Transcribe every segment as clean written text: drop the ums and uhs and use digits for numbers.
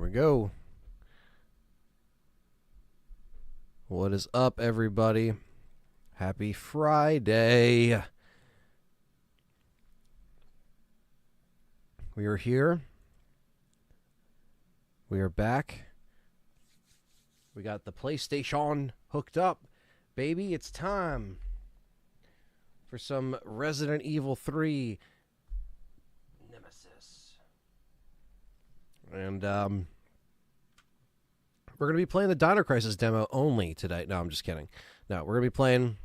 we go. What is up, everybody? Happy Friday. We are here. We are back. We got the PlayStation hooked up. Baby, it's time for some Resident Evil 3 Nemesis. And, we're going to be playing the Dino Crisis demo only today. No, I'm just kidding. No, we're going to be playing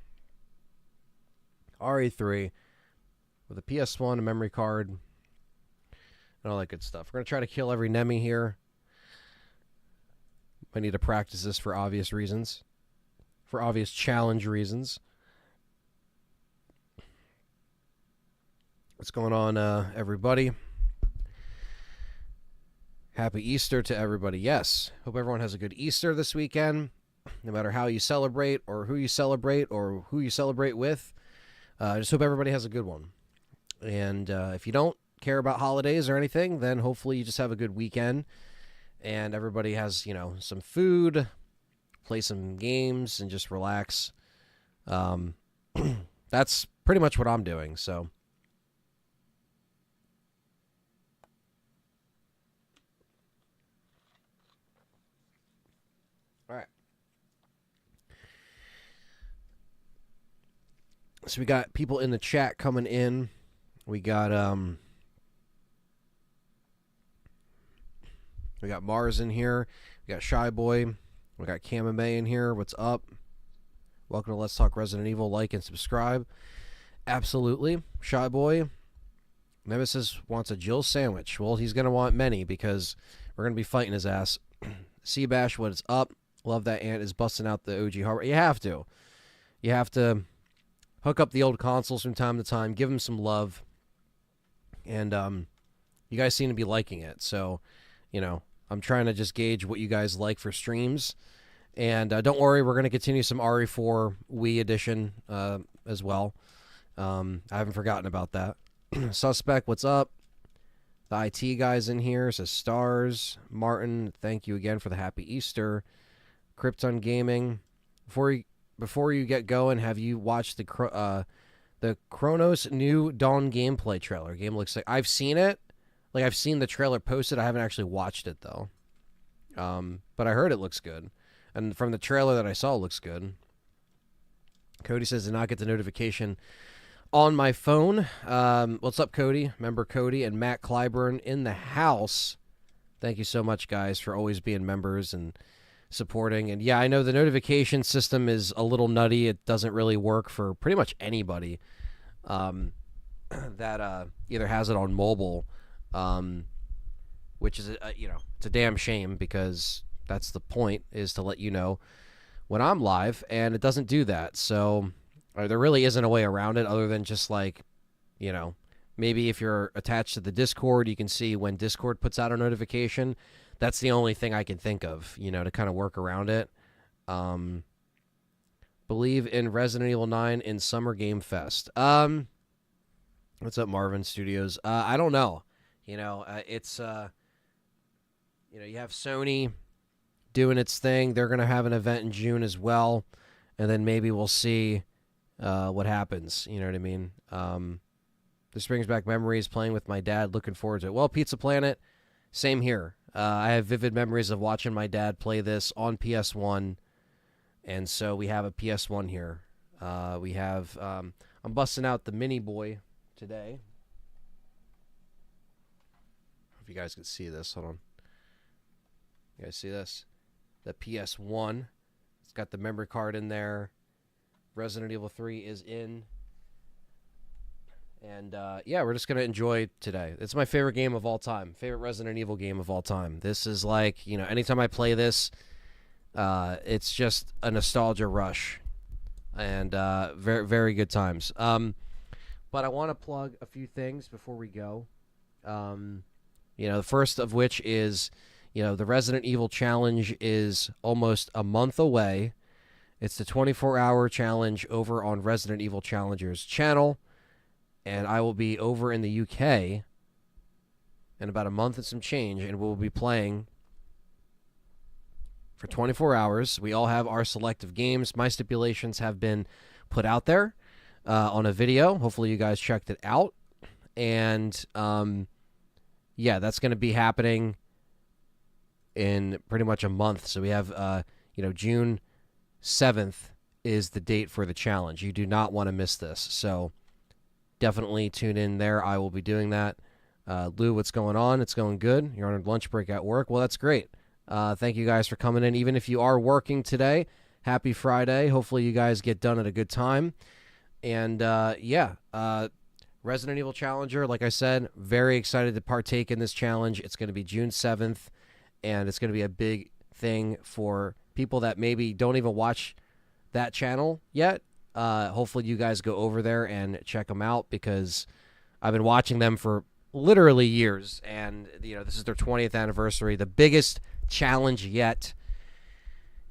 RE3 with a PS1, a memory card, and all that good stuff. We're going to try to kill every Nemi here. I need to practice this for obvious reasons. For obvious challenge reasons. What's going on, everybody? Happy Easter to everybody. Yes. Hope everyone has a good Easter this weekend. No matter how you celebrate or who you celebrate with. I just hope everybody has a good one. And if you don't care about holidays or anything, then hopefully you just have a good weekend. And everybody has, you know, some food, play some games, and just relax. That's pretty much what I'm doing, so. All right. So we got people in the chat coming in. We got Mars in here. We got Shy Boy. We got Kamame in here. What's up? Welcome to Let's Talk Resident Evil. Like and subscribe. Absolutely. Shy Boy. Nemesis wants a Jill sandwich. Well, he's going to want many because we're going to be fighting his ass. Seabash, what is up? Love that Ant is busting out the OG hardware. You have to. You have to hook up the old consoles from time to time. Give them some love. And you guys seem to be liking it. So, you know, I'm trying to just gauge what you guys like for streams. And don't worry, we're going to continue some RE4 Wii edition as well. I haven't forgotten about that. Suspect, what's up? The IT guy's in here. Says S.T.A.R.S. Martin, thank you again for the happy Easter. Krypton Gaming. Before you get going, have you watched the Chronos new Dawn gameplay trailer? Game looks like I've seen it. Like, I've seen the trailer posted. I haven't actually watched it, though. But I heard it looks good. And from the trailer that I saw, it looks good. Cody says, did not get the notification on my phone. What's up, Cody? Member Cody and Matt Clyburn in the house. Thank you so much, guys, for always being members and supporting. And, yeah, I know the notification system is a little nutty. It doesn't really work for pretty much anybody that either has it on mobile, which is, you know, it's a damn shame because that's the point, is to let you know when I'm live, and it doesn't do that. So there really isn't a way around it other than just, like, you know, maybe if you're attached to the Discord, you can see when Discord puts out a notification. That's the only thing I can think of, you know, to kind of work around it. Believe in Resident Evil 9 in Summer Game Fest. What's up, Marvin Studios? I don't know. You know, it's, you know, you have Sony doing its thing. They're going to have an event in June as well. And then maybe we'll see what happens. You know what I mean? This brings back memories playing with my dad. Looking forward to it. Well, Pizza Planet, same here. I have vivid memories of watching my dad play this on PS1. And so we have a PS1 here. We have, I'm busting out the Mini Boy today. If you guys can see this, hold on. You guys see this? The PS1. It's got the memory card in there. Resident Evil 3 is in. And, yeah, we're just going to enjoy today. It's my favorite game of all time. Favorite Resident Evil game of all time. This is like, you know, anytime I play this, it's just a nostalgia rush. And very, very good times. But I want to plug a few things before we go. You know, the first of which is, you know, the Resident Evil challenge is almost a month away. It's the 24-hour challenge over on Resident Evil Challengers channel. And I will be over in the UK in about a month and some change, and we'll be playing for 24 hours. We all have our selective games. My stipulations have been put out there on a video. Hopefully you guys checked it out. And, yeah, that's going to be happening in pretty much a month. So we have, June 7th is the date for the challenge. You do not want to miss this. So definitely tune in there. I will be doing that. Lou, what's going on? It's going good. You're on a lunch break at work. Well, that's great. Thank you guys for coming in. Even if you are working today, happy Friday. Hopefully you guys get done at a good time. And, Resident Evil Challenger, like I said, very excited to partake in this challenge. It's going to be June 7th, and it's going to be a big thing for people that maybe don't even watch that channel yet. Hopefully you guys go over there and check them out, because I've been watching them for literally years, and this is their 20th anniversary, the biggest challenge yet.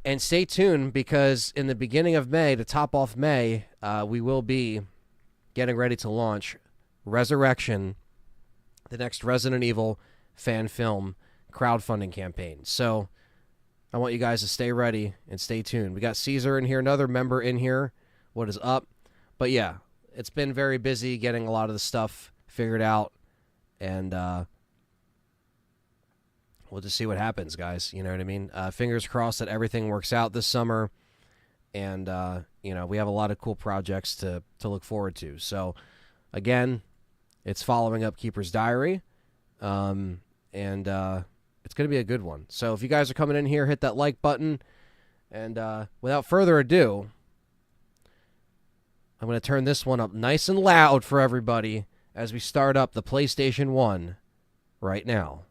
And stay tuned, because in the beginning of May, to top off May, we will be getting ready to launch Resurrection, the next Resident Evil fan film crowdfunding campaign. So I want you guys to stay ready and stay tuned. We got Caesar in here, another member in here. What is up? But yeah, it's been very busy getting a lot of the stuff figured out, and we'll just see what happens, guys. You know what I mean? Fingers crossed that everything works out this summer, and we have a lot of cool projects to look forward to. So again, it's following up Keeper's Diary, and it's going to be a good one. So if you guys are coming in here, hit that like button, and without further ado, I'm going to turn this one up nice and loud for everybody as we start up the PlayStation 1 right now.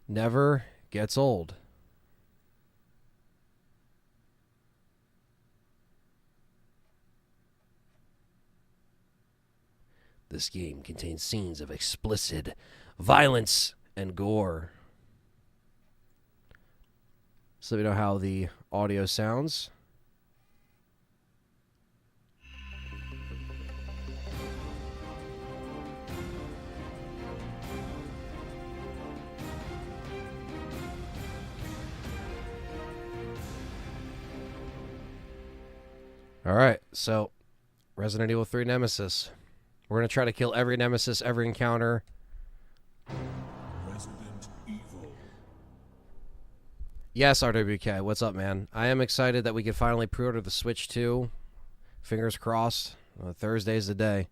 Never gets old. This game contains scenes of explicit violence and gore. So let me know how the audio sounds. All right, so Resident Evil 3 Nemesis. We're going to try to kill every Nemesis, every encounter. Resident Evil. Yes, RWK, what's up, man? I am excited that we can finally pre-order the Switch 2. Fingers crossed. Thursday's the day.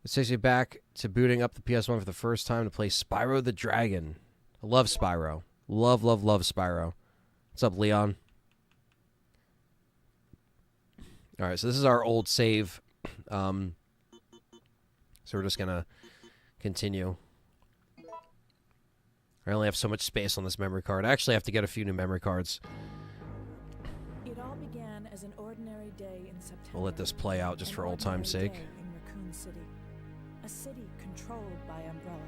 It takes you back to booting up the PS1 for the first time to play Spyro the Dragon. I love Spyro. Love, love, love Spyro. What's up, Leon? All right, so this is our old save. So we're just going to continue. I only have so much space on this memory card. I actually have to get a few new memory cards. It all began as an ordinary day in September. We'll let this play out just for old time's sake. In Raccoon City, a city controlled by Umbrella.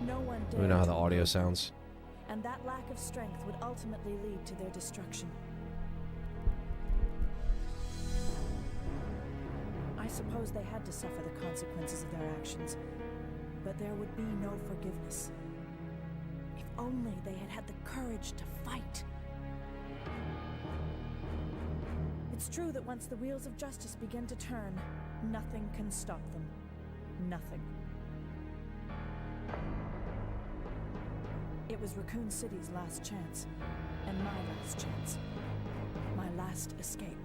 No one dared Let me know how the to audio move, sounds. and that lack of strength would ultimately lead to their destruction. I suppose they had to suffer the consequences of their actions, but there would be no forgiveness. If only they had had the courage to fight. It's true that once the wheels of justice begin to turn, nothing can stop them. Nothing. It was Raccoon City's last chance, and my last chance. My last escape.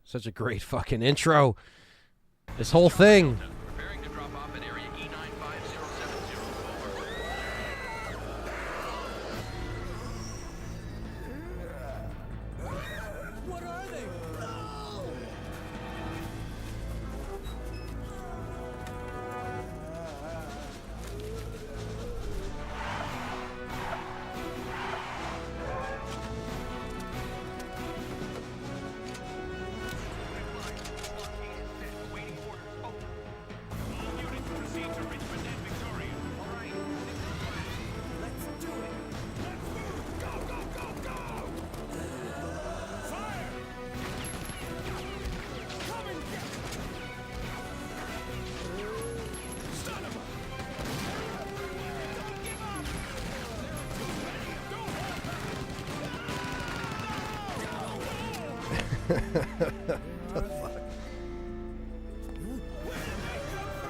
Such a great fucking intro. This whole thing. Preparing to drop off at area E95070. What are they?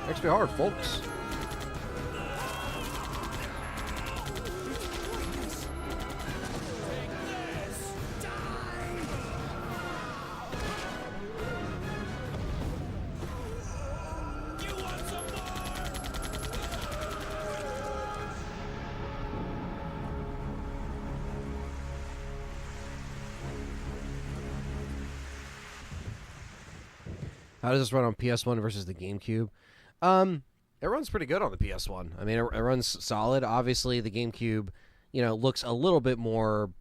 Makes me hard, folks. How does this run on PS1 versus the GameCube? It runs pretty good on the PS1. I mean, it runs solid. Obviously, the GameCube, looks a little bit more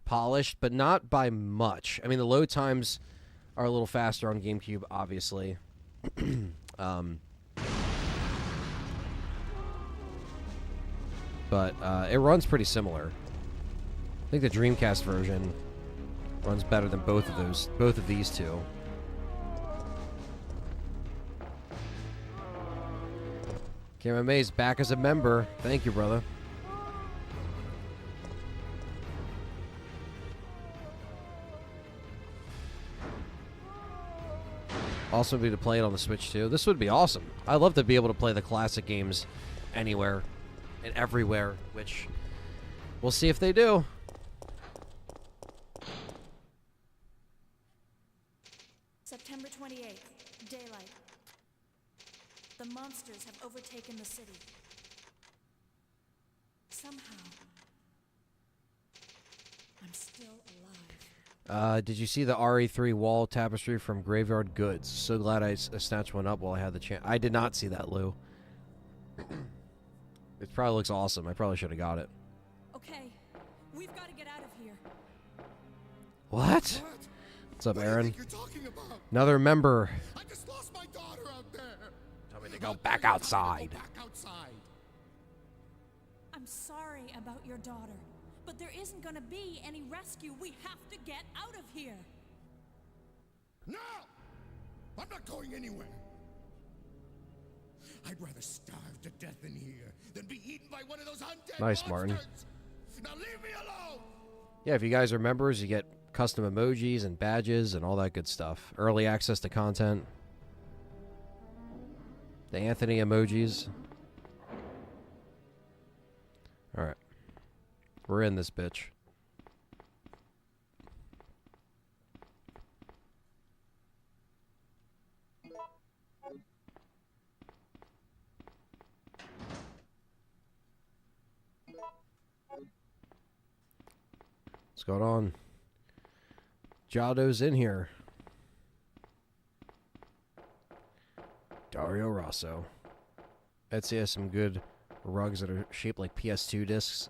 polished, but not by much. I mean, the load times are a little faster on GameCube, obviously. But it runs pretty similar. I think the Dreamcast version runs better than both of these two. Cameron May's back as a member. Thank you, brother. Also be to play it on the Switch too. This would be awesome. I'd love to be able to play the classic games anywhere and everywhere, which we'll see if they do. September 28th, daylight. The monsters have overtaken the city. Somehow, I'm still alive. Did you see the RE3 wall tapestry from Graveyard Goods? So glad I snatched one up while I had the chance. I did not see that, Lou. It probably looks awesome. I probably should have got it. Okay, we've got to get out of here. What? What's up, Aaron? What do you think you're talking about? Another member. I just lost my daughter out there. Tell me to go back outside. Go back outside. I'm sorry about your daughter, but there isn't going to be any rescue. We have to get out of here. No! I'm not going anywhere. I'd rather starve to death in here than be eaten by one of those undead Nice, monsters. Martin. Now leave me alone! Yeah, if you guys are members, you get custom emojis and badges and all that good stuff. Early access to content. The Anthony emojis. Alright. We're in this bitch. What's going on? Jado's in here. Dario Rosso. Etsy has some good rugs that are shaped like PS2 discs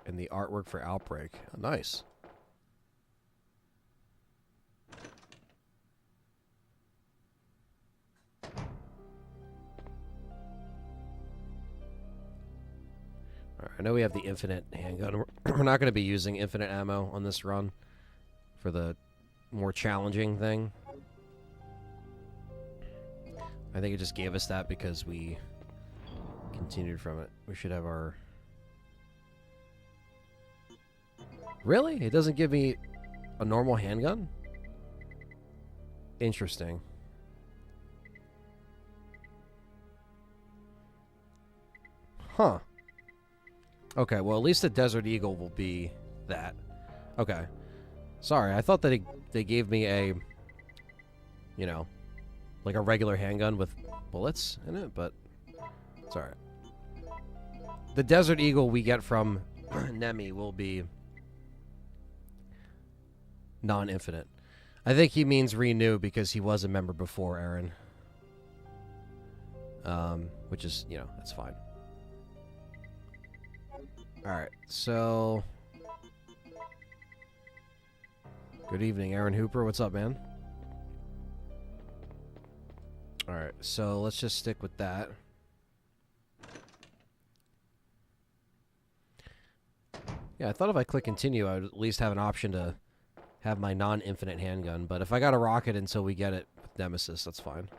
and the artwork for Outbreak. Oh, nice. I know we have the infinite handgun. We're not going to be using infinite ammo on this run for the more challenging thing. I think it just gave us that because we continued from it. We should have our... Really? It doesn't give me a normal handgun? Interesting. Huh. Okay, well, at least the Desert Eagle will be that. Okay. Sorry, I thought that they gave me a, like a regular handgun with bullets in it, but it's alright. The Desert Eagle we get from Nemi will be non-infinite. I think he means renew because he was a member before, Aaron. Which is, that's fine. Alright, so... Good evening, Aaron Hooper. What's up, man? Alright, so let's just stick with that. Yeah, I thought if I click continue, I would at least have an option to have my non-infinite handgun. But if I got to rock it until we get it with Nemesis, that's fine.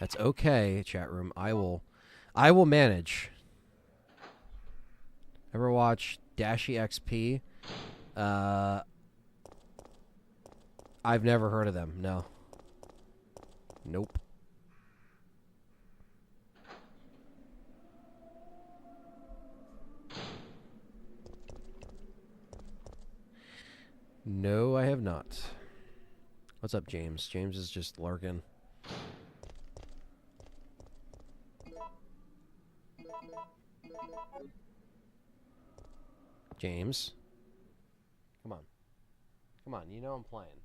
That's okay, chat room. I will manage. Ever watch Dashi XP? I've never heard of them. No. Nope. No, I have not. What's up, James? James is just lurking. James. Come on. Come on, you know I'm playing.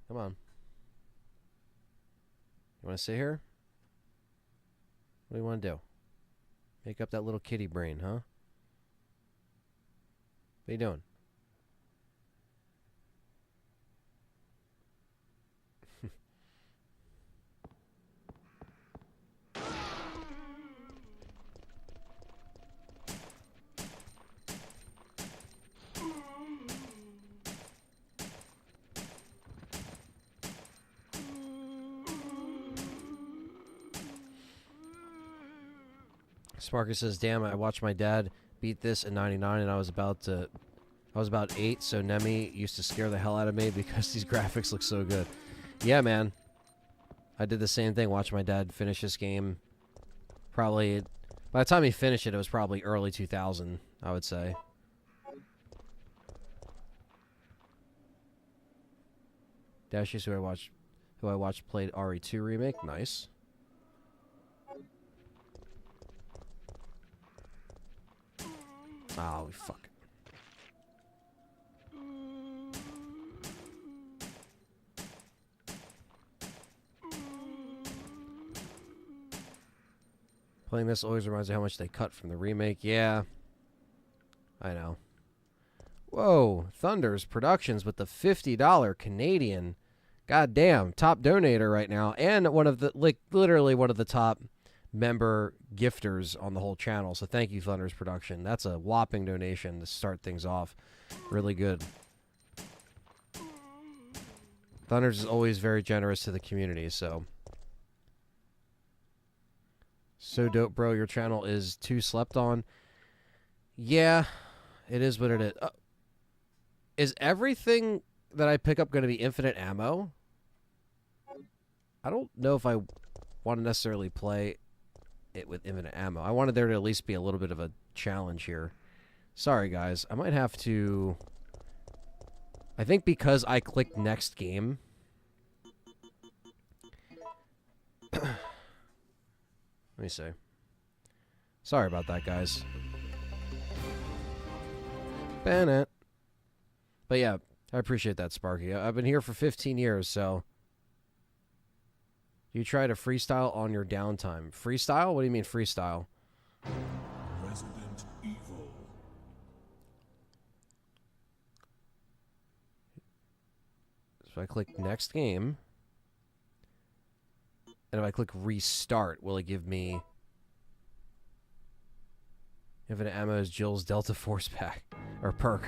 Come on. You want to sit here? What do you want to do? Make up that little kitty brain, huh? What are you doing? Sparky says, "Damn, I watched my dad beat this in '99, and I was about 8, so Nemi used to scare the hell out of me because these graphics look so good." Yeah, man. I did the same thing. Watched my dad finish this game. Probably, by the time he finished it, it was probably early 2000, I would say. Dash is who I watched played RE2 remake. Nice. Oh, fuck. Playing this always reminds me how much they cut from the remake. Yeah. I know. Whoa. Thunders Productions with the $50 Canadian. Goddamn. Top donator right now. And one of the, like, literally one of the top member gifters on the whole channel. So thank you, Thunders Production. That's a whopping donation to start things off. Really good. Thunders is always very generous to the community, so. So dope, bro. Your channel is too slept on. Yeah, it is what it is. Is everything that I pick up going to be infinite ammo? I don't know if I want to necessarily play it with infinite ammo. I wanted there to at least be a little bit of a challenge here. Sorry, guys. I might have to... I think because I clicked next game... Let me see. Sorry about that, guys. Bennett. But yeah, I appreciate that, Sparky. I've been here for 15 years, so... You try to freestyle on your downtime. Freestyle? What do you mean freestyle? Resident Evil. So I click next game. And if I click restart, will it give me infinite ammo's Jill's Delta Force pack or perk?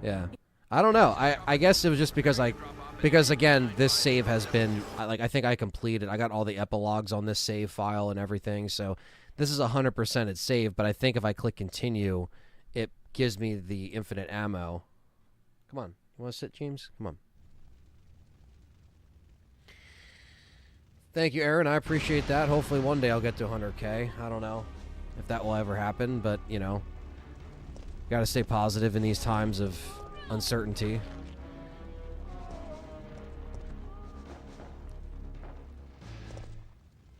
Yeah. I don't know. I guess it was just because again, this save has been I think I completed. I got all the epilogues on this save file and everything. So this is 100% it's saved, but I think if I click continue, it gives me the infinite ammo. Come on. You want to sit, James? Come on. Thank you, Aaron. I appreciate that. Hopefully one day I'll get to 100K. I don't know if that will ever happen, but, you know, got to stay positive in these times of uncertainty.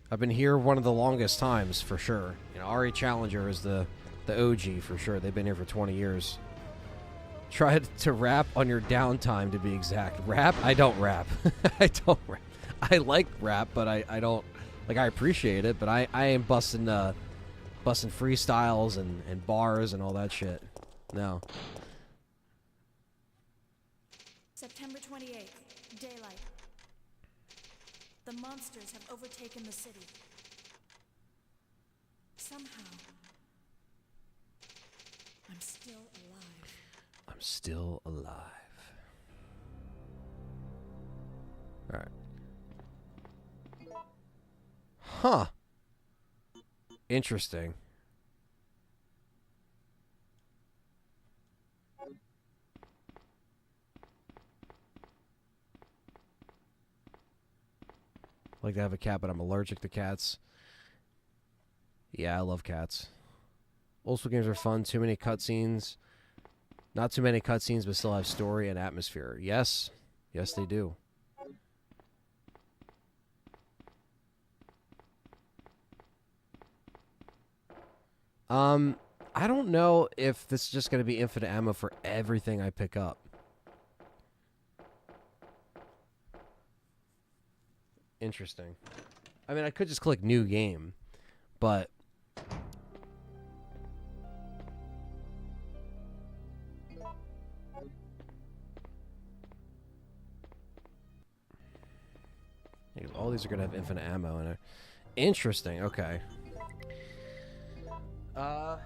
I've been here one of the longest times, for sure. You know, RE Challenger is the OG, for sure. They've been here for 20 years. Try to rap on your downtime, to be exact. Rap? I don't rap. I don't rap. I like rap, but I don't... Like, I appreciate it, but I ain't busting freestyles and bars and all that shit. No. September 28th, daylight. The monsters have overtaken the city. Somehow, I'm still alive. I'm still alive. Alright. Huh. Interesting. Like to have a cat, but I'm allergic to cats. Yeah, I love cats. Old school games are fun. Too many cutscenes. Not too many cutscenes, but still have story and atmosphere. Yes. Yes, they do. I don't know if this is just going to be infinite ammo for everything I pick up. Interesting. I mean, I could just click new game, but all these are going to have infinite ammo in it. Interesting. Okay. A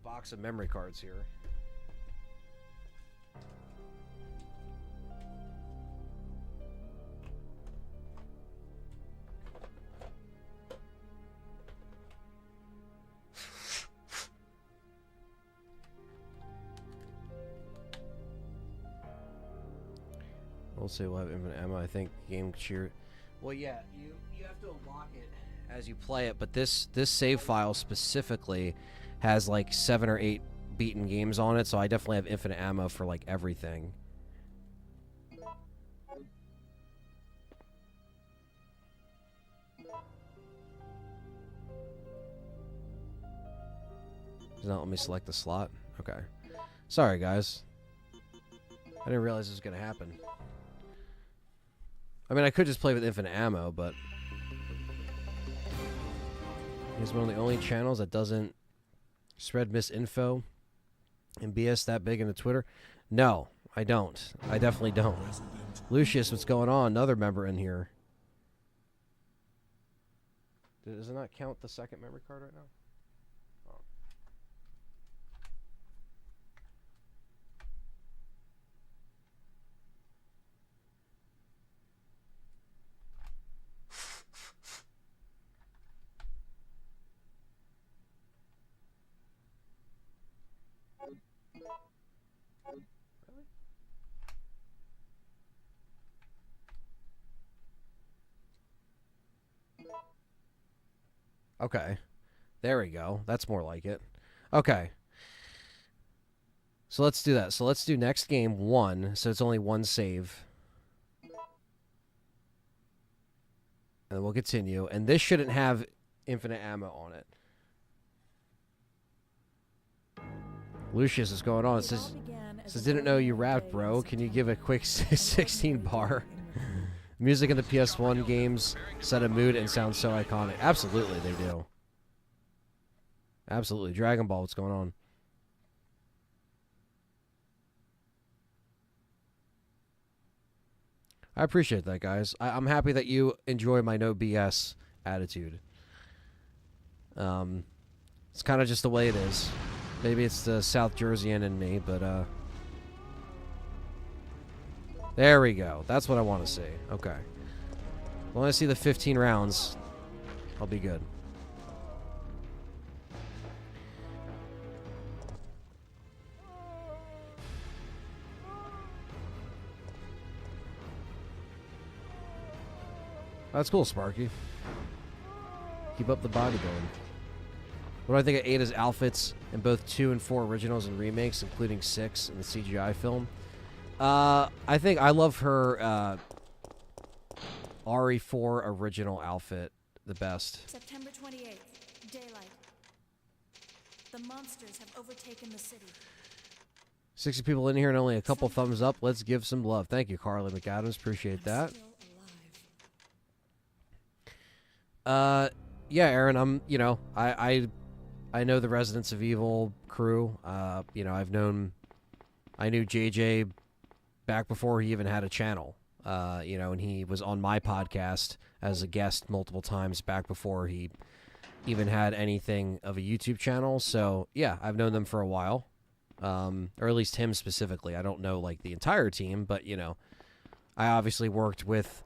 box of memory cards here. We'll say we'll have infinite ammo. I think game cheer. Well, yeah, you have to unlock it as you play it, but this save file specifically has like 7 or 8 beaten games on it, so I definitely have infinite ammo for like everything. Does not let me select the slot. Okay. Sorry, guys. I didn't realize this was going to happen. I mean, I could just play with infinite ammo, but he's one of the only channels that doesn't spread misinfo and BS that big into Twitter. No, I don't. I definitely don't. Lucius, what's going on? Another member in here. Does it not count the second memory card right now? Oh. Really? Okay. There we go. That's more like it. Okay. So let's do that. So let's do next game 1. So it's only 1 save. And then we'll continue. And this shouldn't have infinite ammo on it. Lucius is going on. It says didn't know you rapped, bro. Can you give a quick 16 bar? Music in the PS1 games set a mood and sound so iconic. Absolutely, they do. Absolutely. Dragon Ball, what's going on? I appreciate that, guys. I'm happy that you enjoy my no BS attitude. It's kind of just the way it is. Maybe it's the South Jerseyan in me, but there we go. That's what I want to see. Okay. When I see the 15 rounds, I'll be good. That's cool, Sparky. Keep up the bodybuilding. What do I think of Ada's outfits in both 2 and 4 originals and remakes, including 6 in the CGI film? I think I love her RE4 original outfit the best. September 28th, daylight. The monsters have overtaken the city. 60 people in here and only a couple thumbs up. Let's give some love. Thank you, Carly McAdams. Appreciate that. Yeah, Aaron, I know the Residents of Evil crew. I knew JJ back before he even had a channel. And he was on my podcast as a guest multiple times back before he even had anything of a YouTube channel. So, yeah, I've known them for a while. Or at least him specifically. I don't know, like, the entire team, but, I obviously worked with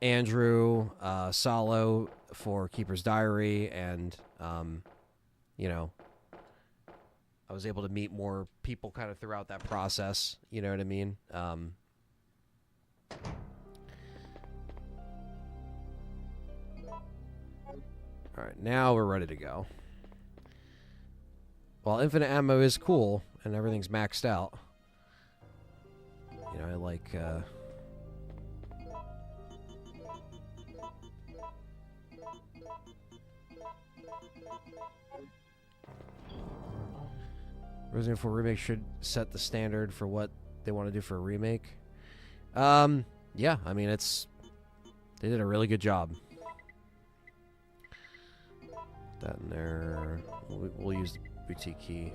Andrew Salo for Keeper's Diary, and, I was able to meet more people kind of throughout that process. You know what I mean? Alright, now we're ready to go. While infinite ammo is cool and everything's maxed out, you know, I like, Resident Evil Remake should set the standard for what they want to do for a remake. Yeah, I mean, they did a really good job. That in there. We'll use the boutique key.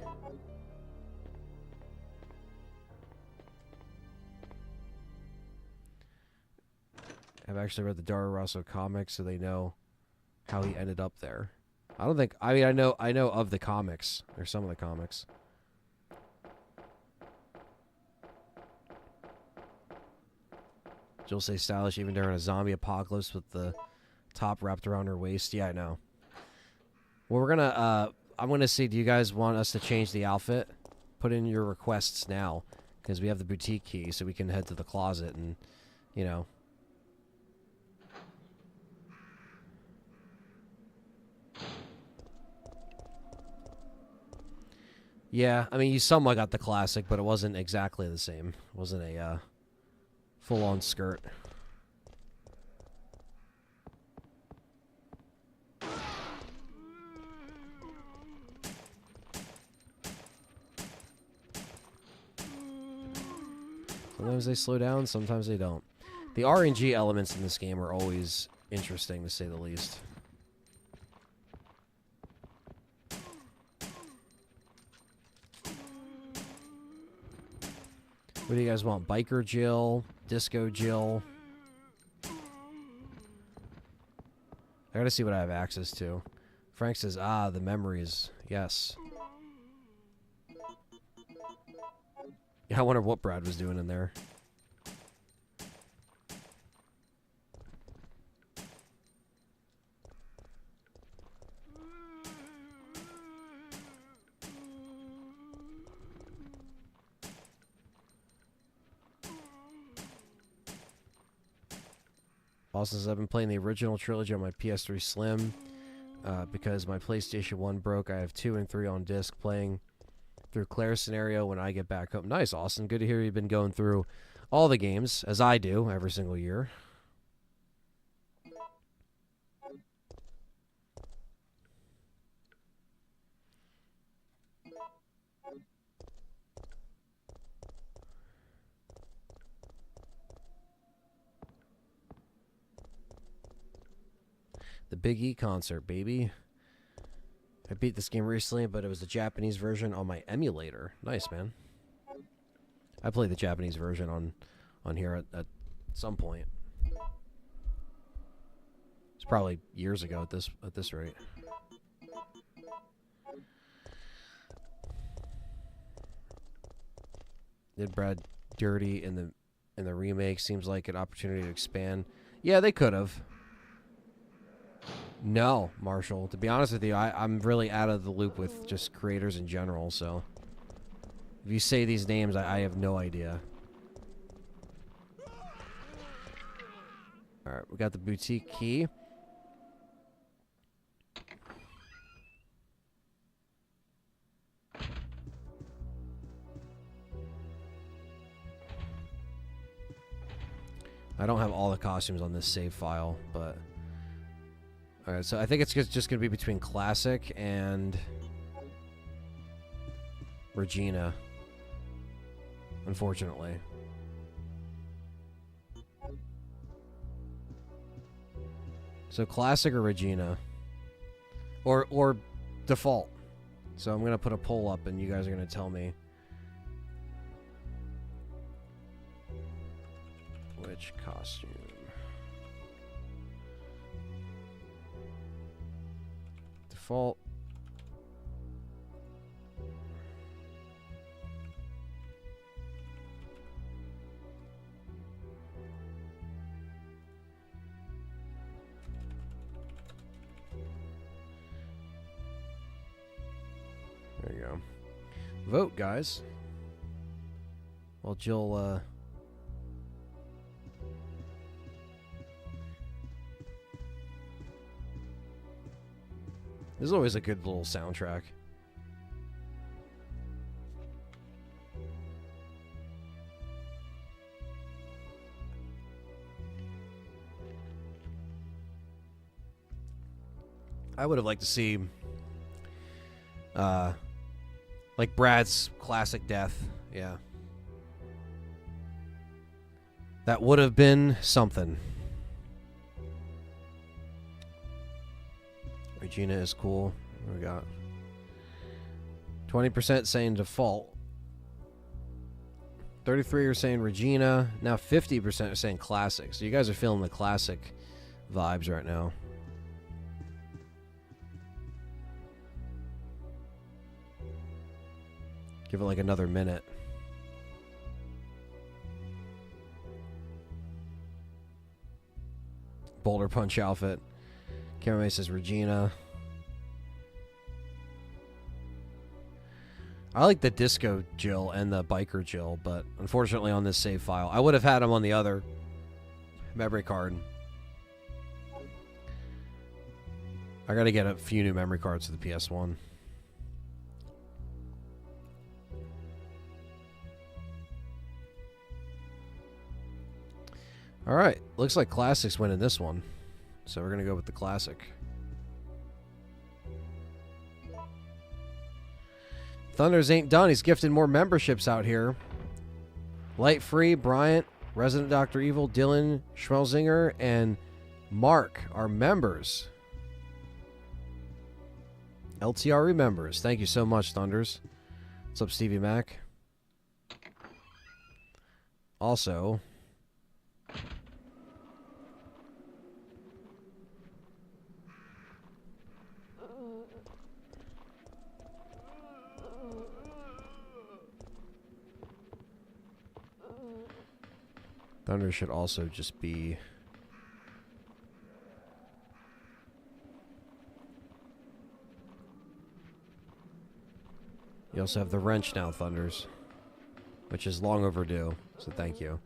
I've actually read the Dario Rosso comics, so they know how he ended up there. I don't think. I mean, I know of the comics, or some of the comics. Jill say stylish even during a zombie apocalypse with the top wrapped around her waist. Yeah, I know. Well, I'm gonna see. Do you guys want us to change the outfit? Put in your requests now, because we have the boutique key, so we can head to the closet and, you know. Yeah, I mean, you somewhat got the classic, but it wasn't exactly the same. It wasn't a full-on skirt. Sometimes they slow down, sometimes they don't. The RNG elements in this game are always interesting, to say the least. What do you guys want? Biker Jill? Disco Jill? I gotta see what I have access to. Frank says, the memories. Yes. Yeah, I wonder what Brad was doing in there. Also says, I've been playing the original trilogy on my PS3 Slim because my PlayStation 1 broke. I have 2 and 3 on disc playing through Claire's scenario when I get back home. Nice, Austin. Good to hear you've been going through all the games, as I do, every single year. The Big E concert, baby. I beat this game recently, but it was the Japanese version on my emulator. Nice, man. I played the Japanese version on here at some point. It's probably years ago at this rate. Did Brad dirty in the remake? Seems like an opportunity to expand. Yeah, they could have. No, Marshall. To be honest with you, I'm really out of the loop with just creators in general, so if you say these names, I have no idea. Alright, we got the boutique key. I don't have all the costumes on this save file, but... Alright, so I think it's just going to be between Classic and Regina, unfortunately. So Classic or Regina. Or Default. So I'm going to put a poll up and you guys are going to tell me which costume. Default. There you go. Vote, guys. Well, Jill, This is always a good little soundtrack. I would have liked to see like Brad's classic death. Yeah. That would have been something. Regina is cool. What do we got? 20% saying default. 33 are saying Regina. Now 50% are saying classic. So you guys are feeling the classic vibes right now. Give it like another minute. Boulder Punch outfit. Cameraman says Regina. I like the disco Jill and the biker Jill, but unfortunately on this save file, I would have had them on the other memory card. I gotta get a few new memory cards for the PS1. Alright, looks like Classic's winning this one. So we're going to go with the Classic. Thunders ain't done. He's gifted more memberships out here. Light Free, Bryant, Resident Dr. Evil, Dylan, Schmelzinger, and Mark are members. LTRE members. Thank you so much, Thunders. What's up, Stevie Mac? Also... Thunder should also just be... You also have the wrench now, Thunders, which is long overdue, so thank you.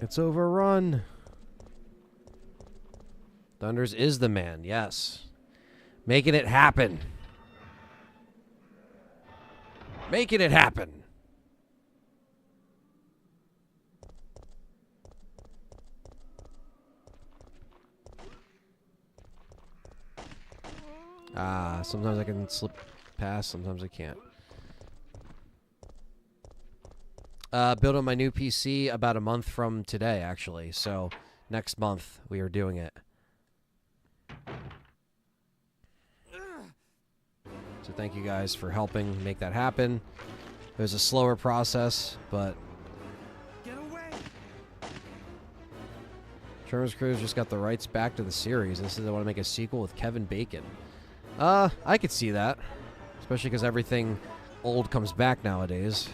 It's overrun. Thunders is the man, yes. Making it happen. Making it happen. Ah, sometimes I can slip past, sometimes I can't. Building my new PC about a month from today, actually. So, next month, we are doing it. So thank you guys for helping make that happen. It was a slower process, but... Get away! Sherman's Crews just got the rights back to the series. They said they want to make a sequel with Kevin Bacon. I could see that. Especially because everything old comes back nowadays.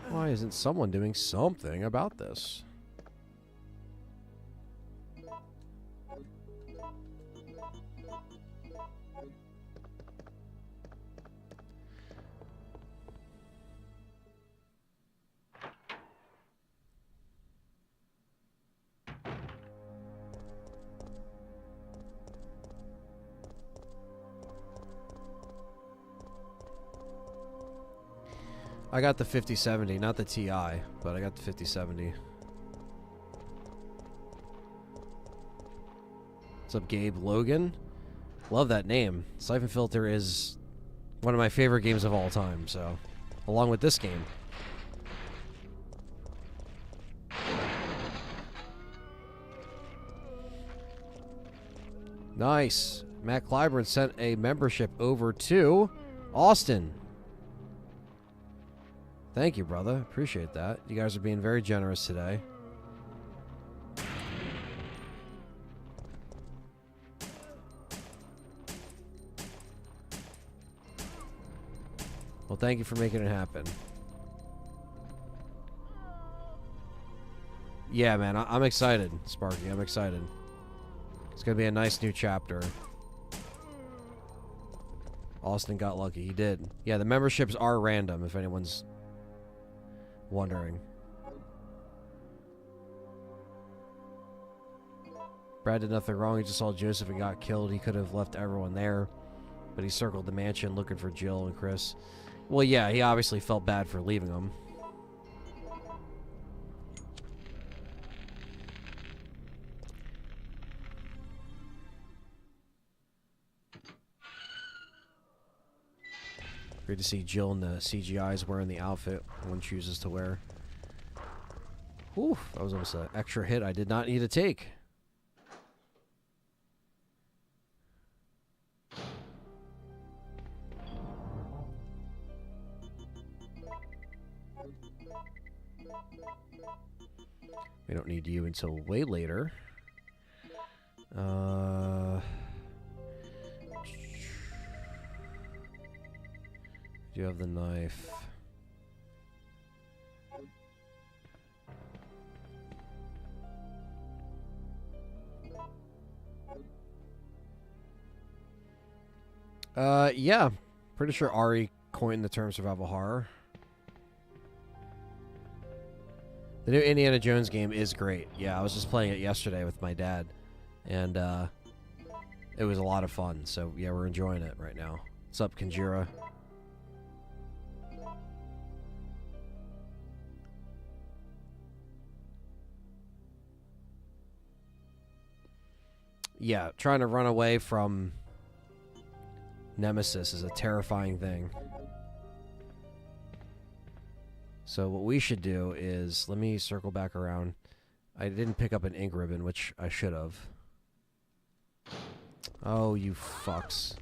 Why isn't someone doing something about this? I got the 5070, not the TI, but I got the 5070. What's up, Gabe Logan? Love that name. Siphon Filter is one of my favorite games of all time, so along with this game. Nice. Matt Clyburn sent a membership over to Austin. Thank you, brother. Appreciate that. You guys are being very generous today. Well, thank you for making it happen. Yeah, man, I'm excited, Sparky. I'm excited. It's gonna be a nice new chapter. Austin got lucky. He did. Yeah, the memberships are random, if anyone's wondering. Brad did nothing wrong. He just saw Joseph and got killed. He could have left everyone there, but he circled the mansion looking for Jill and Chris. Well, yeah, he obviously felt bad for leaving them. Great to see Jill in the CGIs wearing the outfit one chooses to wear. Oof, that was almost an extra hit I did not need to take. We don't need you until way later. Do you have the knife? Yeah. Pretty sure Ari coined the term survival horror. The new Indiana Jones game is great. Yeah, I was just playing it yesterday with my dad. And, it was a lot of fun. So, yeah, we're enjoying it right now. What's up, Kinjira? Yeah, trying to run away from Nemesis is a terrifying thing. So what we should do is, let me circle back around. I didn't pick up an ink ribbon, which I should have. Oh, you fucks.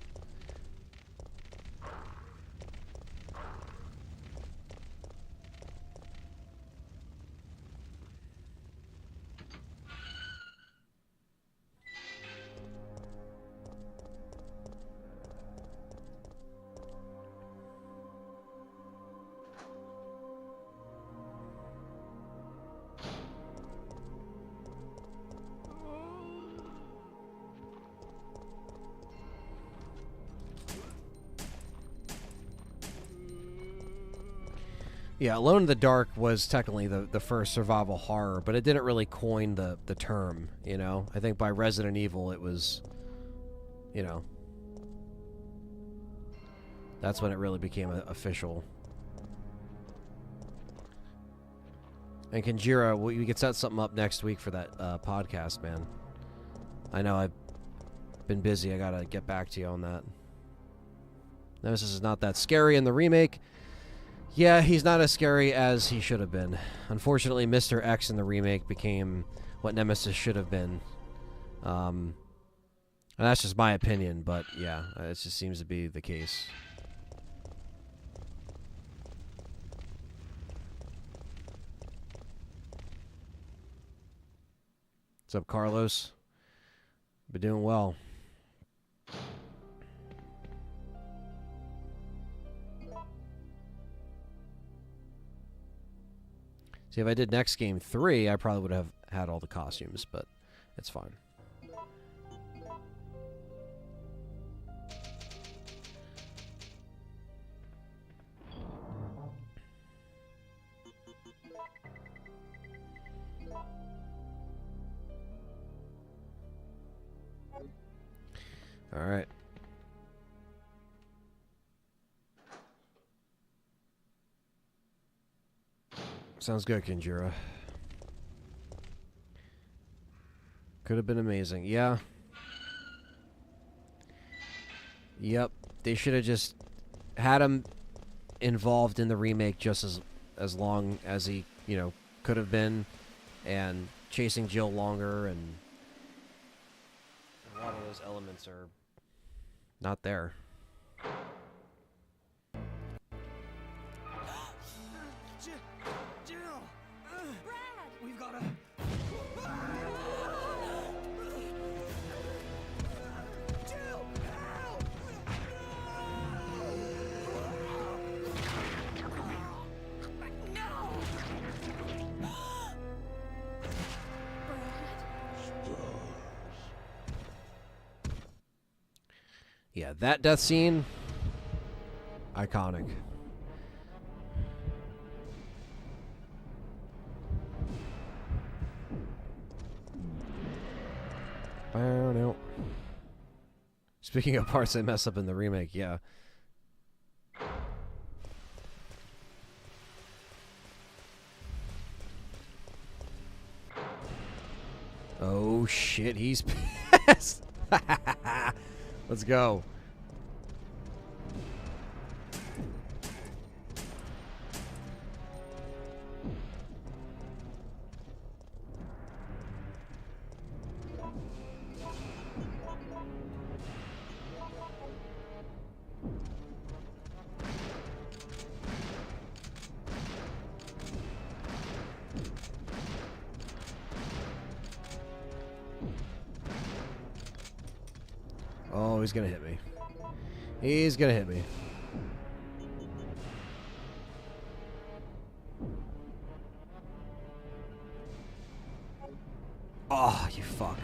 Yeah, Alone in the Dark was technically the first survival horror, but it didn't really coin the term, you know? I think by Resident Evil it was, you know, that's when it really became official. And Kinjira, we could set something up next week for that podcast, man. I know I've been busy. I gotta get back to you on that. Nemesis is not that scary in the remake. Yeah, he's not as scary as he should have been. Unfortunately, Mr. X in the remake became what Nemesis should have been. And that's just my opinion, but yeah, it just seems to be the case. What's up, Carlos? Been doing well. See, if I did next game 3, I probably would have had all the costumes, but it's fine. All right. Sounds good, Kinjira. Could have been amazing. Yeah. Yep. They should have just had him involved in the remake just as long as he, you know, could have been, and chasing Jill longer, and a lot of those elements are not there. Yeah, that death scene, iconic. No. Speaking of parts they mess up in the remake, yeah. Oh shit, he's pissed. Let's go. Oh, he's gonna hit me. He's gonna hit me. Oh, you fuck.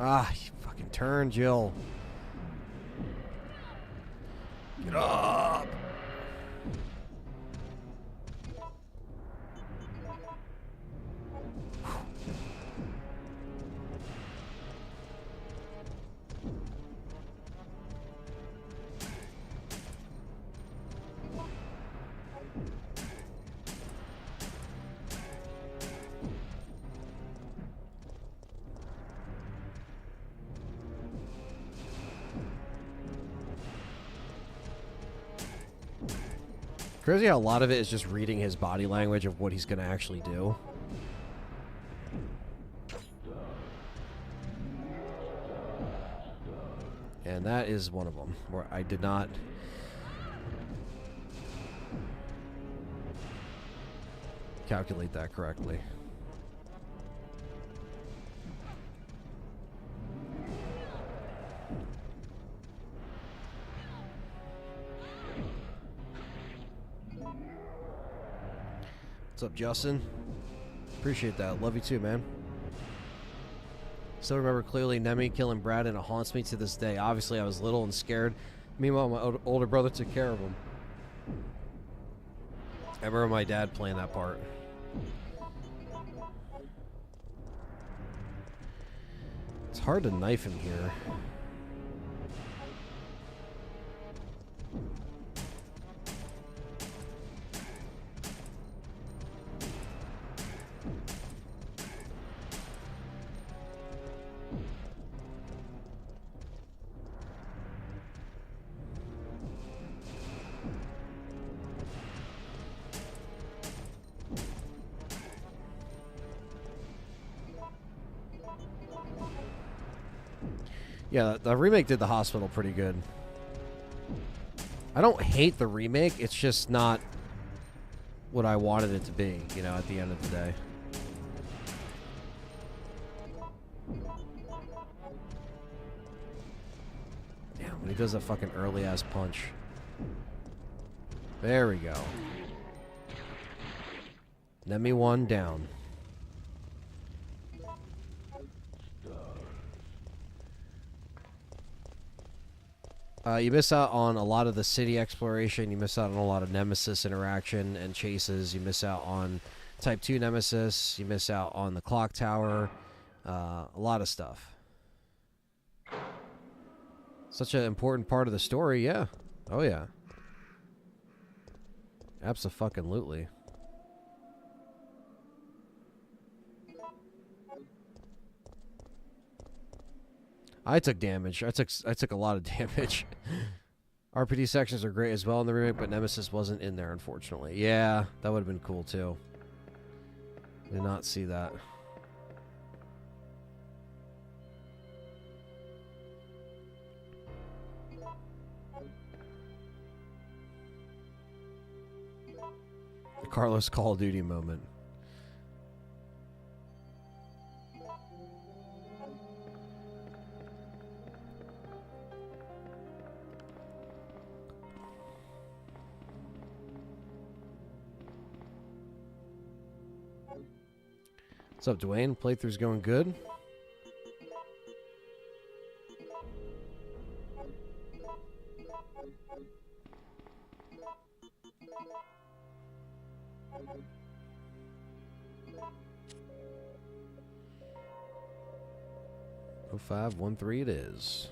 Ah, you fucking turn, Jill. Get up. Crazy how a lot of it is just reading his body language of what he's going to actually do. And that is one of them where I did not calculate that correctly. What's up, Justin? Appreciate that. Love you too, man. Still remember clearly Nemi killing Brad, and it haunts me to this day. Obviously, I was little and scared. Meanwhile, my older brother took care of him. I remember my dad playing that part. It's hard to knife him here. Yeah, the remake did the hospital pretty good. I don't hate the remake, it's just not what I wanted it to be, you know, at the end of the day. Damn, when he does that fucking early-ass punch. There we go. Nemi 1 down. You miss out on a lot of the city exploration. You miss out on a lot of Nemesis interaction and chases. You miss out on Type 2 Nemesis. You miss out on the clock tower. A lot of stuff. Such an important part of the story, yeah. Oh, yeah. Abso-fucking-lutely. I took damage. I took a lot of damage. RPD sections are great as well in the remake, but Nemesis wasn't in there, unfortunately. Yeah, that would have been cool, too. Did not see that. The Carlos Call of Duty moment. What's up, Dwayne? Playthrough's going good. Oh, 0513 it is.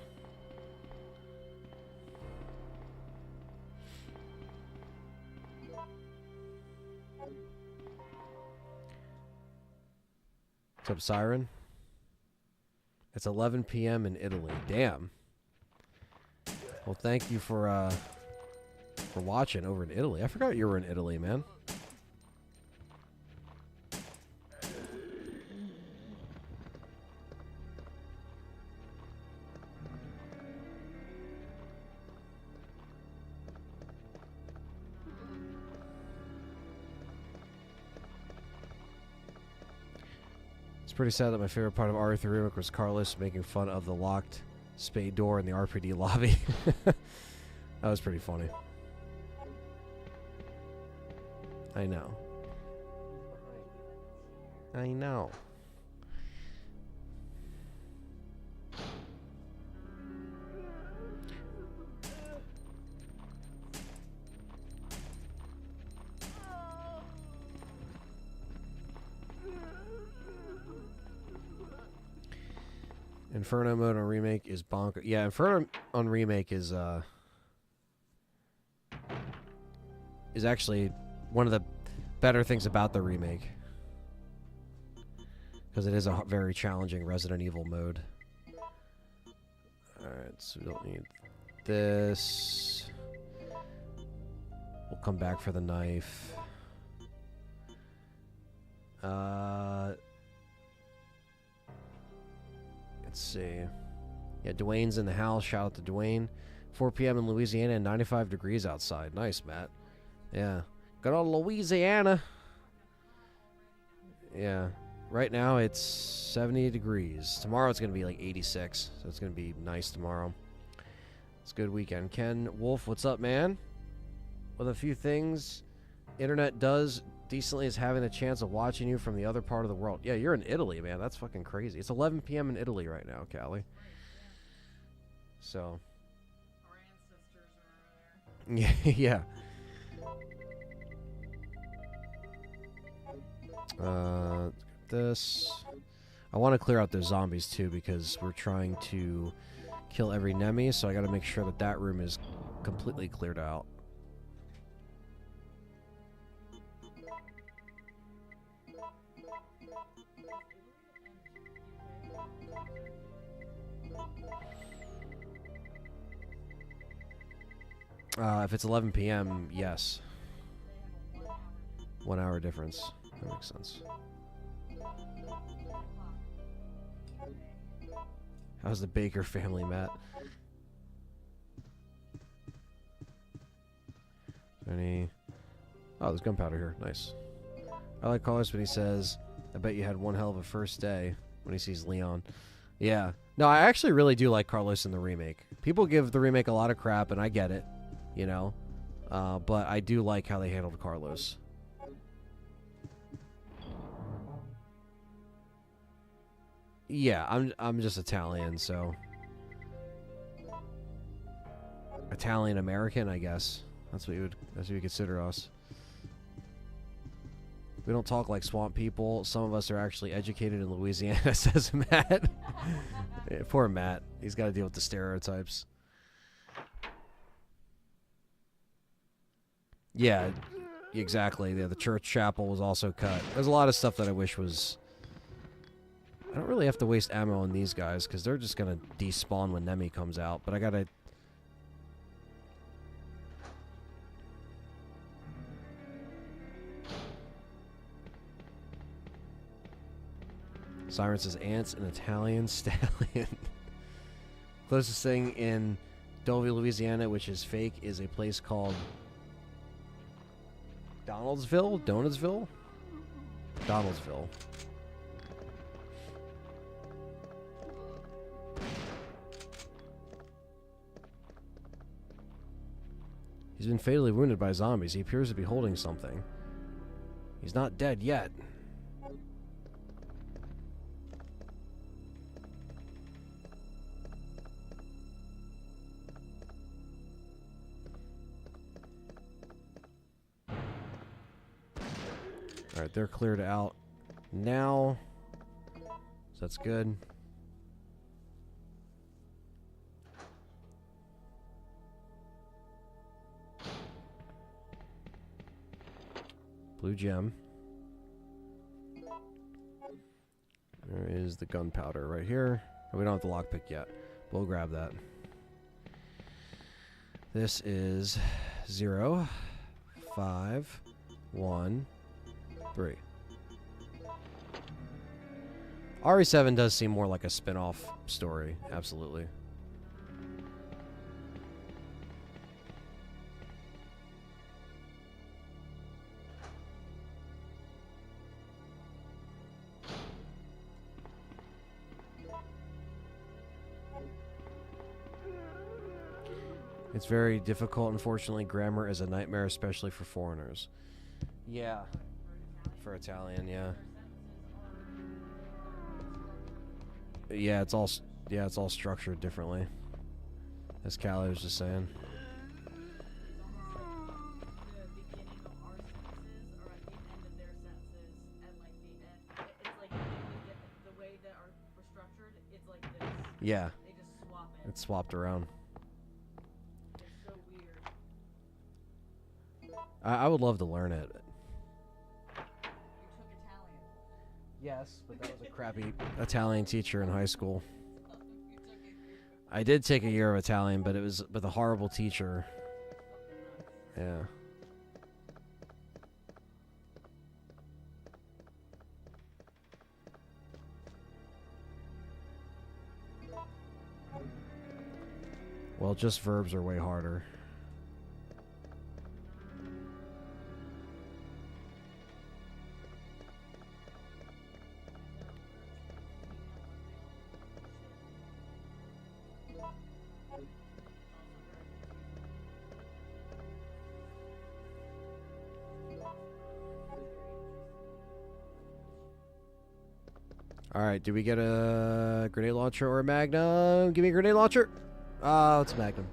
What's up, Siren? It's 11 p.m. in Italy. Damn. Well, thank you for watching over in Italy. I forgot you were in Italy, man. It's pretty sad that my favorite part of RE3 Remake was Carlos making fun of the locked spade door in the RPD lobby. That was pretty funny. I know. I know. Inferno mode on Remake is bonker. Yeah, Inferno on Remake is actually one of the better things about the remake, because it is a very challenging Resident Evil mode. Alright, so we don't need this. We'll come back for the knife. Let's see. Yeah, Dwayne's in the house. Shout out to Dwayne. 4 p.m. in Louisiana and 95 degrees outside. Nice, Matt. Yeah. Good old Louisiana. Yeah. Right now it's 70 degrees. Tomorrow it's going to be like 86. So it's going to be nice tomorrow. It's a good weekend. Ken Wolf, what's up, man? With a few things internet does decently is having a chance of watching you from the other part of the world. Yeah, you're in Italy, man. That's fucking crazy. It's 11 p.m. in Italy right now, Callie. So. Our ancestors are over there. Yeah. This. I want to clear out those zombies too, because we're trying to kill every Nemesis, so I got to make sure that that room is completely cleared out. If it's 11 p.m., yes. 1 hour difference. That makes sense. How's the Baker family, Matt? Any? Oh, there's gunpowder here. Nice. I like Carlos when he says, "I bet you had one hell of a first day," when he sees Leon. Yeah. No, I actually really do like Carlos in the remake. People give the remake a lot of crap, and I get it, you know. But I do like how they handled Carlos. Yeah, I'm just Italian, so Italian American, I guess. That's what you consider us. We don't talk like swamp people. Some of us are actually educated in Louisiana, says Matt. Yeah, poor Matt. He's got to deal with the stereotypes. Yeah, exactly. Yeah, the church chapel was also cut. There's a lot of stuff that I wish was... I don't really have to waste ammo on these guys, because they're just going to despawn when Nemi comes out. But I got to... Siren says ants, an Italian stallion. Closest thing in Dovey, Louisiana, which is fake, is a place called Donaldsville? Donutsville? Donaldsville. He's been fatally wounded by zombies. He appears to be holding something. He's not dead yet. Alright, they're cleared out now. So that's good. Blue gem. There is the gunpowder right here. We don't have the lockpick yet. We'll grab that. This is 0, 5, 1, 3. RE7 does seem more like a spin-off story. Absolutely. It's very difficult, unfortunately. Grammar is a nightmare, especially for foreigners. Yeah. For Italian, yeah. Yeah, it's all structured differently. As Callie was just saying. Yeah. They just swap it. It's swapped around. It's so weird. I would love to learn it. You took Italian. Yes, but that was a crappy Italian teacher in high school. You took it. I did take a year of Italian, but it was with a horrible teacher. Yeah. Well, just verbs are way harder. Alright, do we get a grenade launcher or a magnum? Give me a grenade launcher! Oh, it's a magnum.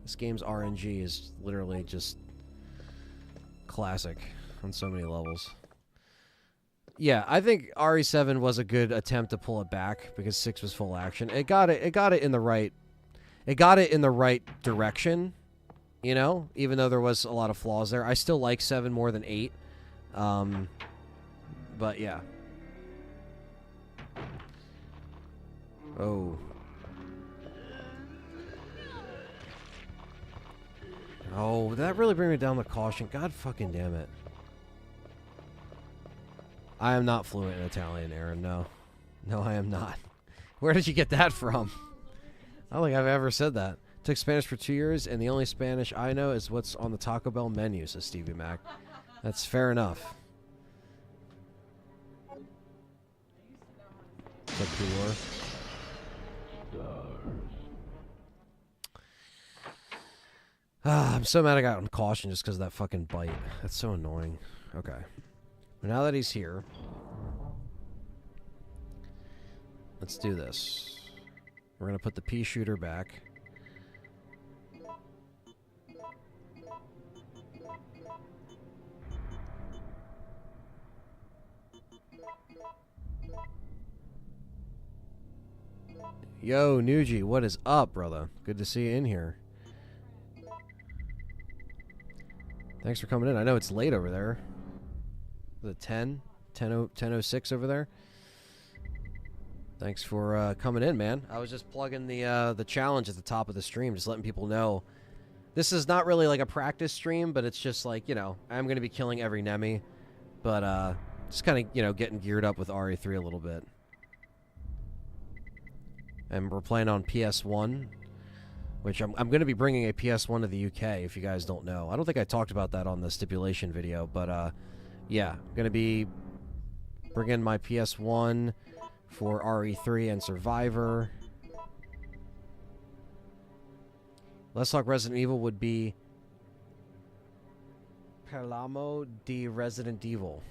This game's RNG is literally just classic on so many levels. Yeah, I think RE7 was a good attempt to pull it back because 6 was full action. It got it in the right direction, you know, even though there was a lot of flaws there. I still like 7 more than 8. But yeah. Oh. Oh, did that really bring me down the caution? God fucking damn it. I am not fluent in Italian, Aaron. No. No, I am not. Where did you get that from? I don't think I've ever said that. Took Spanish for 2 years, and the only Spanish I know is what's on the Taco Bell menu, says Stevie Mac. That's fair enough. What's up, Tudor? I'm so mad I got on caution just because of that fucking bite. That's so annoying. Okay. But now that he's here, let's do this. We're going to put the pea shooter back. Yo, Nuji, what is up, brother? Good to see you in here. Thanks for coming in. I know it's late over there. Is it 10:06 over there? Thanks for coming in, man. I was just plugging the challenge at the top of the stream, just letting people know. This is not really like a practice stream, but it's just like, you know, I'm going to be killing every Nemi. But just kind of, you know, getting geared up with RE3 a little bit. And we're playing on PS1, which I'm going to be bringing a PS1 to the UK, if you guys don't know. I don't think I talked about that on the stipulation video, but yeah, I'm going to be bringing my PS1 for RE3 and Survivor. Let's Talk Resident Evil would be Parliamo di Resident Evil.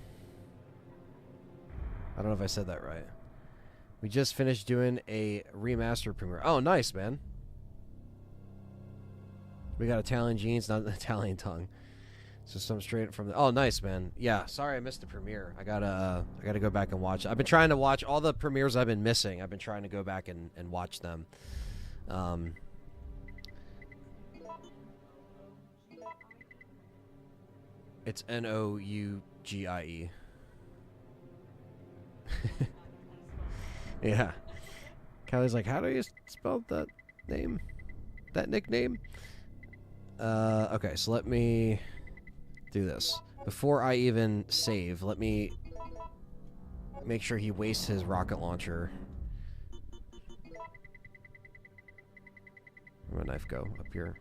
I don't know if I said that right. We just finished doing a remaster premiere. Oh, nice, man. We got Italian genes, not an Italian tongue. So some straight from the. Oh, nice, man. Yeah. Sorry, I missed the premiere. I gotta go back and watch. I've been trying to watch all the premieres I've been missing. I've been trying to go back and watch them. It's Nougie. Yeah. Callie's like, how do you spell that name? That nickname? Okay, so let me do this. Before I even save, let me make sure he wastes his rocket launcher. Where'd my knife go? Up here.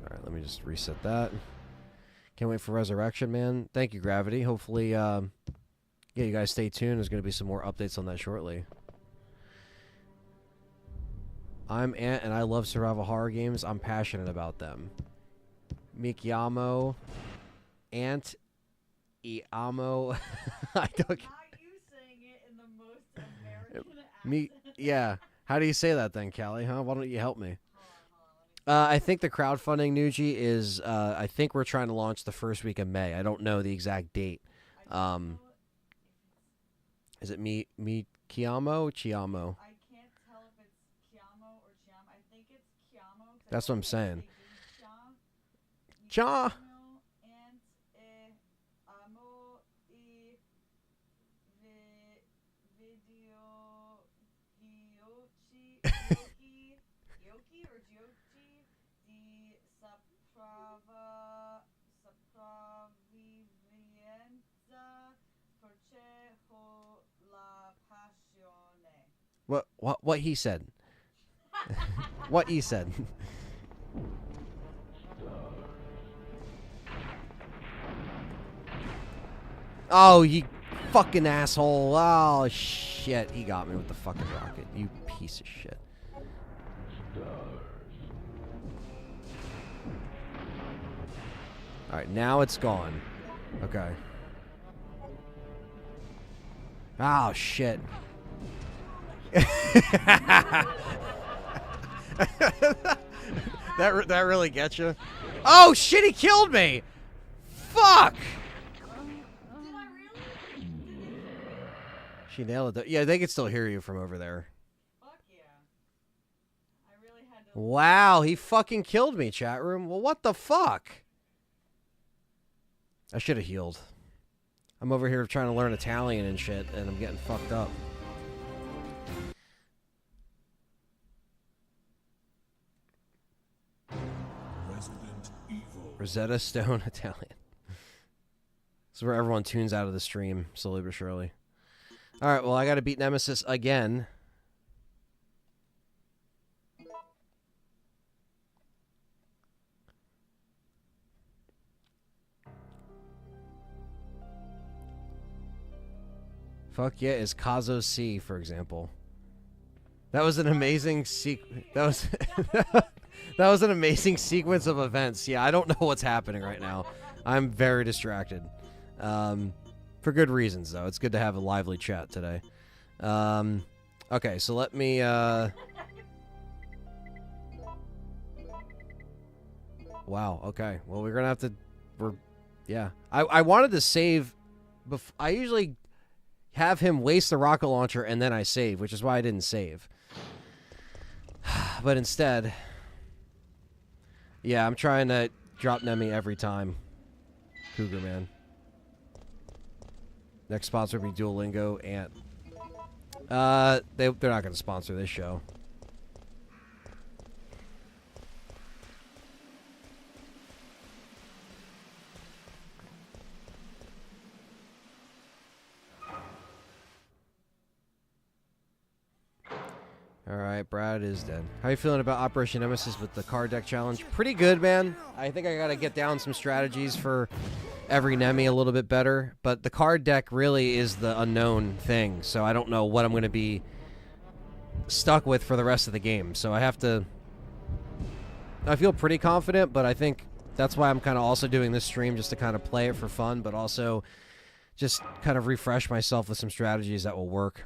Alright, let me just reset that. Can't wait for Resurrection, man. Thank you, Gravity. Hopefully, yeah, you guys stay tuned. There's going to be some more updates on that shortly. I'm Ant, and I love survival horror games. I'm passionate about them. Mikiyamo. Ant. Iamo. I don't... Not you saying it in the most American accent. Yeah. How do you say that then, Callie? Huh? Why don't you help me? Hold on. I think the crowdfunding, Nuji, is I think we're trying to launch the first week of May. I don't know the exact date. I don't know Is it Chiamo? Chiamo? I can't tell if it's Chiamo or Chiam. I think it's Chiamo. That's what I'm saying. Cha. Cha. And amo I video Giochi or Giochi di sopravvivenza perceho la passione. What he said? What he said? Oh, you fucking asshole. Oh, shit. He got me with the fucking rocket. You piece of shit. Alright, now it's gone. Okay. Oh, shit. that really gets you? Oh, shit, he killed me! Fuck! Did I really? She nailed it. Yeah, they can still hear you from over there. Fuck yeah. I really had to. Wow, he fucking killed me, chat room. Well, what the fuck? I should have healed. I'm over here trying to learn Italian and shit, and I'm getting fucked up. Resident Evil. Rosetta Stone Italian. This is where everyone tunes out of the stream, slowly but surely. Alright, well, I gotta beat Nemesis again. Fuck yeah, is Kazo C, for example. That was an amazing that was that was an amazing sequence of events. Yeah, I don't know what's happening right now. I'm very distracted. For good reasons, though. It's good to have a lively chat today. Okay, so let me Wow, okay. Well, we're gonna have to yeah. I wanted to save I usually have him waste the rocket launcher and then I save, which is why I didn't save. But instead, yeah, I'm trying to drop Nemi every time. Cougar man. Next sponsor will be Duolingo and they're not going to sponsor this show. Alright, Brad is dead. How you feeling about Operation Nemesis with the card deck challenge? Pretty good, man. I think I gotta get down some strategies for every Nemi a little bit better, but the card deck really is the unknown thing, so I don't know what I'm going to be stuck with for the rest of the game. So I feel pretty confident, but I think that's why I'm kind of also doing this stream, just to kind of play it for fun, but also just kind of refresh myself with some strategies that will work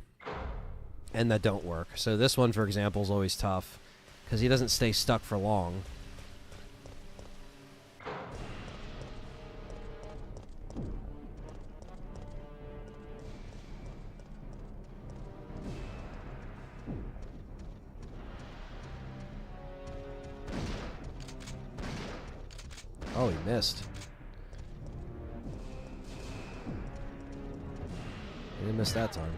and that don't work. So this one, for example, is always tough because he doesn't stay stuck for long. Oh, he missed. He didn't miss that time.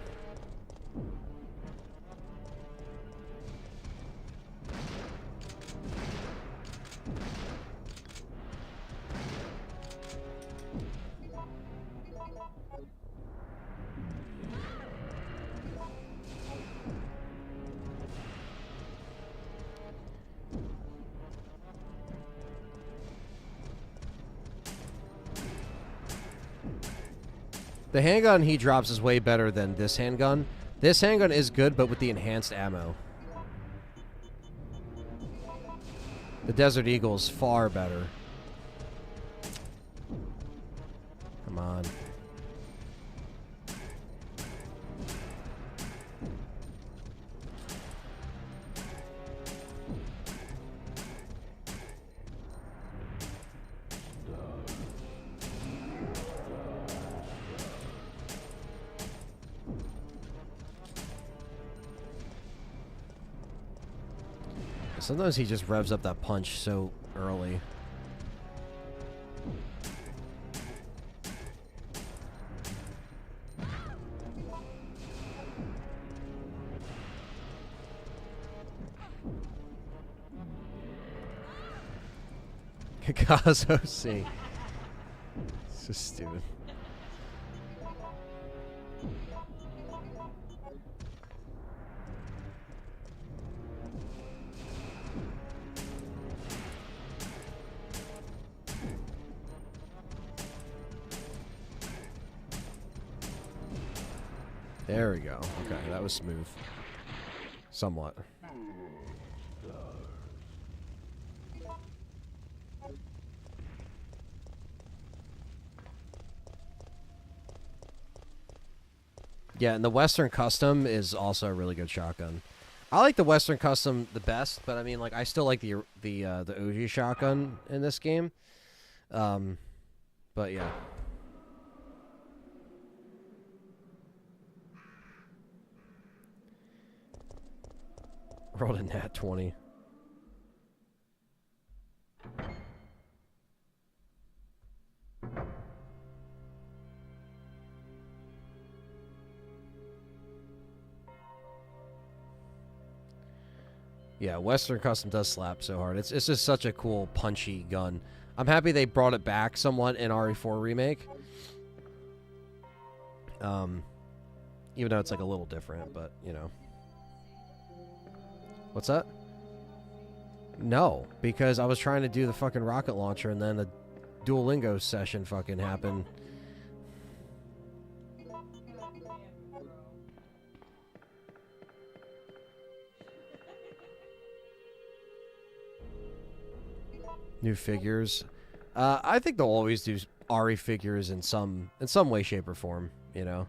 The handgun he drops is way better than this handgun. This handgun is good, but with the enhanced ammo. The Desert Eagle is far better. Come on. Sometimes he just revs up that punch so early. Kakazo C. So stupid. There we go. Okay, that was smooth. Somewhat. Yeah, and the Western Custom is also a really good shotgun. I like the Western Custom the best, but I mean, like, I still like the OG shotgun in this game. But yeah. Rolled a nat 20. Yeah, Western Custom does slap so hard. It's just such a cool, punchy gun. I'm happy they brought it back somewhat in RE4 Remake. Even though it's like a little different, but, you know. What's that? No, because I was trying to do the fucking rocket launcher and then the Duolingo session fucking happened. New figures. I think they'll always do RE figures in some way, shape, or form, you know.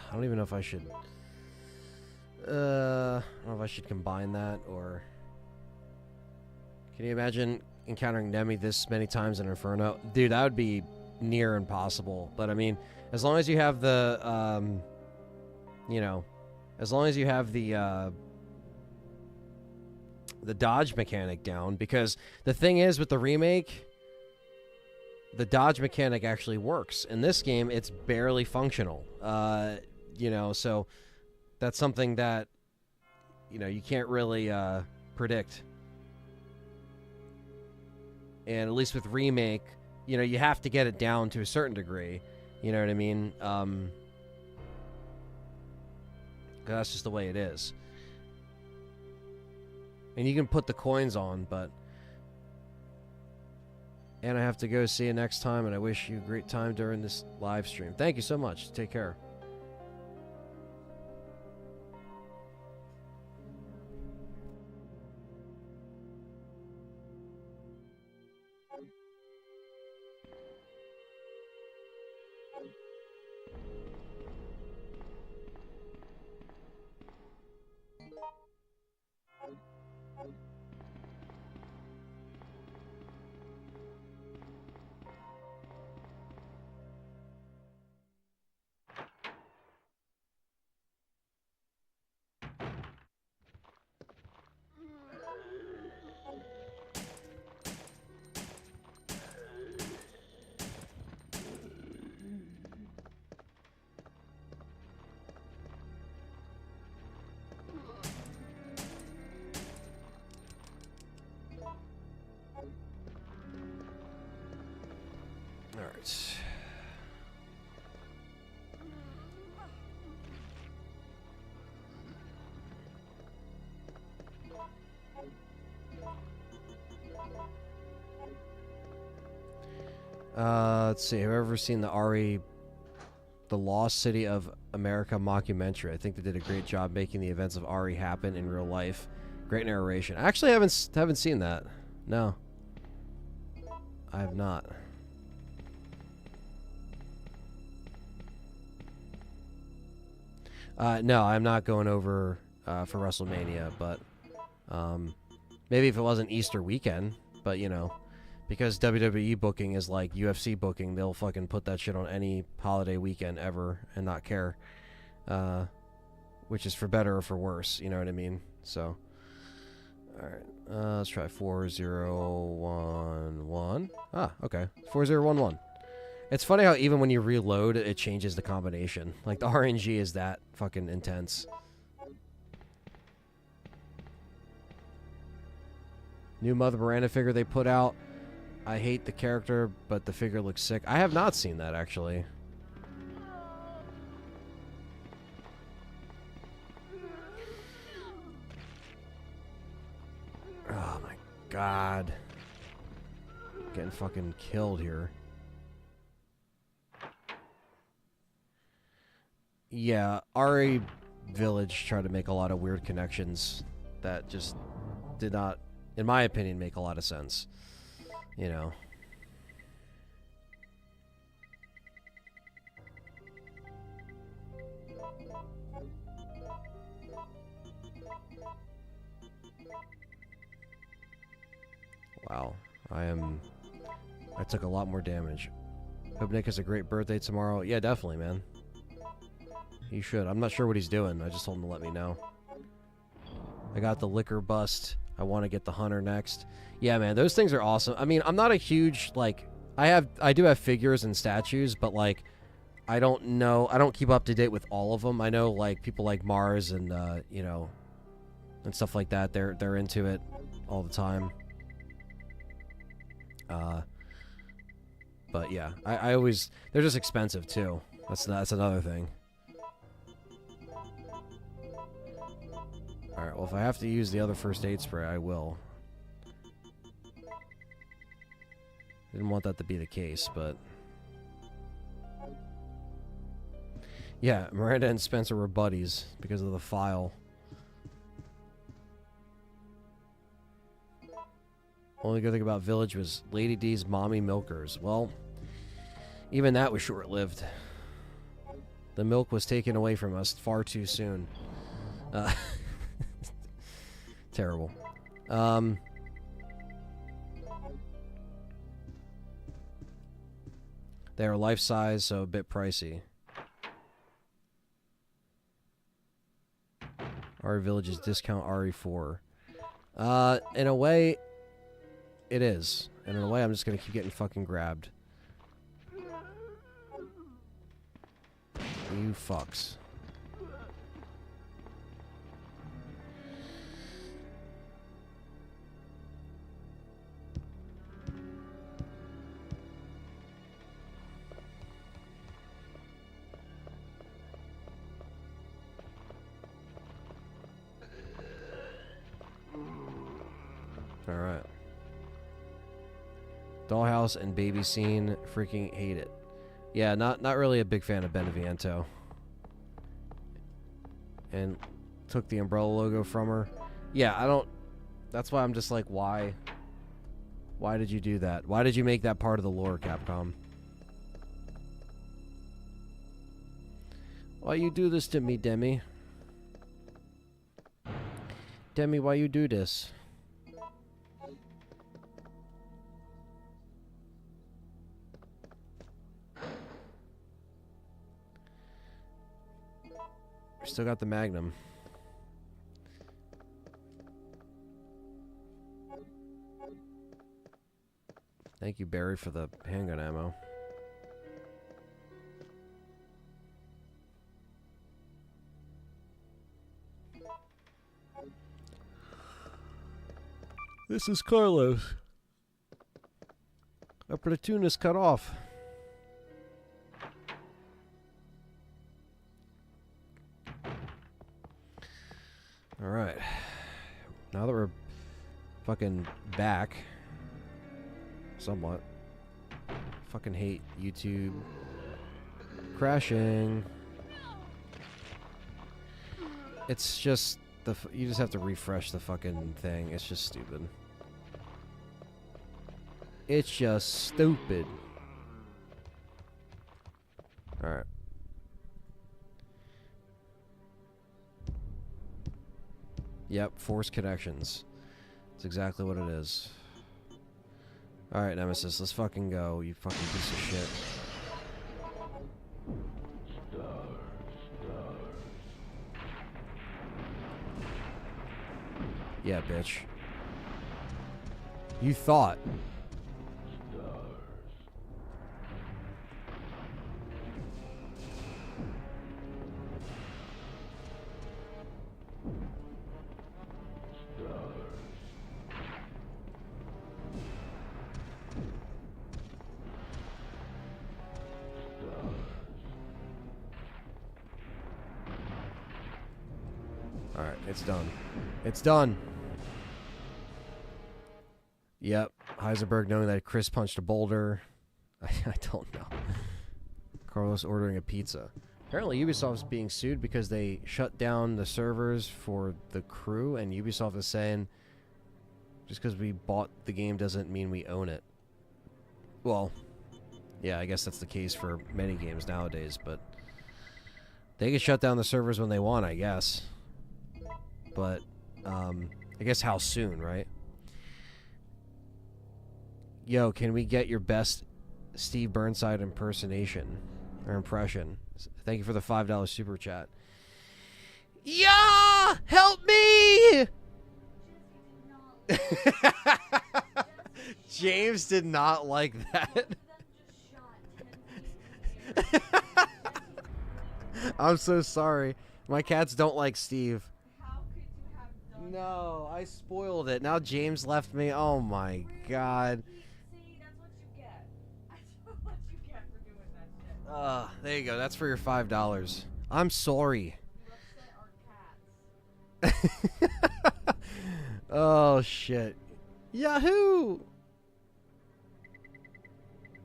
I don't even know if I should. I don't know if I should combine that or. Can you imagine encountering Nemi this many times in Inferno? Dude, that would be near impossible. But I mean, as long as you have the, you know, as long as you have the dodge mechanic down, because the thing is with the remake, the dodge mechanic actually works. In this game, it's barely functional. You know, so that's something that, you know, you can't really predict. And at least with remake, you know, you have to get it down to a certain degree. You know what I mean? 'Cause that's just the way it is. And you can put the coins on, but... And I have to go see you next time, and I wish you a great time during this live stream. Thank you so much. Take care. Alright. Let's see. Have you ever seen the RE, The Lost City of America mockumentary? I think they did a great job making the events of RE happen in real life. Great narration. I actually haven't seen that. No. I have not. No, I'm not going over for WrestleMania, but maybe if it wasn't Easter weekend, but you know, because WWE booking is like UFC booking, they'll fucking put that shit on any holiday weekend ever and not care, which is for better or for worse, you know what I mean? So, alright, let's try 4011. Ah, okay, 4011. It's funny how even when you reload, it changes the combination. Like, the RNG is that fucking intense. New Mother Miranda figure they put out. I hate the character, but the figure looks sick. I have not seen that, actually. Oh my god. Getting fucking killed here. Yeah, RE Village tried to make a lot of weird connections that just did not, in my opinion, make a lot of sense. You know. Wow. I took a lot more damage. Hope Nick has a great birthday tomorrow. Yeah, definitely, man. He should. I'm not sure what he's doing. I just told him to let me know. I got the liquor bust. I want to get the hunter next. Yeah, man, those things are awesome. I mean, I'm not a huge, like, I do have figures and statues, but, like, I don't keep up to date with all of them. I know, like, people like Mars and, you know, and stuff like that, they're into it all the time. But, yeah, I always, they're just expensive, too. That's another thing. Alright, well, if I have to use the other first aid spray, I will. Didn't want that to be the case, but... Yeah, Miranda and Spencer were buddies because of the file. Only good thing about Village was Lady D's mommy milkers. Well, even that was short-lived. The milk was taken away from us far too soon. Terrible. They are life-size, so a bit pricey. RE Village's discount RE4. In a way, it is. And in a way, I'm just gonna keep getting fucking grabbed. You fucks. Dollhouse and Baby Scene, freaking hate it. Yeah, not really a big fan of Beneviento. And took the Umbrella logo from her. Yeah, I don't... That's why I'm just like, why? Why did you do that? Why did you make that part of the lore, Capcom? Why you do this to me, Demi? Demi, why you do this? Still got the Magnum. Thank you, Barry, for the handgun ammo. This is Carlos. Our platoon is cut off. Alright. Now that we're fucking back. Somewhat. Fucking hate YouTube. Crashing. It's just you just have to refresh the fucking thing. It's just stupid. It's just stupid. Alright. Yep, forced connections. That's exactly what it is. Alright, Nemesis, let's fucking go, you fucking piece of shit. Yeah, bitch. You thought. Alright, it's done. It's done! Yep, Heisenberg knowing that Chris punched a boulder. I don't know. Carlos ordering a pizza. Apparently Ubisoft's being sued because they shut down the servers for the crew, and Ubisoft is saying just because we bought the game doesn't mean we own it. Well, yeah, I guess that's the case for many games nowadays, but they can shut down the servers when they want, I guess. But, I guess how soon, right? Yo, can we get your best Steve Burnside impersonation or impression? Thank you for the $5 super chat. Yeah! Help me! James did not like that. I'm so sorry. My cats don't like Steve. How could you have done No, I spoiled it. Now James left me. Oh my god. See, that's what you get. That's what you get for doing that shit. There you go. That's for your $5. I'm sorry. You upset our cats. Oh shit. Yahoo!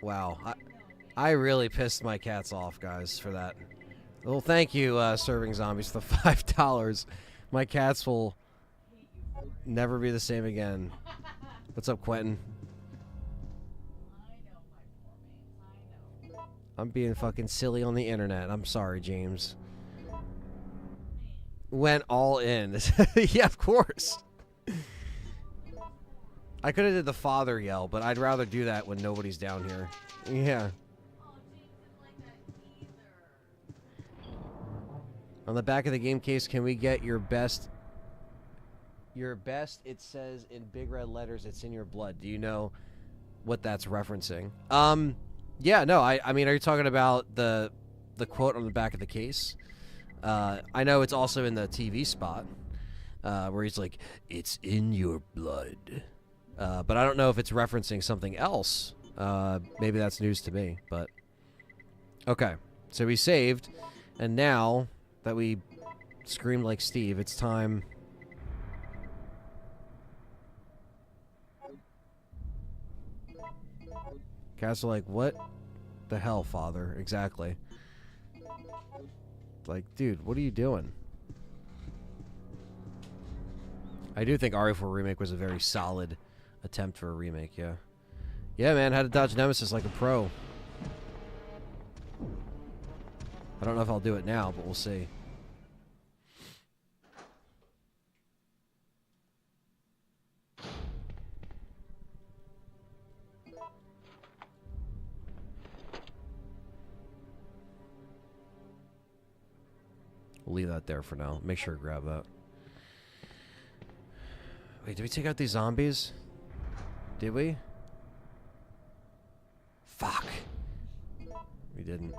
Wow. I really pissed my cats off, guys, for that. Well, thank you, Serving Zombies, for the $5. My cats will never be the same again. What's up, Quentin? I know, my poor man. I know. I'm being fucking silly on the internet. I'm sorry, James. Went all in. Yeah, of course. I could have did the father yell, but I'd rather do that when nobody's down here. Yeah. Oh, James didn't like that either. On the back of the game case, can we get your best? Your best, it says in big red letters, it's in your blood. Do you know what that's referencing? Yeah, no, I mean, are you talking about the quote on the back of the case? I know it's also in the TV spot, where he's like, it's in your blood. But I don't know if it's referencing something else. Maybe that's news to me, but... Okay, so we saved, and now that we screamed like Steve, it's time... Cats are like, what the hell, father? Exactly. Like, dude, what are you doing? I do think RE4 Remake was a very solid attempt for a remake, yeah. Yeah, man, had to dodge Nemesis like a pro. I don't know if I'll do it now, but we'll see. We'll leave that there for now. Make sure to grab that. Wait, did we take out these zombies? Did we? Fuck. We didn't.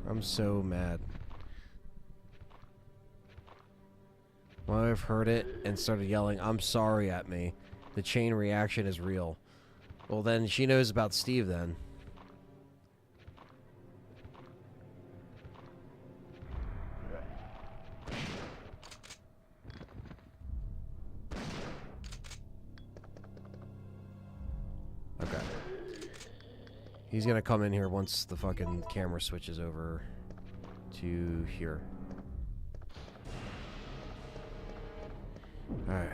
I'm so mad. When I've heard it and started yelling, I'm sorry at me. The chain reaction is real. Well, then she knows about Steve then. Okay. He's gonna come in here once the fucking camera switches over to here. Alright.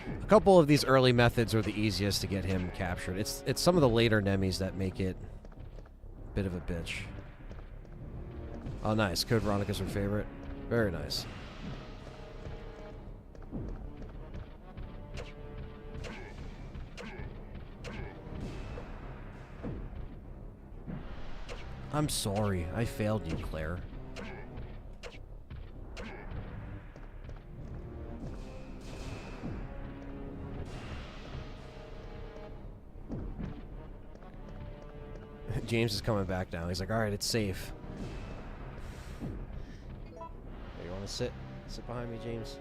A couple of these early methods are the easiest to get him captured. It's some of the later Nemis that make it a bit of a bitch. Oh, nice. Code Veronica's her favorite. Very nice. I'm sorry. I failed you, Claire. James is coming back now. He's like, alright, it's safe. Hey, you want to sit behind me, James?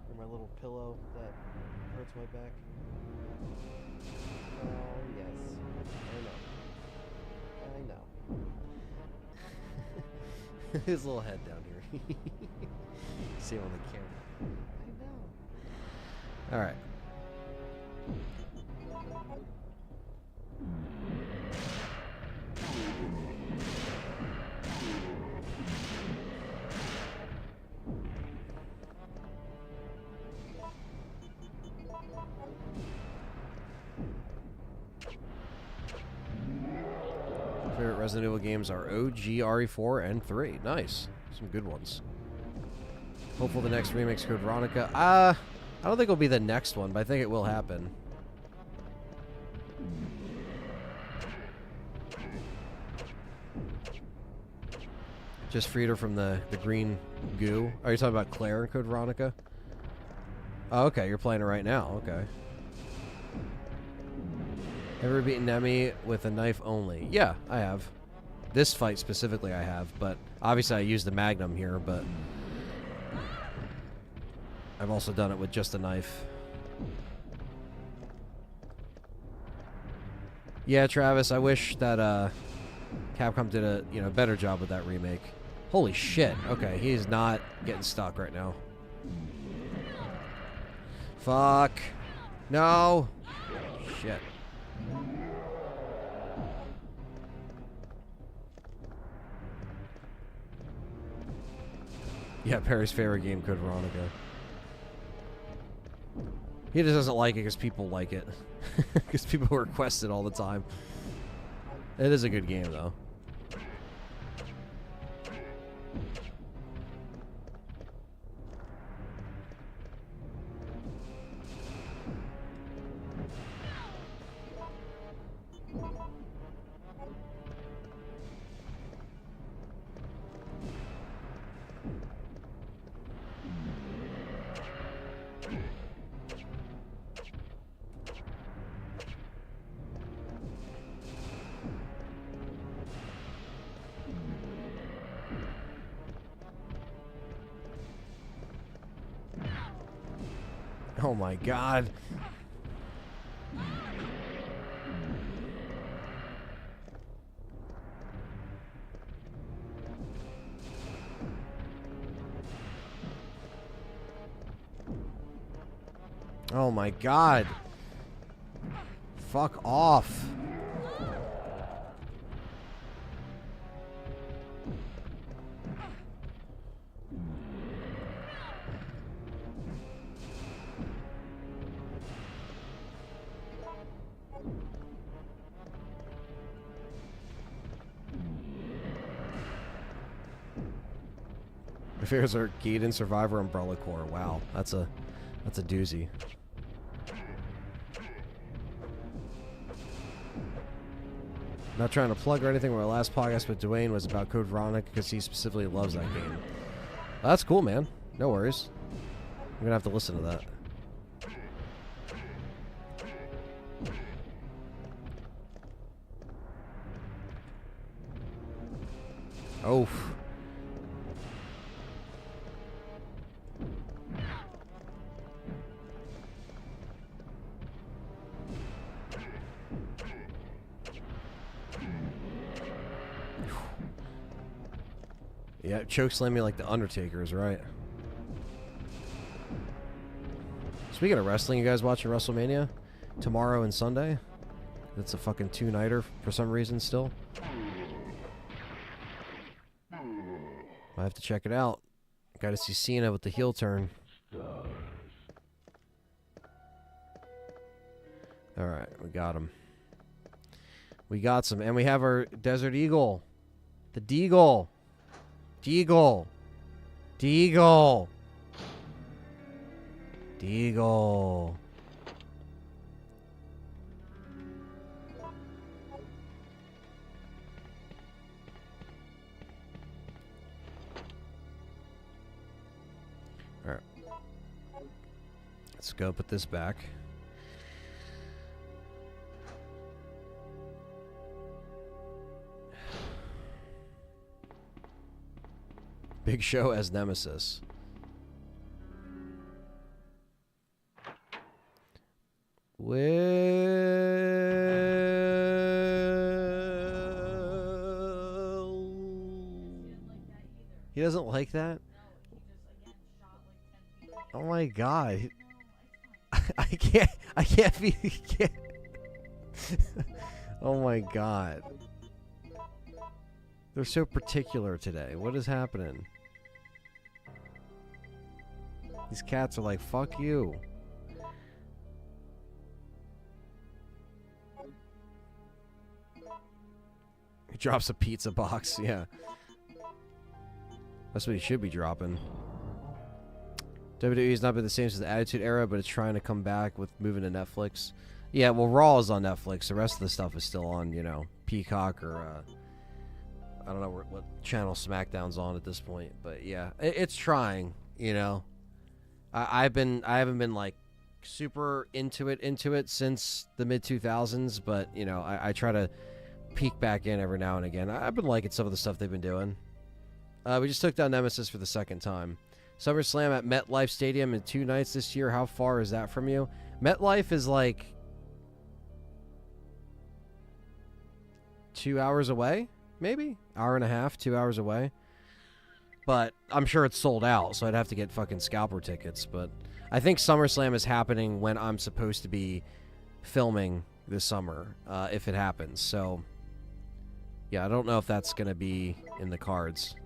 Or my little pillow that hurts my back? Oh, yes. I know. His little head down here. See him on the camera. I know. Alright. Favorite Resident Evil games are OG, RE4, and 3. Nice. Some good ones. Hopefully the next remake's Code Veronica. I don't think it'll be the next one, but I think it will happen. Just freed her from the green goo. Are you talking about Claire in Code Veronica? Oh, okay. You're playing it right now. Okay. Ever beaten Nemi with a knife only? Yeah, I have. This fight specifically I have, but obviously I used the Magnum here, but I've also done it with just a knife. Yeah, Travis, I wish that Capcom did a better job with that remake. Holy shit. Okay, he is not getting stuck right now. Fuck. No. Shit. Yeah, Perry's favorite game, Code Veronica. He just doesn't like it because people like it. Because people request it all the time. It is a good game, though. Oh my god. Oh my god. Fuck off. Affairs are Gaiden Survivor Umbrella Corps. Wow, that's a doozy. Not trying to plug or anything. My last podcast with Dwayne was about Code Veronica because he specifically loves that game. That's cool, man. No worries. I'm gonna have to listen to that. Oh. Yeah, chokeslam me like the Undertaker is right. Speaking of wrestling, you guys watching WrestleMania? Tomorrow and Sunday? It's a fucking two-nighter for some reason still. I have to check it out. Gotta see Cena with the heel turn. Alright, we got him. We got some. And we have our Desert Eagle. The Deagle. Deagle. Deagle. Deagle. Alright. Let's go put this back. Big Show as Nemesis. Well, he doesn't like that? Oh my god. I can't be, oh my god. They're so particular today. What is happening? These cats are like, fuck you. He drops a pizza box, yeah. That's what he should be dropping. WWE's not been the same since the Attitude Era, but it's trying to come back with moving to Netflix. Yeah, well, Raw is on Netflix. The rest of the stuff is still on, you know, Peacock or, I don't know what channel SmackDown's on at this point. But, yeah, it's trying, you know. I haven't been, like, super into it since the mid-2000s, but, you know, I try to peek back in every now and again. I've been liking some of the stuff they've been doing. We just took down Nemesis for the second time. SummerSlam at MetLife Stadium in 2 nights this year. How far is that from you? MetLife is like 2 hours away, maybe? Hour and a half, 2 hours away. But I'm sure it's sold out, so I'd have to get fucking scalper tickets. But I think SummerSlam is happening when I'm supposed to be filming this summer, if it happens. So, yeah, I don't know if that's going to be in the cards.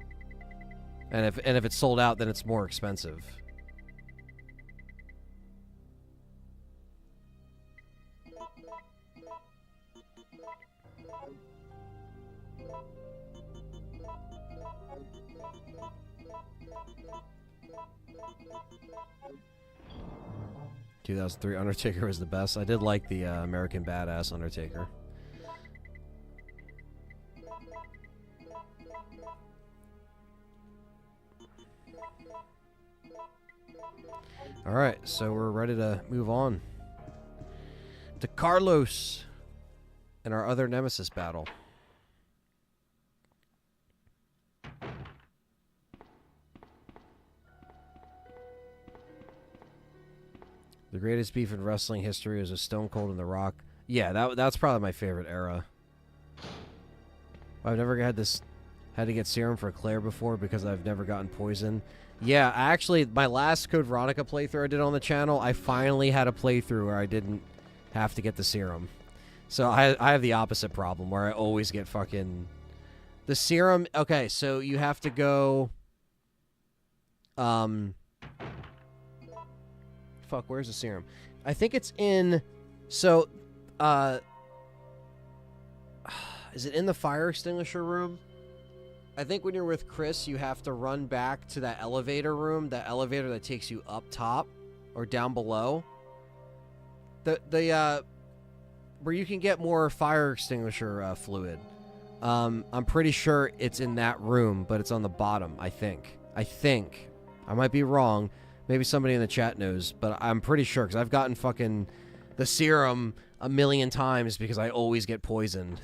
And if it's sold out, then it's more expensive. ...2003 Undertaker was the best. I did like the American Badass Undertaker. Alright, so we're ready to move on to Carlos and our other Nemesis battle. The greatest beef in wrestling history is a Stone Cold and The Rock. Yeah, that's probably my favorite era. I've never had to get serum for Claire before because I've never gotten poison. Yeah, actually, my last Code Veronica playthrough I did on the channel, I finally had a playthrough where I didn't have to get the serum. So I have the opposite problem where I always get fucking... The serum... Okay, so you have to go... Fuck, where's the serum? I think it's in... So, is it in the fire extinguisher room? I think when you're with Chris, you have to run back to that elevator room, that elevator that takes you up top or down below. Where you can get more fire extinguisher fluid. I'm pretty sure it's in that room, but it's on the bottom, I think. I might be wrong. Maybe somebody in the chat knows, but I'm pretty sure because I've gotten fucking the serum a million times because I always get poisoned.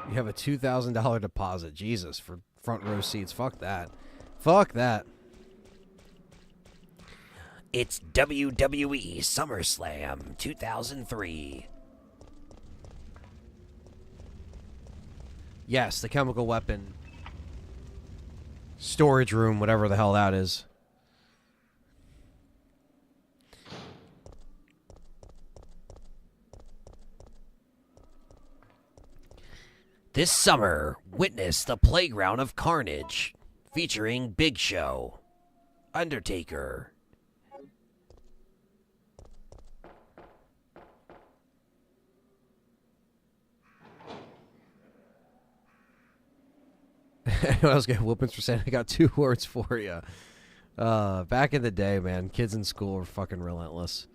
You have a $2,000 deposit. Jesus, for front row seats. Fuck that. Fuck that. It's WWE SummerSlam 2003. Yes, the chemical weapon storage room, whatever the hell that is. This summer, witness the Playground of Carnage, featuring Big Show, Undertaker. Anyone else get whoopings for saying I got 2 words for you? Back in the day, man, kids in school were fucking relentless.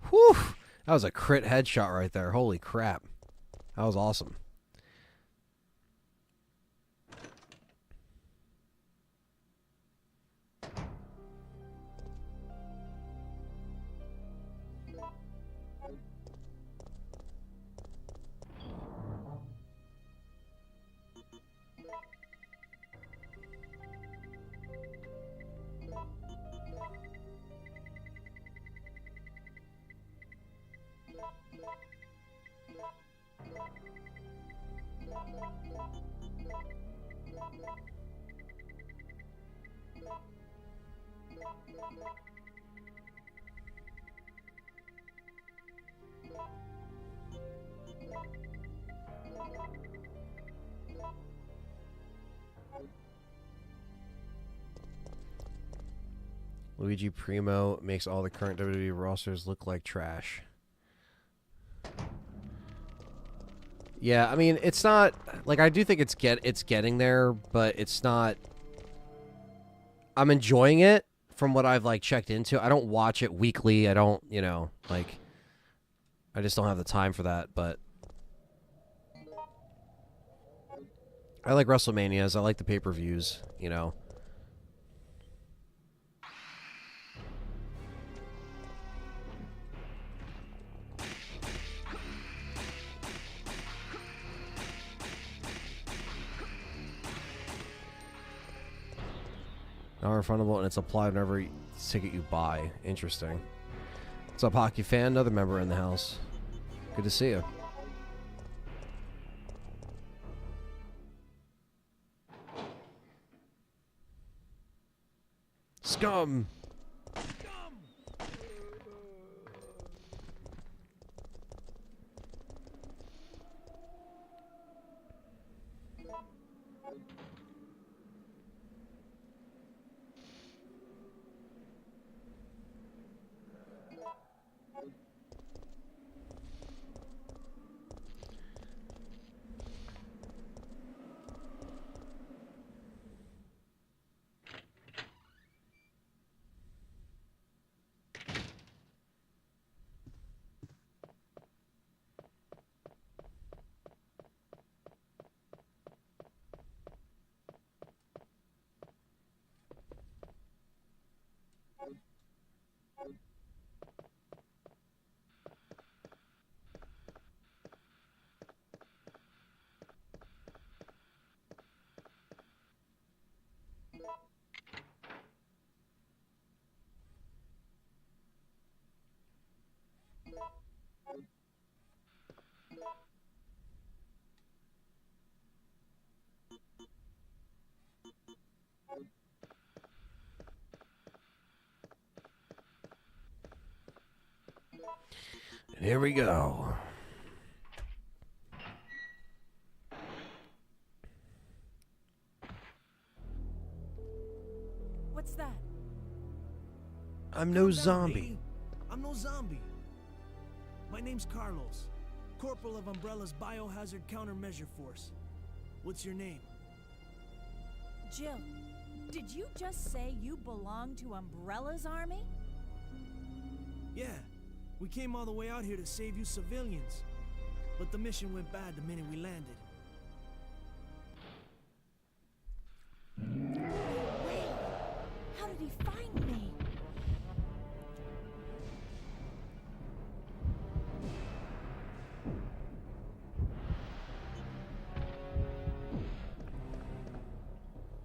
Whew! That was a crit headshot right there. Holy crap. That was awesome. Luigi Primo makes all the current WWE rosters look like trash. Yeah, I mean, it's not like I do think it's getting there, but it's not. I'm enjoying it from what I've like checked into. I don't watch it weekly. I don't, like I just don't have the time for that, but I like WrestleManias. I like the pay-per-views, Non-refundable, and it's applied whenever ticket you buy. Interesting. What's up, hockey fan? Another member in the house. Good to see you. Scum! And here we go. What's that? I'm no Calm down, zombie. lady. I'm no zombie. My name's Carlos, Corporal of Umbrella's Biohazard Countermeasure Force. What's your name? Jill, did you just say you belong to Umbrella's army? Yeah, we came all the way out here to save you civilians. But the mission went bad the minute we landed. Wait, how did he find me?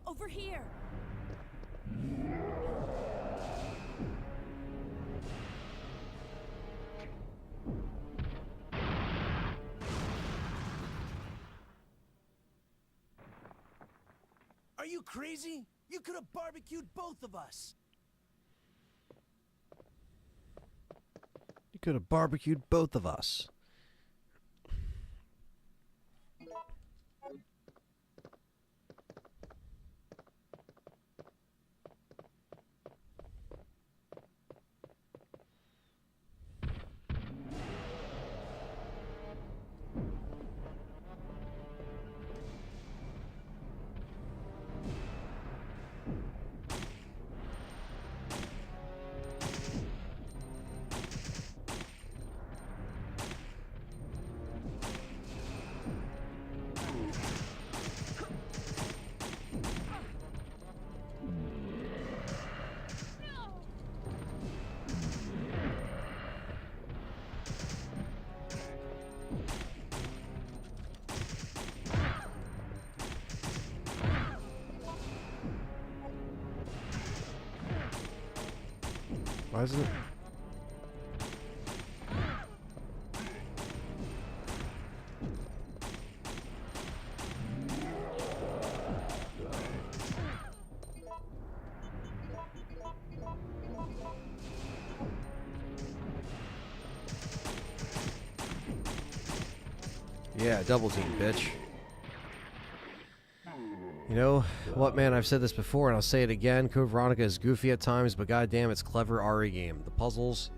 Over here. Are you crazy? You could have barbecued both of us. You could have barbecued both of us. Why isn't it? Yeah, double team, bitch. You know what, man? I've said this before, and I'll say it again. Code Veronica is goofy at times, but goddamn, it's clever RE game. The puzzles,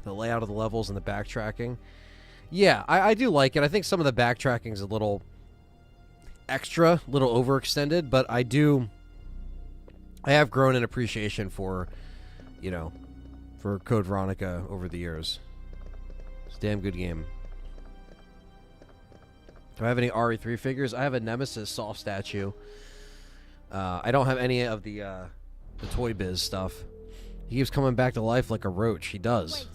the layout of the levels, and the backtracking. Yeah, I do like it. I think some of the backtracking is a little extra, a little overextended, but I have grown in appreciation for, you know, for Code Veronica over the years. It's a damn good game. Do I have any RE3 figures? I have a Nemesis soft statue. I don't have any of the Toy Biz stuff. He keeps coming back to life like a roach. He does. Wait,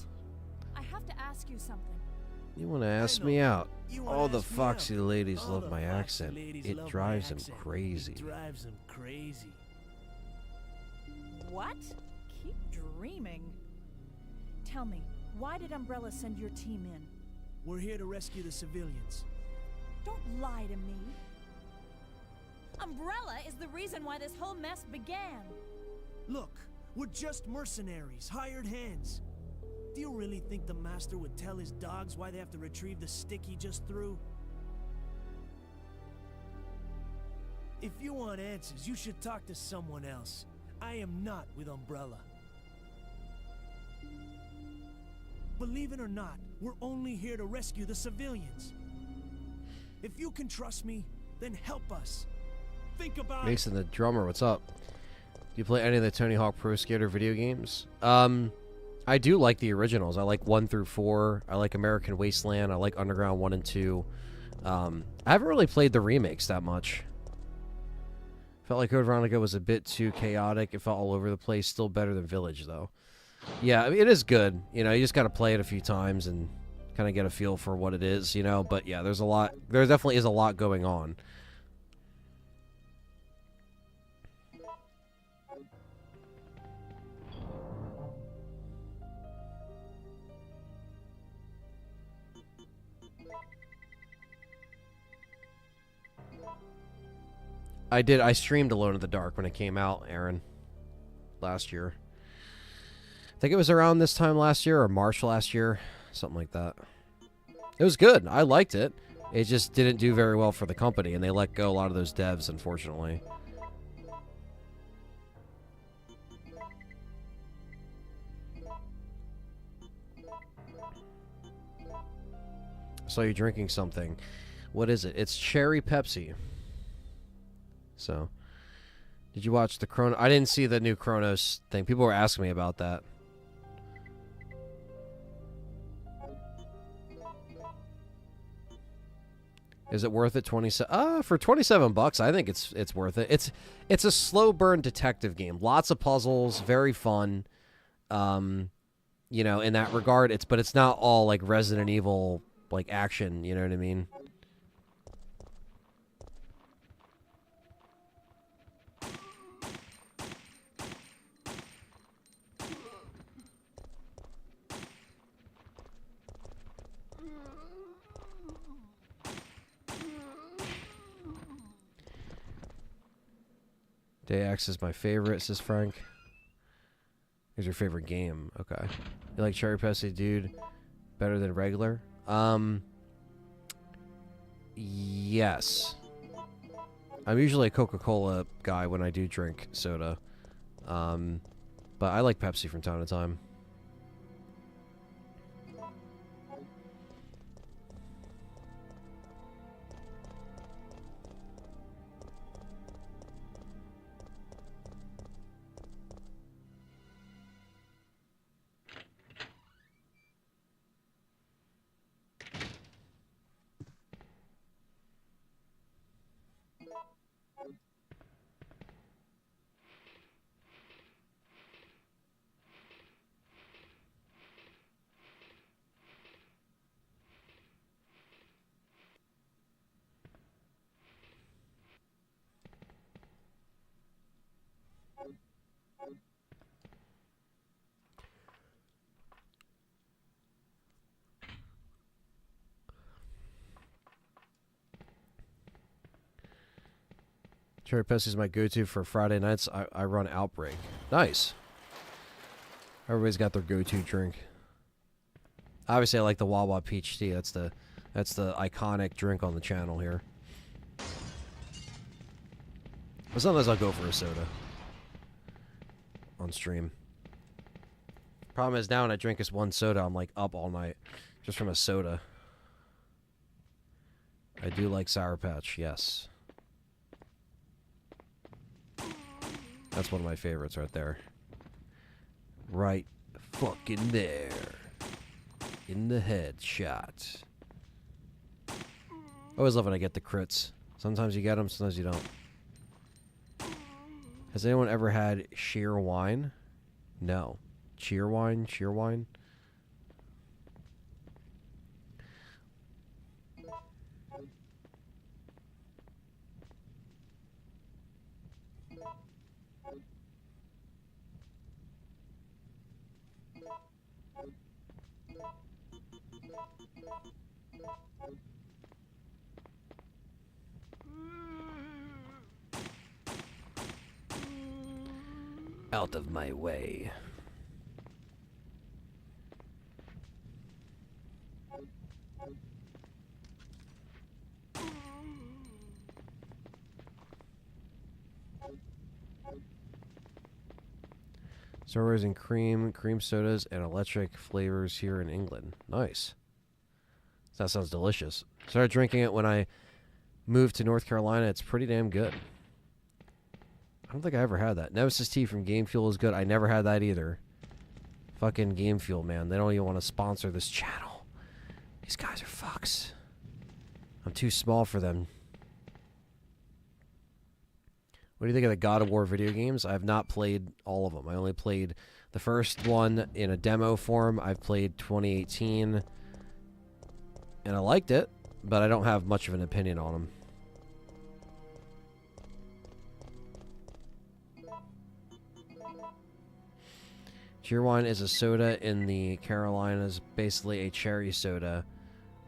I have to ask you something. You want to ask me out? All the foxy ladies All love the my foxy accent. ladies It love my drives them accent. crazy. It drives them crazy. What? Keep dreaming. Tell me, why did Umbrella send your team in? We're here to rescue the civilians. Don't lie to me. Umbrella is the reason why this whole mess began. Look, we're just mercenaries, hired hands. Do you really think the master would tell his dogs why they have to retrieve the stick he just threw? If you want answers, you should talk to someone else. I am not with Umbrella. Believe it or not, we're only here to rescue the civilians. If you can trust me, then help us. Think about Mason the drummer, what's up? Do you play any of the Tony Hawk Pro Skater video games? I do like the originals. I like 1 through 4. I like American Wasteland. I like Underground 1 and 2. I haven't really played the remakes that much. Felt like Code Veronica was a bit too chaotic. It felt all over the place. Still better than Village, though. Yeah, I mean, it is good. You know, you just got to play it a few times and kind of get a feel for what it is, you know. But yeah, there's a lot. There definitely is a lot going on. I streamed Alone in the Dark when it came out, Aaron, last year. I think it was around this time last year or March last year, something like that. It was good. I liked it. It just didn't do very well for the company, and they let go a lot of those devs, unfortunately. So you're drinking something. What is it? It's cherry Pepsi. So, did you watch the Chrono? I didn't see the new Chronos thing. People were asking me about that. Is it worth it? For $27, I think it's worth it. It's a slow burn detective game. Lots of puzzles, very fun. You know, in that regard, but it's not all like Resident Evil like action. You know what I mean? Day X is my favorite, says Frank. Here's your favorite game. Okay. You like Cherry Pepsi, dude? Better than regular? Yes. I'm usually a Coca-Cola guy when I do drink soda. But I like Pepsi from time to time. Cherry Pepsi is my go-to for Friday nights. I run Outbreak. Nice. Everybody's got their go-to drink. Obviously, I like the Wawa Peach Tea. That's the iconic drink on the channel here. But sometimes I'll go for a soda on stream. Problem is now when I drink this one soda, I'm like up all night just from a soda. I do like Sour Patch, yes. That's one of my favorites right there. Right fucking there. In the headshot. I always love when I get the crits. Sometimes you get them, sometimes you don't. Has anyone ever had sheer wine? No. Cheer wine? Sheer wine? Out of my way. Strawberries and cream sodas, and electric flavors here in England. Nice. That sounds delicious. Started drinking it when I moved to North Carolina. It's pretty damn good. I don't think I ever had that. Nemesis tea from Game Fuel is good. I never had that either. Fucking Game Fuel, man. They don't even want to sponsor this channel. These guys are fucks. I'm too small for them. What do you think of the God of War video games? I have not played all of them. I only played The first one in a demo form, I've played 2018, and I liked it, but I don't have much of an opinion on them. Cheerwine is a soda in the Carolinas, basically a cherry soda.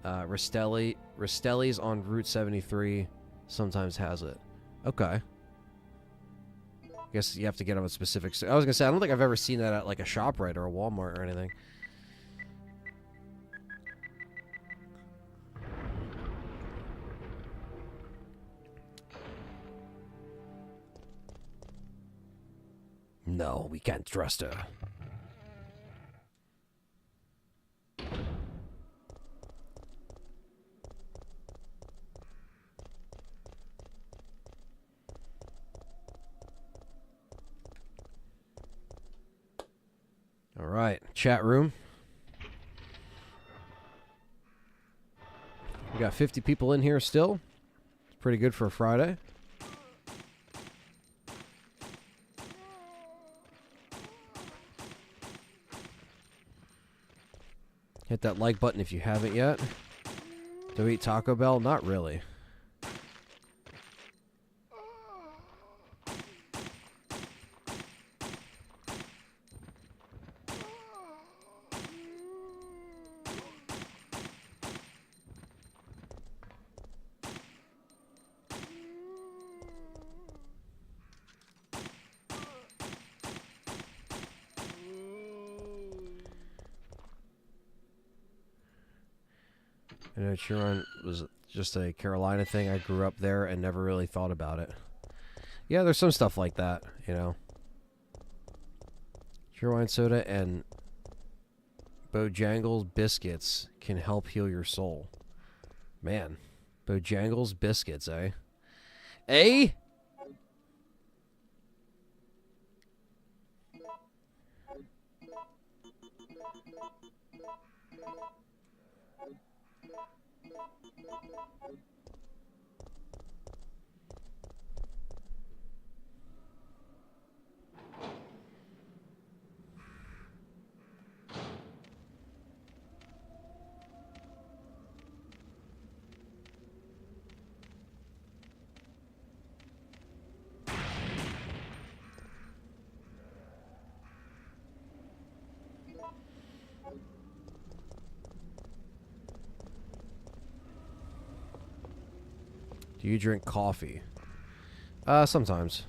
Rastelli's on Route 73 sometimes has it. Okay. I guess you have to get them a specific... I was going to say, I don't think I've ever seen that at like a ShopRite or a Walmart or anything. No, we can't trust her. All right, chat room. We got 50 people in here still. It's pretty good for a Friday. Hit that like button if you haven't yet. Do we eat Taco Bell? Not really. I know Chiron was just a Carolina thing. I grew up there and never really thought about it. Yeah, there's some stuff like that, you know. Cheerwine soda and Bojangles biscuits can help heal your soul. Man, Bojangles biscuits, eh? Eh? Do you drink coffee? Sometimes.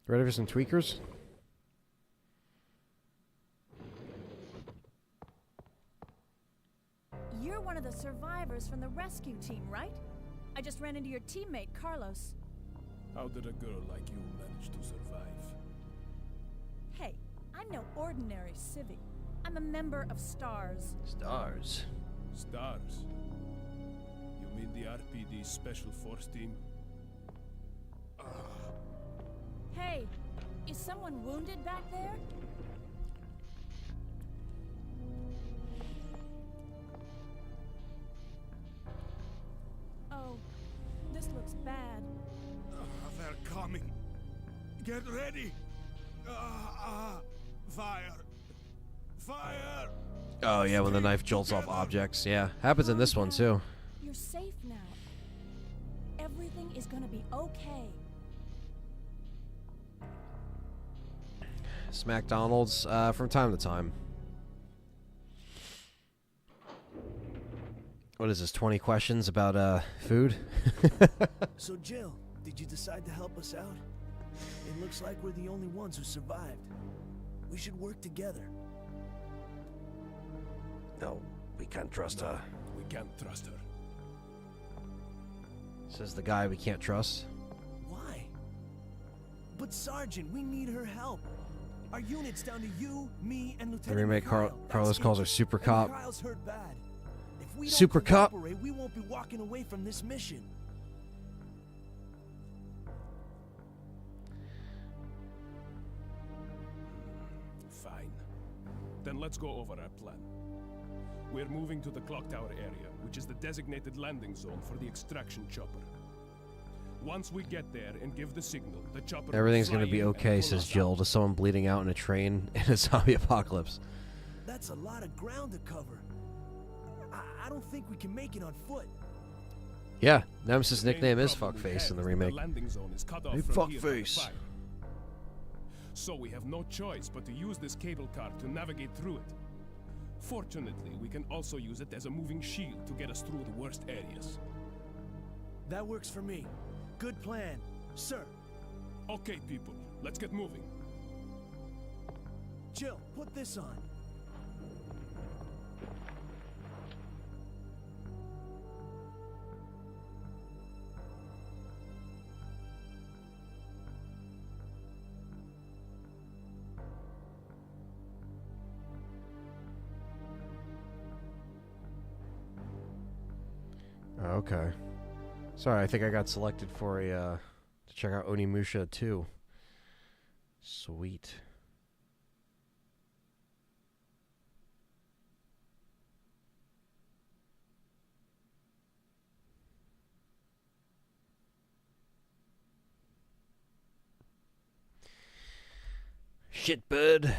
Ready for some tweakers? You're one of the survivors from the rescue team, right? I just ran into your teammate, Carlos. How did a girl like you manage to survive? Hey, I'm no ordinary civvy. I'm a member of S.T.A.R.S. S.T.A.R.S. S.T.A.R.S? You mean the RPD Special Force Team? Hey, is someone wounded back there? Oh, this looks bad. They're coming. Get ready. Fire. Fire. Oh, yeah, when the knife jolts off objects. Yeah, happens in this one, too. You're safe now. Everything is gonna be okay. Smackdonald's, from time to time. What is this, 20 questions about, food? So, Jill, did you decide to help us out? It looks like we're the only ones who survived. We should work together. No, we can't trust her. We can't trust her. Says the guy we can't trust. Why? But Sergeant, we need her help. Our unit's down to you, me, and Lieutenant The remake Mikhail. Carlos That's calls her it. Super And Cop. Mikhail's hurt bad. If we don't Super Cop? cooperate, we won't be walking away from this mission. Fine. Then let's go over our plan. We're moving to the clock tower area, which is the designated landing zone for the extraction chopper. Once we get there and give the signal, the chopper Everything's going gonna be okay, says Jill to someone bleeding out in a train in a zombie apocalypse. That's a lot of ground to cover. I don't think we can make it on foot. Yeah, Nemesis' nickname is Fuckface in the remake. Hey, Fuckface. So we have no choice but to use this cable car to navigate through it. Fortunately, we can also use it as a moving shield to get us through the worst areas. That works for me. Good plan, sir. Okay, people, let's get moving. Jill, put this on. Okay. Sorry, I think I got selected for a to check out Onimusha 2. Sweet. Shit, bud.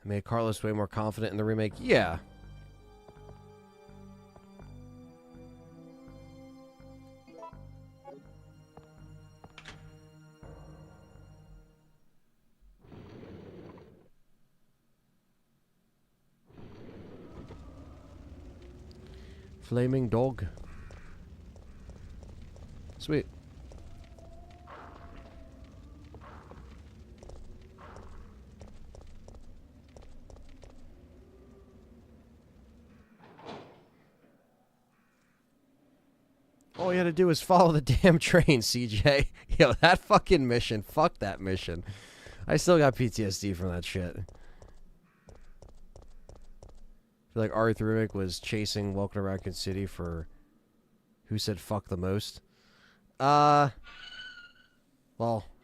Made Carlos way more confident in the remake. Yeah. Flaming dog. Sweet. All you had to do was follow the damn train, CJ. Yo, that fucking mission. Fuck that mission. I still got PTSD from that shit. I feel like RE3 Remake was chasing Welcome to Raccoon City for who said fuck the most. Well,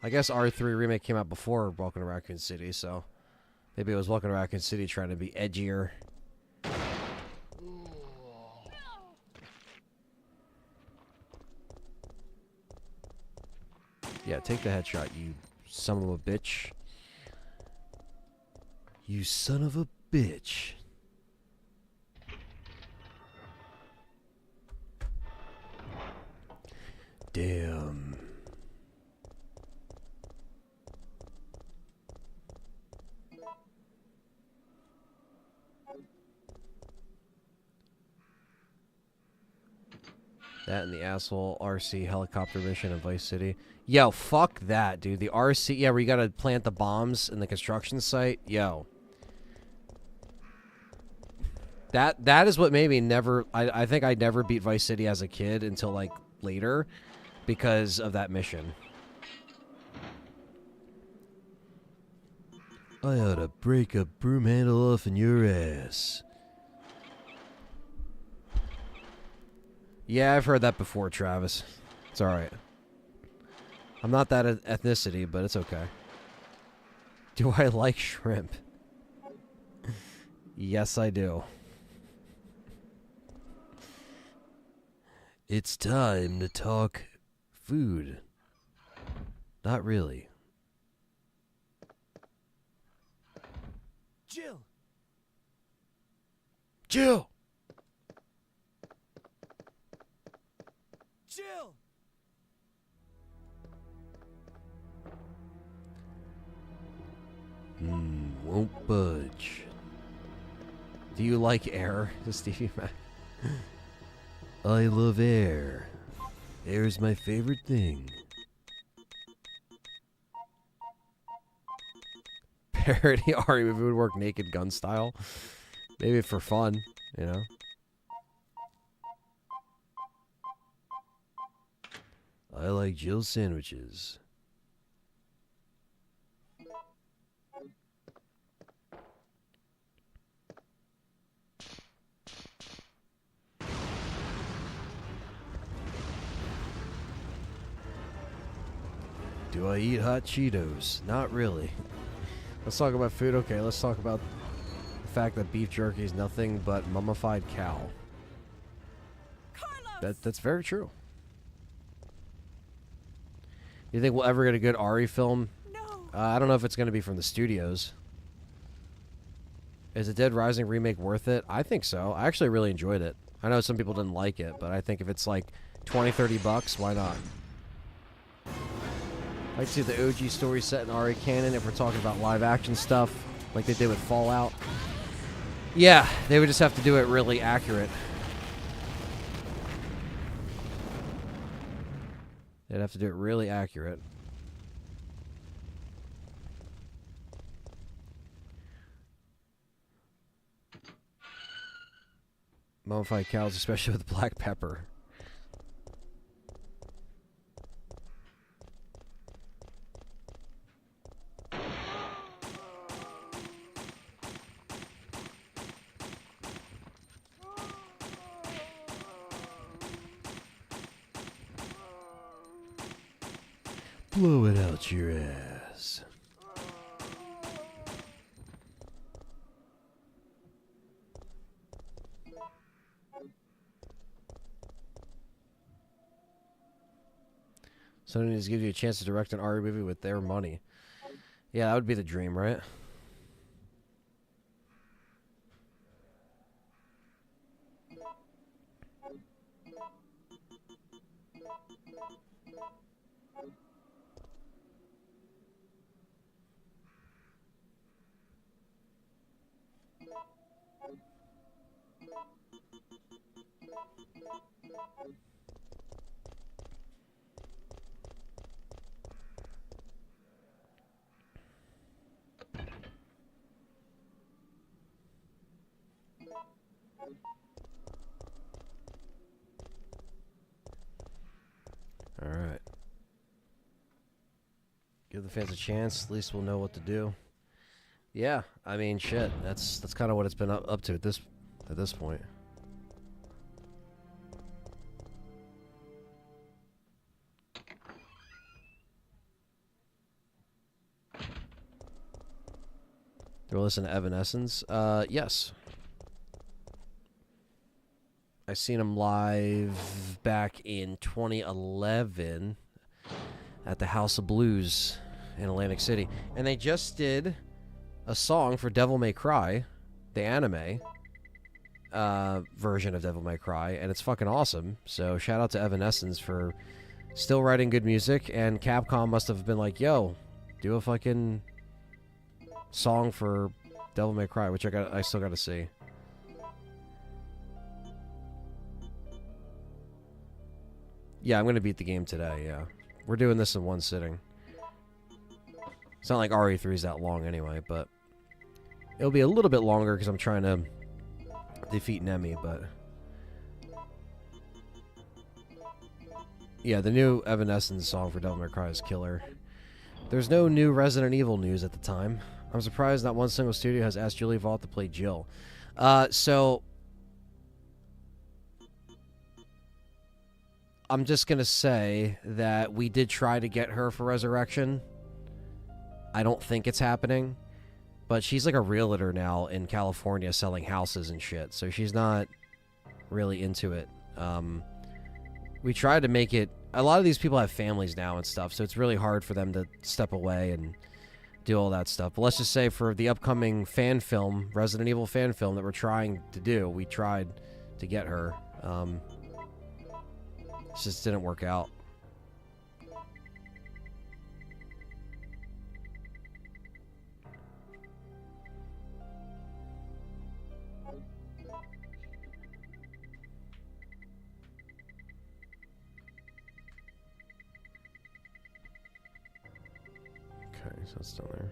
I guess RE3 Remake came out before Welcome to Raccoon City, so maybe it was Welcome to Raccoon City trying to be edgier. Yeah, take the headshot, you son of a bitch. You son of a bitch. Damn. That and the asshole RC helicopter mission in Vice City. Yo, fuck that, dude. The RC, yeah, where you gotta plant the bombs in the construction site. Yo. That is what made me never... I think I never beat Vice City as a kid until, like, later because of that mission. I ought to break a broom handle off in your ass. Yeah, I've heard that before, Travis. It's alright. I'm not that ethnicity, but it's okay. Do I like shrimp? Yes, I do. It's time to talk food. Not really. Jill! Jill! Jill! Won't budge. Do you like air? Stevie Mac. I love air. Air's my favorite thing. Parody Ari movie would work Naked Gun style. Maybe for fun, you know? I like Jill's sandwiches. Do I eat hot Cheetos? Not really. Let's talk about food. Okay, let's talk about fact that beef jerky is nothing but mummified cow. That's very true. You think we'll ever get a good Ari film? No. I don't know if it's going to be from the studios. Is the Dead Rising remake worth it? I think so. I actually really enjoyed it. I know some people didn't like it, but I think if it's like 20, 30 bucks, why not? I'd like to see the OG story set in Ari canon if we're talking about live action stuff, like they did with Fallout. Yeah, they would just have to do it really accurate. They'd have to do it really accurate. Mummified cows, especially with black pepper. Blow it out your ass. Sony needs to give you a chance to direct an Ari movie with their money. Yeah, that would be the dream, right? Alright. Give the fans a chance, at least we'll know what to do. Yeah, I mean shit. That's kinda what it's been up to at this point. Do we listen to Evanescence? Yes. I seen him live back in 2011 at the House of Blues in Atlantic City. And they just did a song for Devil May Cry, the anime version of Devil May Cry, and it's fucking awesome. So shout out to Evanescence for still writing good music, and Capcom must have been like, yo, do a fucking song for Devil May Cry, which I still got to see. Yeah, I'm going to beat the game today, yeah. We're doing this in one sitting. It's not like RE3 is that long anyway, but it'll be a little bit longer because I'm trying to defeat Nemi, but yeah, the new Evanescence song for Devil May Cry is killer. There's no new Resident Evil news at the time. I'm surprised not one single studio has asked Julie Vaught to play Jill. So I'm just going to say that we did try to get her for Resurrection. I don't think it's happening. But she's like a realtor now in California selling houses and shit. So she's not really into it. We tried to make it... A lot of these people have families now and stuff. So it's really hard for them to step away and do all that stuff. But let's just say for the upcoming fan film, Resident Evil fan film that we're trying to do, we tried to get her. It just didn't work out. Okay, so it's still there.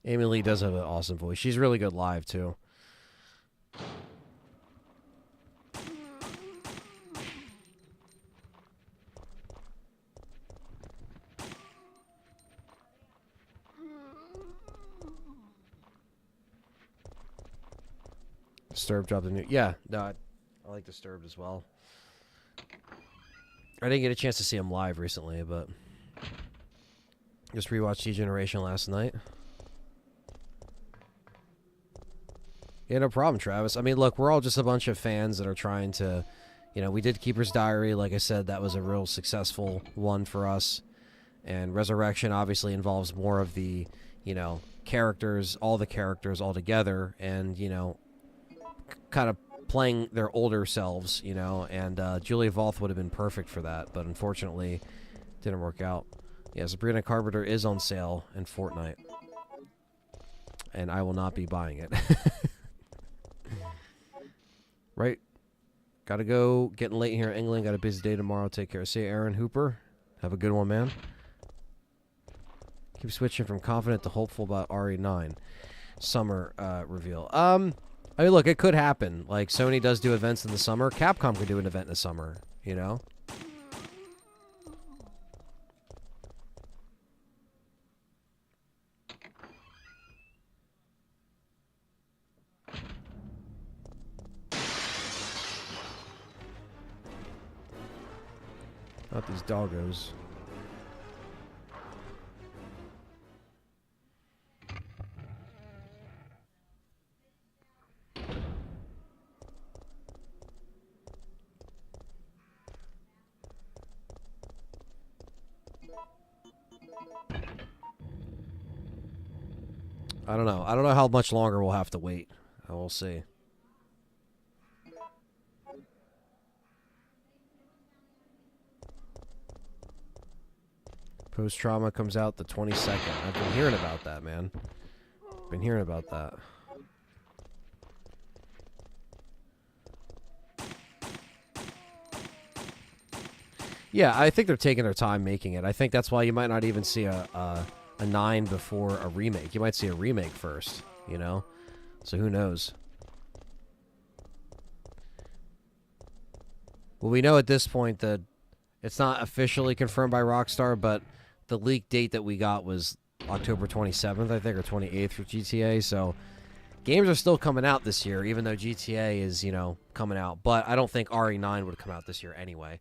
Amy Lee does have an awesome voice. She's really good live, too. Disturb dropped a new... Yeah, no, I like Disturbed as well. I didn't get a chance to see him live recently, but just rewatched Degeneration last night. Yeah, no problem, Travis. I mean, look, we're all just a bunch of fans that are trying to, you know, we did Keeper's Diary. Like I said, that was a real successful one for us. And Resurrection obviously involves more of the, you know, characters, all the characters all together, and, you know, kind of playing their older selves, you know, and Julia Voth would have been perfect for that, but unfortunately didn't work out. Yeah, Sabrina Carpenter is on sale in Fortnite, and I will not be buying it. Right. Gotta go. Getting late here in England. Got a busy day tomorrow. Take care. See you, Aaron Hooper. Have a good one, man. Keep switching from confident to hopeful about RE9 summer reveal. I mean, look, it could happen. Like, Sony does do events in the summer. Capcom could do an event in the summer, you know? Not these doggos. I don't know. I don't know how much longer we'll have to wait. We'll see. Post-Trauma comes out the 22nd. I've been hearing about that, man. Been hearing about that. Yeah, I think they're taking their time making it. I think that's why you might not even see a 9 before a remake. You might see a remake first, you know? So who knows? Well, we know at this point that it's not officially confirmed by Rockstar, but the leak date that we got was October 27th, I think, or 28th for GTA. So games are still coming out this year, even though GTA is, you know, coming out. But I don't think RE9 would come out this year anyway.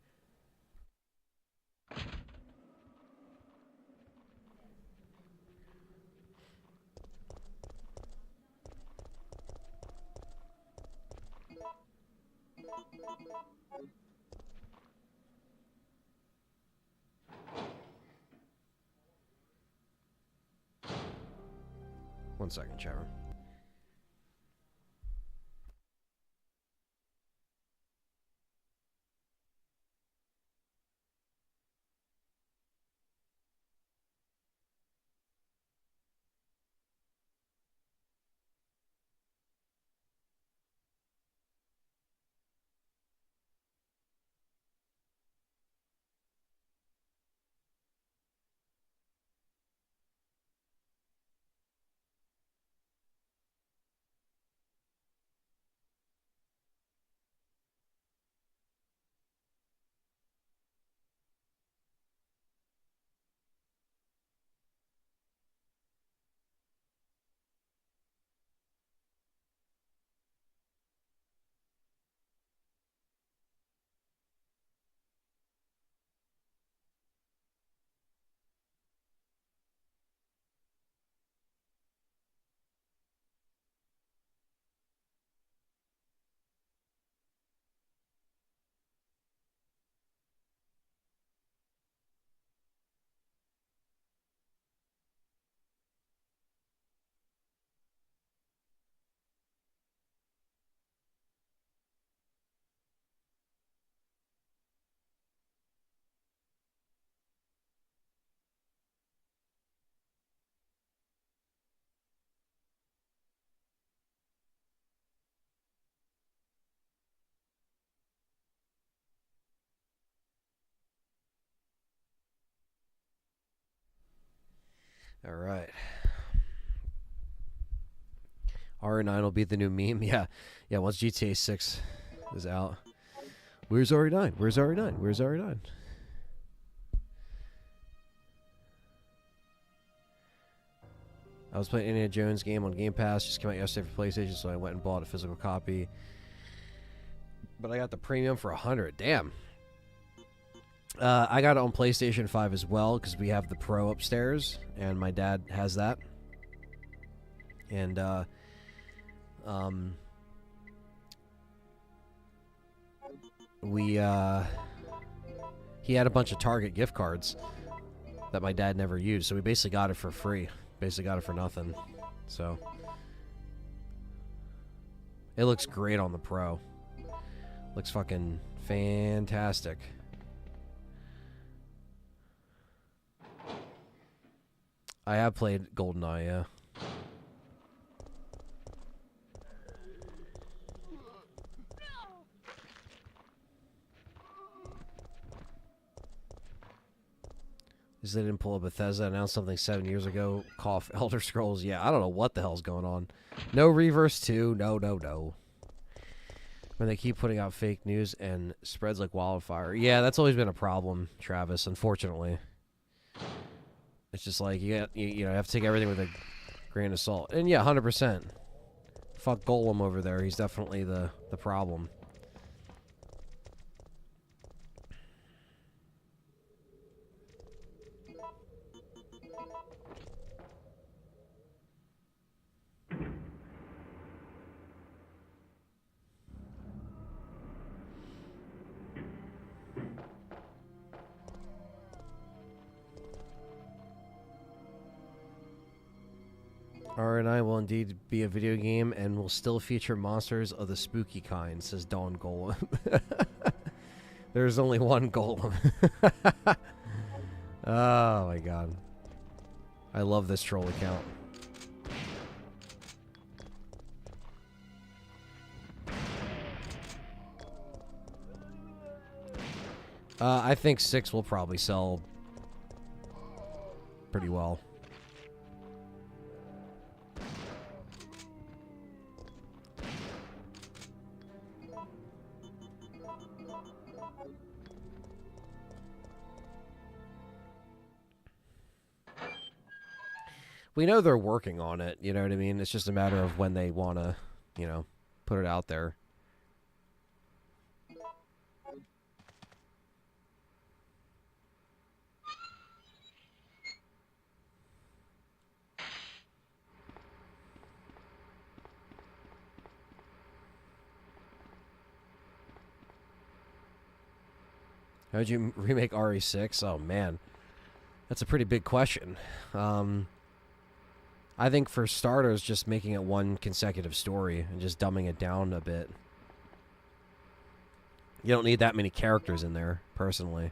One second, Trevor. All right. RE9 will be the new meme. Yeah. Yeah, once GTA 6 is out. Where's RE9? Where's RE9? Where's RE9? I was playing Indiana Jones game on Game Pass. Just came out yesterday for PlayStation, so I went and bought a physical copy. But I got the premium for 100. Damn. I got it on PlayStation 5 as well because we have the Pro upstairs, and my dad has that. And he had a bunch of Target gift cards that my dad never used, so we basically got it for free. Basically got it for nothing. So it looks great on the Pro. Looks fucking fantastic. I have played GoldenEye, yeah. Is they didn't pull a Bethesda, announced something 7 years ago. Cough, Elder Scrolls. Yeah, I don't know what the hell's going on. No Reverse 2. No. When they keep putting out fake news and spreads like wildfire. Yeah, that's always been a problem, Travis, unfortunately. It's just like, you have to take everything with a grain of salt. And yeah, 100%. Fuck Golem over there. He's definitely the problem. R9 will indeed be a video game and will still feature monsters of the spooky kind, says Dawn Golem. There's only one Golem. Oh my god. I love this troll account. I think 6 will probably sell pretty well. We know they're working on it, you know what I mean? It's just a matter of when they want to, put it out there. How'd you remake RE6? Oh, man. That's a pretty big question. I think for starters, just making it one consecutive story and just dumbing it down a bit. You don't need that many characters in there, personally.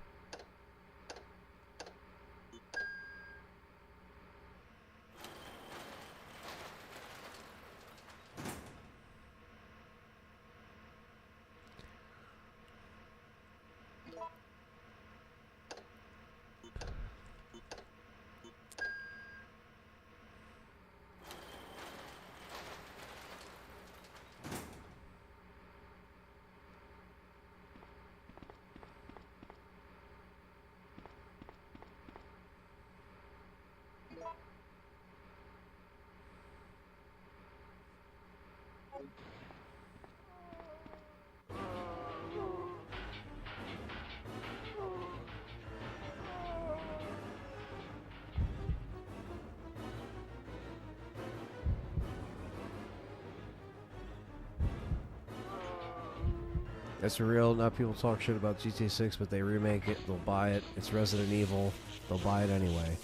That's real. Not people talk shit about GTA 6, but they remake it. They'll buy it. It's Resident Evil. They'll buy it anyway.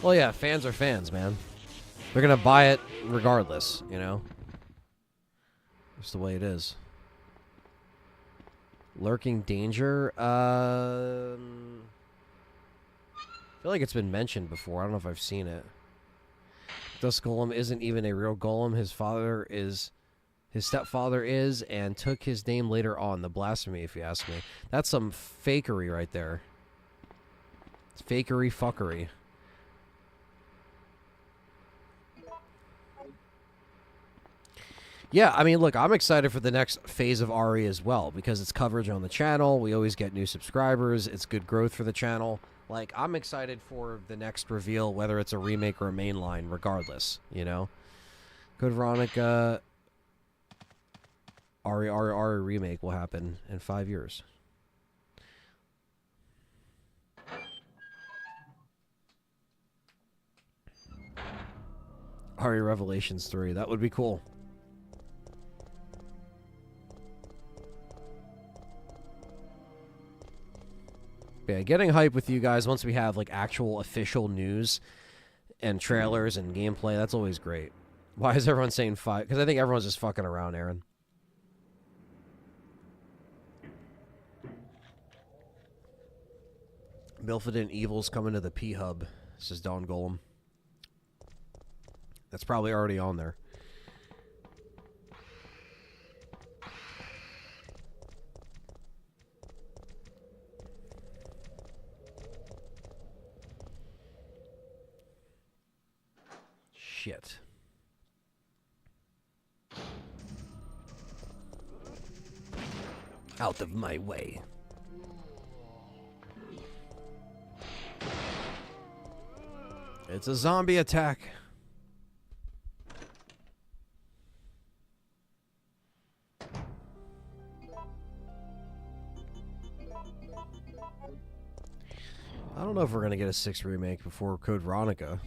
Well, yeah, fans are fans, man. They're gonna buy it regardless, you know? Just the way it is. Lurking Danger? I feel like it's been mentioned before. I don't know if I've seen it. Dust Golem isn't even a real golem. His stepfather is, and took his name later on. The blasphemy, if you ask me. That's some fakery right there. It's fakery fuckery. Yeah, I mean, look, I'm excited for the next phase of RE as well, because it's coverage on the channel. We always get new subscribers. It's good growth for the channel. Like, I'm excited for the next reveal, whether it's a remake or a mainline, regardless, you know? Good Veronica... RE remake will happen in 5 years. RE Revelations 3. That would be cool. Yeah, getting hype with you guys once we have like actual official news and trailers and gameplay, that's always great. Why is everyone saying 5? Because I think everyone's just fucking around, Aaron. Milford Evil's coming to the P-Hub, says Don Golem. That's probably already on there. Shit. Out of my way. It's a zombie attack. I don't know if we're going to get a 6 remake before Code Veronica.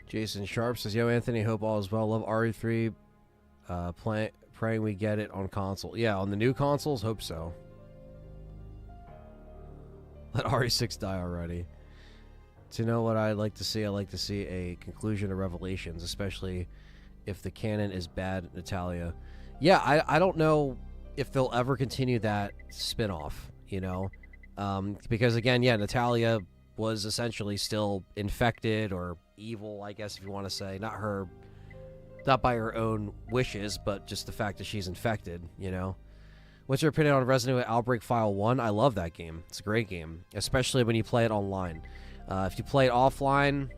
Jason Sharp says, "Yo, Anthony, hope all is well. Love RE3. Praying we get it on console. Yeah, on the new consoles, hope so. Let RE6 die already. To know what I'd like to see, I'd like to see a conclusion to Revelations, especially if the canon is bad, Natalia. Yeah, I don't know if they'll ever continue that spin-off, you know? Because, again, yeah, Natalia was essentially still infected or evil, I guess, if you want to say. Not by her own wishes, but just the fact that she's infected, you know? What's your opinion on Resident Evil Outbreak File 1? I love that game. It's a great game, especially when you play it online. If you play it offline,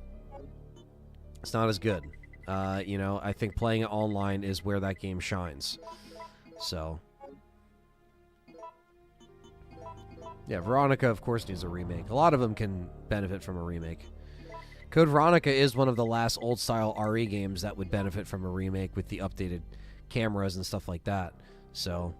it's not as good. You know, I think playing it online is where that game shines. So, yeah, Veronica, of course, needs a remake. A lot of them can benefit from a remake. Code Veronica is one of the last old-style RE games that would benefit from a remake with the updated cameras and stuff like that. So,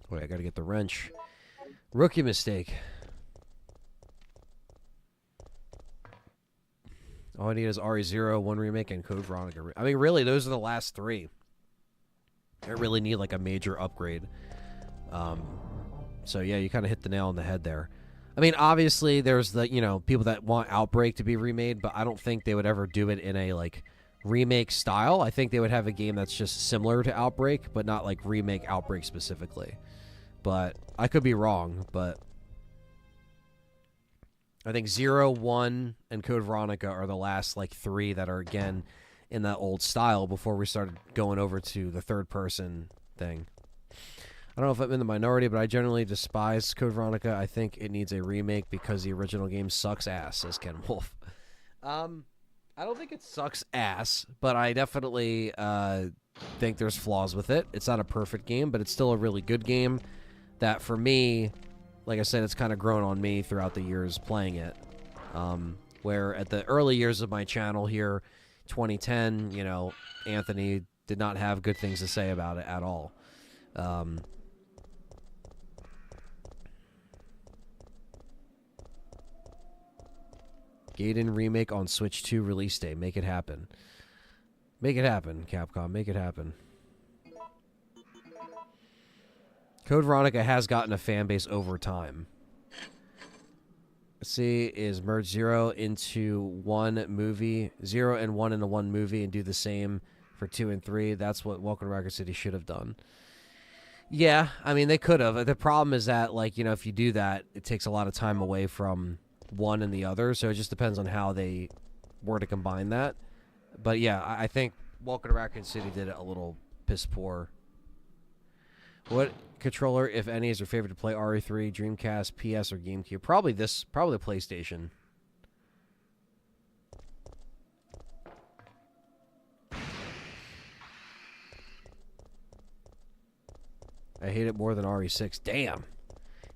wait, I gotta get the wrench. Rookie mistake. All I need is RE0, 1 remake, and Code Veronica. I mean, really, those are the last 3. I really need, like, a major upgrade. So, yeah, you kind of hit the nail on the head there. I mean, obviously, there's the, you know, people that want Outbreak to be remade, but I don't think they would ever do it in a, like, remake style. I think they would have a game that's just similar to Outbreak, but not, like, remake Outbreak specifically. But I could be wrong, but I think 0, 1, and Code Veronica are the last, like, 3 that are, again, in that old style before we started going over to the third-person thing. I don't know if I'm in the minority, but I generally despise Code Veronica. I think it needs a remake because the original game sucks ass, says Ken Wolf. I don't think it sucks ass, but I definitely think there's flaws with it. It's not a perfect game, but it's still a really good game that, for me, like I said, it's kind of grown on me throughout the years playing it. Where at the early years of my channel here, 2010, you know, Anthony did not have good things to say about it at all. Gaiden remake on Switch 2 release day. Make it happen. Make it happen, Capcom. Make it happen. Code Veronica has gotten a fan base over time. Let's see, is merge 0 into 1 movie, 0 and 1 into 1 movie, and do the same for 2 and 3. That's what Welcome to Record City should have done. Yeah, I mean, they could have. The problem is that, like, you know, if you do that, it takes a lot of time away from one and the other, so it just depends on how they were to combine that. But yeah, I think Welcome to Raccoon City did it a little piss poor. What controller, if any, is your favorite to play? RE3, Dreamcast, PS, or GameCube? Probably the PlayStation. I hate it more than RE6. Damn.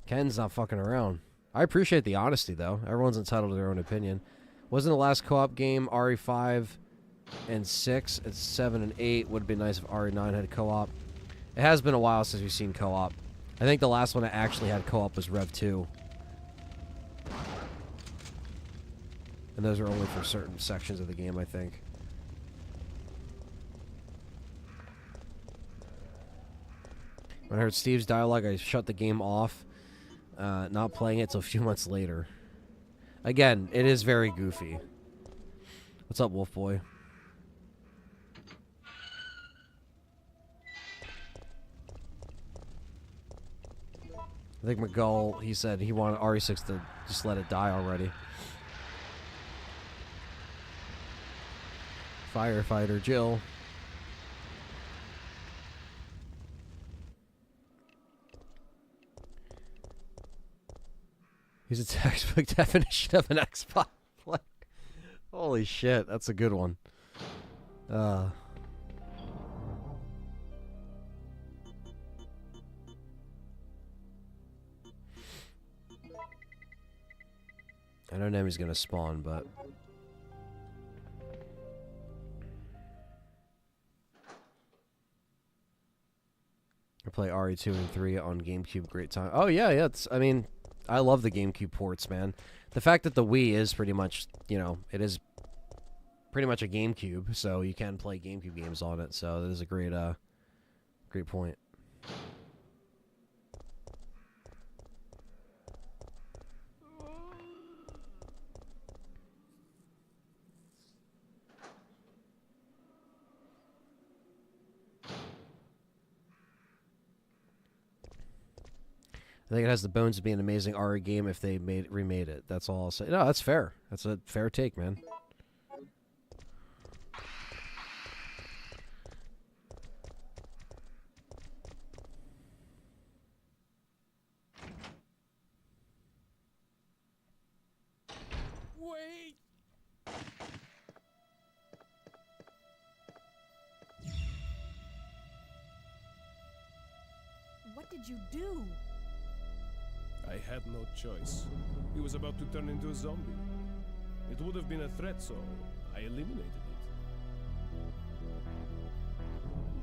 Ken's not fucking around. I appreciate the honesty, though. Everyone's entitled to their own opinion. Wasn't the last co-op game RE5 and 6 and 7 and 8? Would have been nice if RE9 had co-op. It has been a while since we've seen co-op. I think the last one that actually had co-op was Rev 2. And those are only for certain sections of the game, I think. When I heard Steve's dialogue, I shut the game off. Not playing it till a few months later. Again, it is very goofy. What's up, Wolf Boy? I think McGull, he said he wanted RE6 to just let it die already. Firefighter Jill. He's a textbook definition of an Xbox. Holy shit, that's a good one. I know Nemi's gonna spawn, but I play RE2 and 3 on GameCube. Great time. Oh yeah, yeah. I mean, I love the GameCube ports, man. The fact that the Wii is pretty much, you know, it is pretty much a GameCube, so you can play GameCube games on it. So that is a great, great point. I think it has the bones of being an amazing RE game if they remade it. That's all I'll say. No, that's fair. That's a fair take, man. Wait! What did you do? I had no choice. He was about to turn into a zombie. It would have been a threat, so I eliminated it.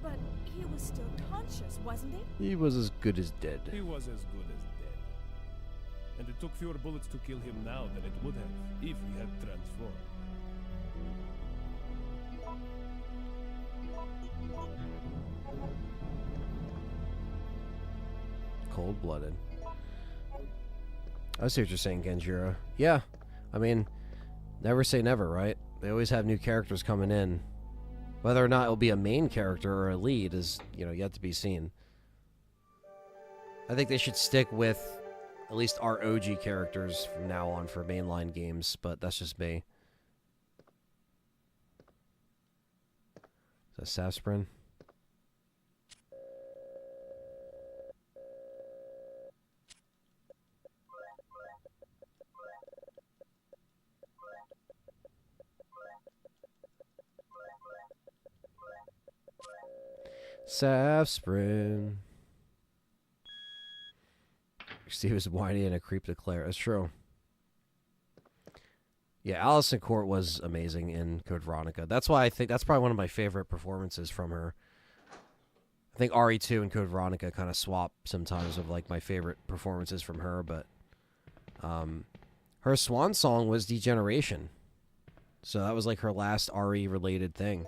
But he was still conscious, wasn't he? He was as good as dead. He was as good as dead. And it took fewer bullets to kill him now than it would have if he had transformed. Cold-blooded. I see what you're saying, Genjiro. Yeah, I mean, never say never, right? They always have new characters coming in. Whether or not it'll be a main character or a lead is, you know, yet to be seen. I think they should stick with at least our OG characters from now on for mainline games, but that's just me. Is that Sasprin? Sasprin. Steve is whiny and a creep to Claire. That's true. Yeah, Allison Court was amazing in Code Veronica. That's why I think that's probably one of my favorite performances from her. I think RE2 and Code Veronica kind of swap sometimes of like my favorite performances from her, but her swan song was Degeneration. So that was like her last RE related thing.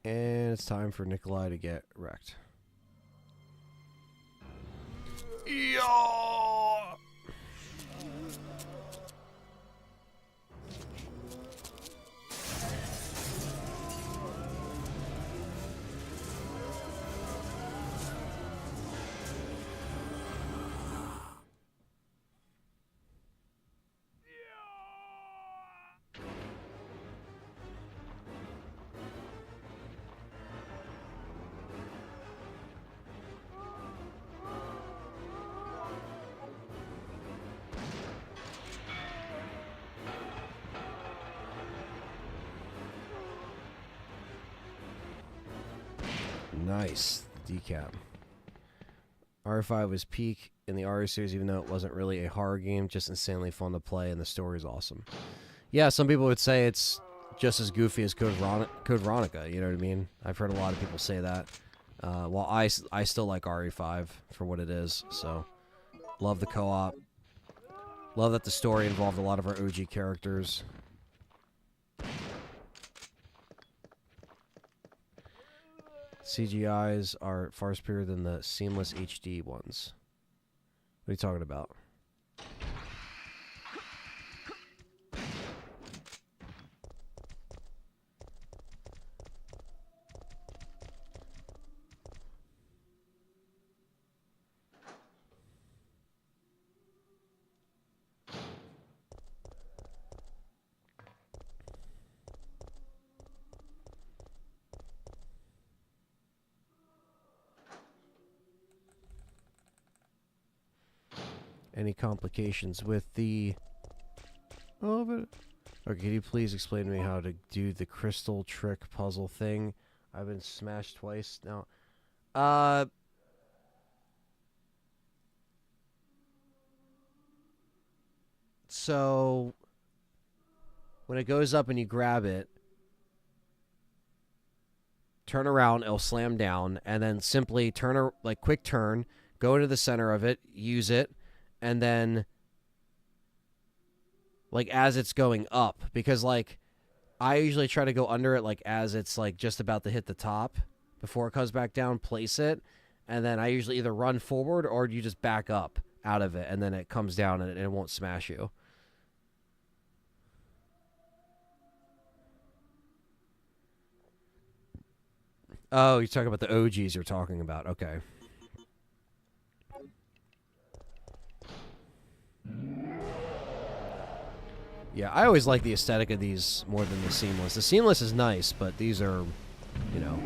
And it's time for Nikolai to get wrecked. Yeah! Nice. Decap. R5 was peak in the RE series, even though it wasn't really a horror game, just insanely fun to play, and the story's awesome. Yeah, some people would say it's just as goofy as Code Veronica, you know what I mean? I've heard a lot of people say that. Well, I still like RE5 for what it is, so love the co-op. Love that the story involved a lot of our OG characters. CGIs are far superior than the seamless HD ones. What are you talking about? Any complications with the... Oh, but... Okay, can you please explain to me how to do the crystal trick puzzle thing? I've been smashed twice now. So... When it goes up and you grab it, turn around, it'll slam down, and then simply turn, like, quick turn, go into the center of it, use it, and then, like, as it's going up, because, like, I usually try to go under it, like, as it's, like, just about to hit the top before it comes back down, place it, and then I usually either run forward or you just back up out of it, and then it comes down and it won't smash you. Oh, you're talking about the OGs you're talking about. Okay. Yeah, I always like the aesthetic of these more than the seamless. The seamless is nice, but these are, you know...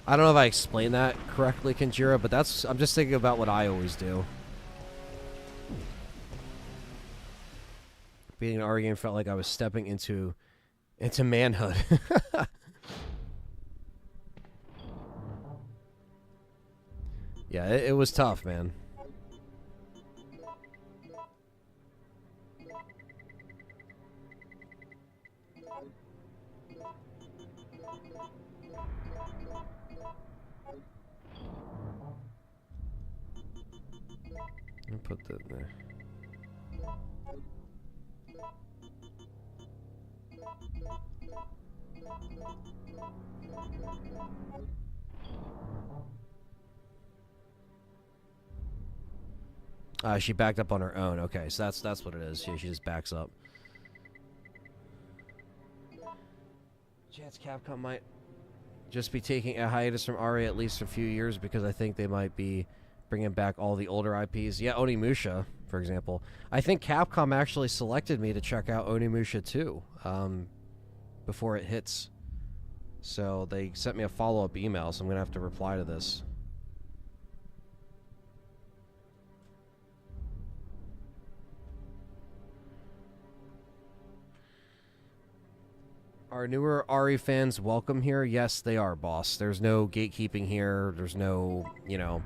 I don't know if I explained that correctly, Kenjira, but that's... I'm just thinking about what I always do. Beating an RE game felt like I was stepping into manhood. Yeah, it was tough, man. Let me put that there. She backed up on her own. Okay, so that's what it is. She just backs up. Chance Capcom might just be taking a hiatus from RE at least a few years because I think they might be bringing back all the older IPs. Yeah, Onimusha, for example. I think Capcom actually selected me to check out Onimusha 2 before it hits. So they sent me a follow-up email, so I'm going to have to reply to this. Are newer RE fans welcome here? Yes, they are, boss. There's no gatekeeping here. There's no, you know,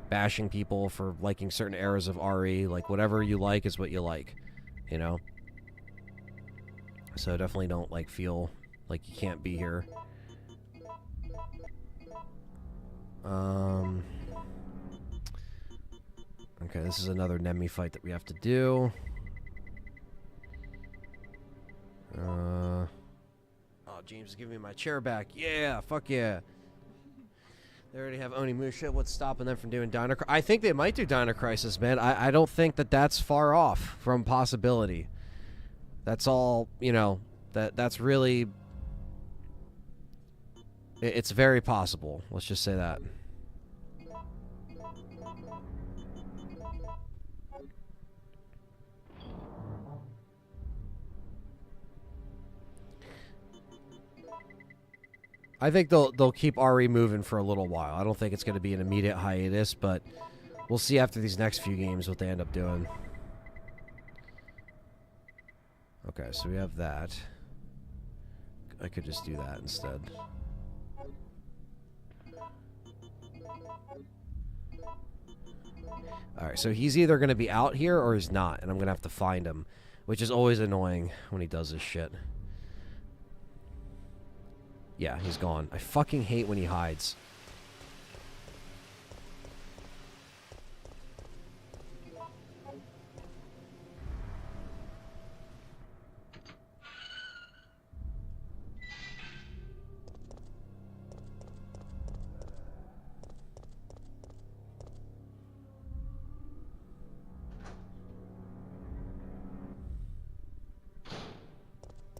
bashing people for liking certain eras of RE. Like, whatever you like is what you like, you know? So definitely don't, like, feel like you can't be here. Okay, this is another Nemi fight that we have to do. Oh, James is giving me my chair back. Yeah, fuck yeah. They already have Onimusha. What's stopping them from doing Dino Crisis? I think they might do Dino Crisis, man. I don't think that that's far off from possibility. That's all, you know, that's really... It's very possible. Let's just say that. I think they'll keep RE moving for a little while. I don't think it's going to be an immediate hiatus, but we'll see after these next few games what they end up doing. Okay, so we have that. I could just do that instead. Alright, so he's either going to be out here or he's not, and I'm going to have to find him, which is always annoying when he does this shit. Yeah, he's gone. I fucking hate when he hides.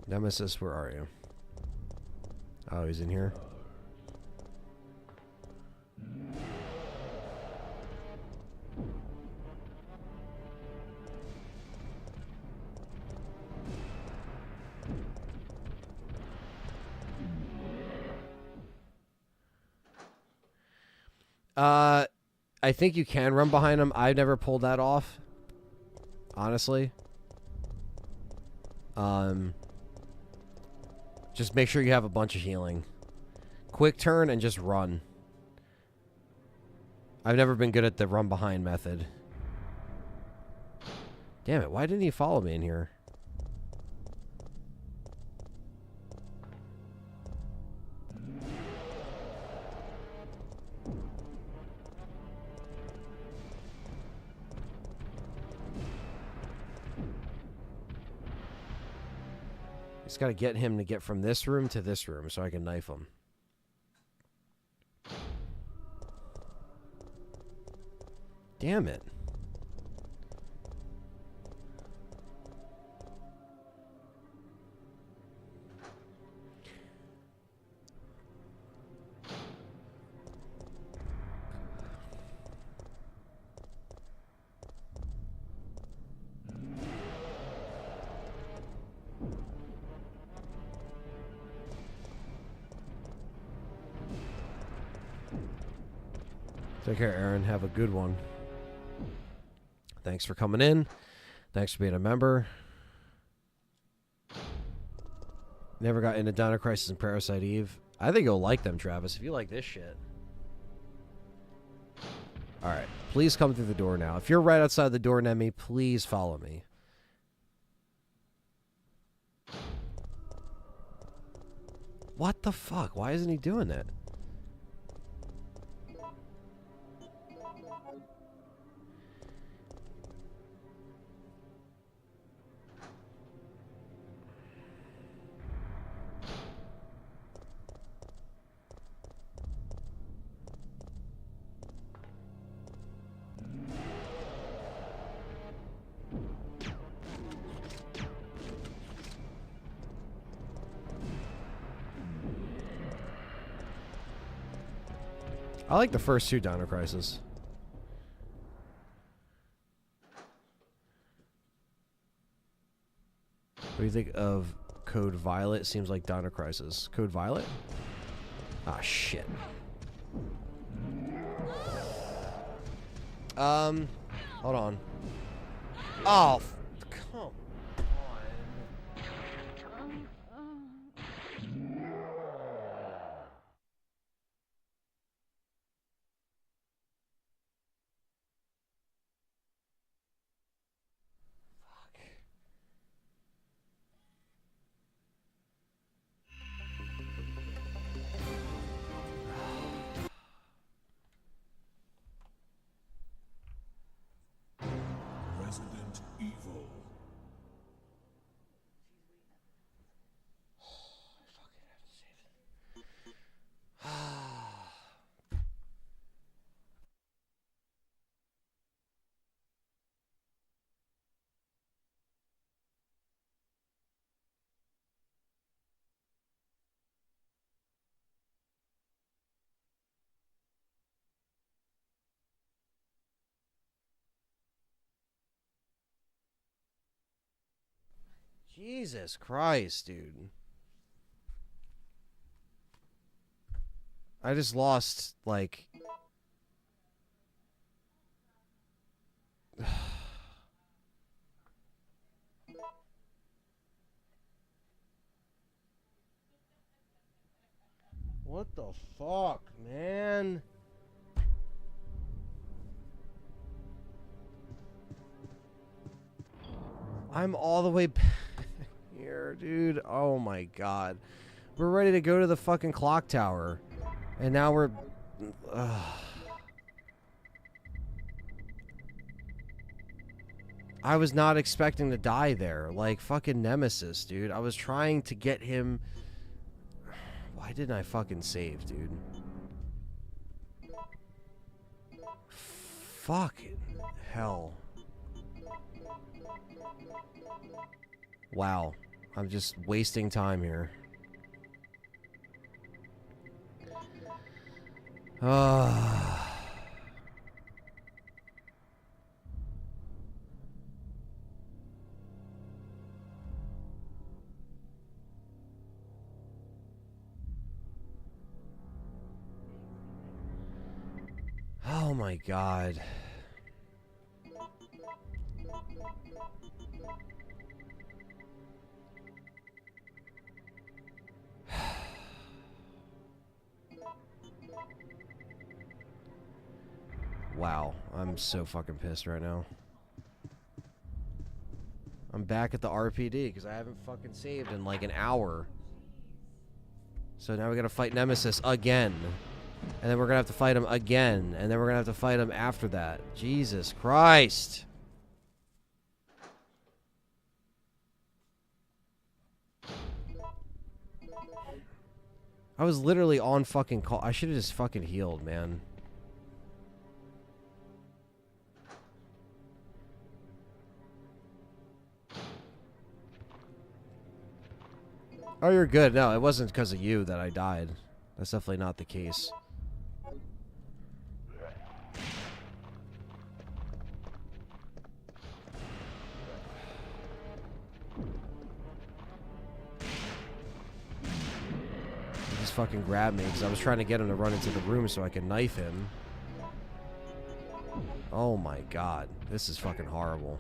Nemesis, where are you? Oh, he's in here. I think you can run behind him. I've never pulled that off, honestly. Just make sure you have a bunch of healing. Quick turn and just run. I've never been good at the run behind method. Damn it, why didn't he follow me in here? Just gotta get him to get from this room to this room so I can knife him. Damn it. Take care, Aaron. Have a good one. Thanks for coming in. Thanks for being a member. Never got into Dino Crisis and Parasite Eve. I think you'll like them, Travis, if you like this shit. Alright. Please come through the door now. If you're right outside the door, Nemi, please follow me. What the fuck? Why isn't he doing that? I like the first two Dino Crisis. What do you think of Code Violet? Seems like Dino Crisis. Code Violet? Ah, shit. Hold on. Oh, come on. Jesus Christ, dude. I just lost, like... What the fuck, man? I'm all the way back here, dude. Oh my god. We're ready to go to the fucking clock tower. And now we're... I was not expecting to die there. Like, fucking Nemesis, dude. I was trying to get him... Why didn't I fucking save, dude? Fucking hell. Wow. I'm just wasting time here. Oh my god. Wow, I'm so fucking pissed right now. I'm back at the RPD because I haven't fucking saved in like an hour. So now we gotta fight Nemesis again. And then we're gonna have to fight him again. And then we're gonna have to fight him after that. Jesus Christ. I was literally on fucking call. I should have just fucking healed, man. Oh, you're good. No, it wasn't because of you that I died. That's definitely not the case. He just fucking grabbed me because I was trying to get him to run into the room so I could knife him. Oh my god. This is fucking horrible.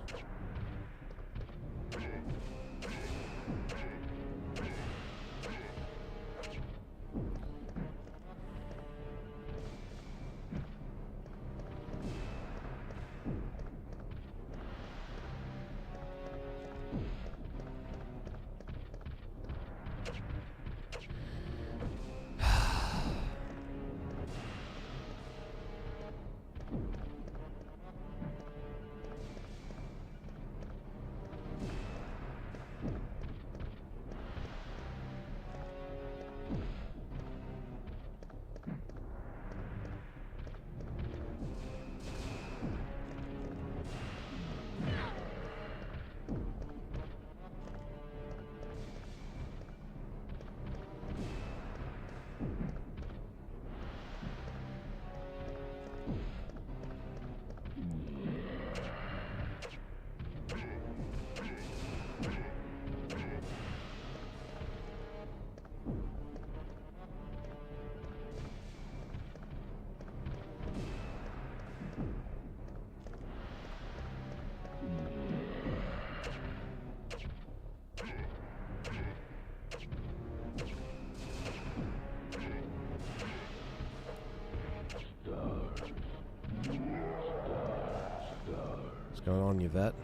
What's going on, Yvette?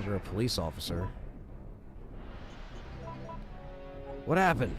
longer a police officer. What happened?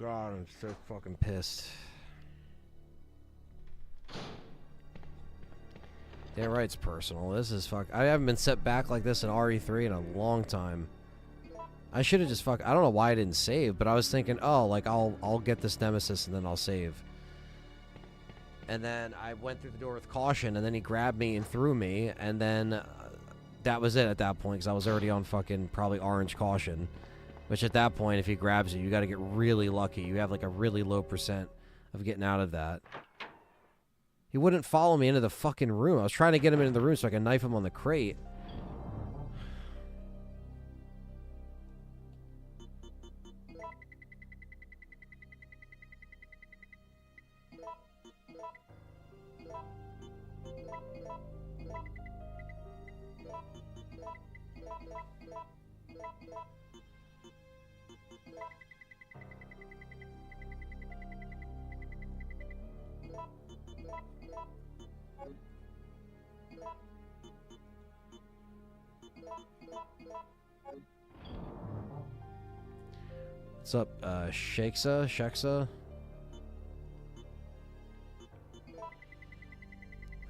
God, I'm so fucking pissed. Yeah, right, it's personal. This is fuck. I haven't been set back like this in RE3 in a long time. I should have just I don't know why I didn't save, but I was thinking, oh, like I'll get this Nemesis and then I'll save. And then I went through the door with caution, and then he grabbed me and threw me, and then that was it at that point, because I was already on fucking probably orange caution. Which at that point, if he grabs you, you got to get really lucky. You have like a really low percent of getting out of that. He wouldn't follow me into the fucking room. I was trying to get him into the room so I could knife him on the crate. What's up, Sheksa?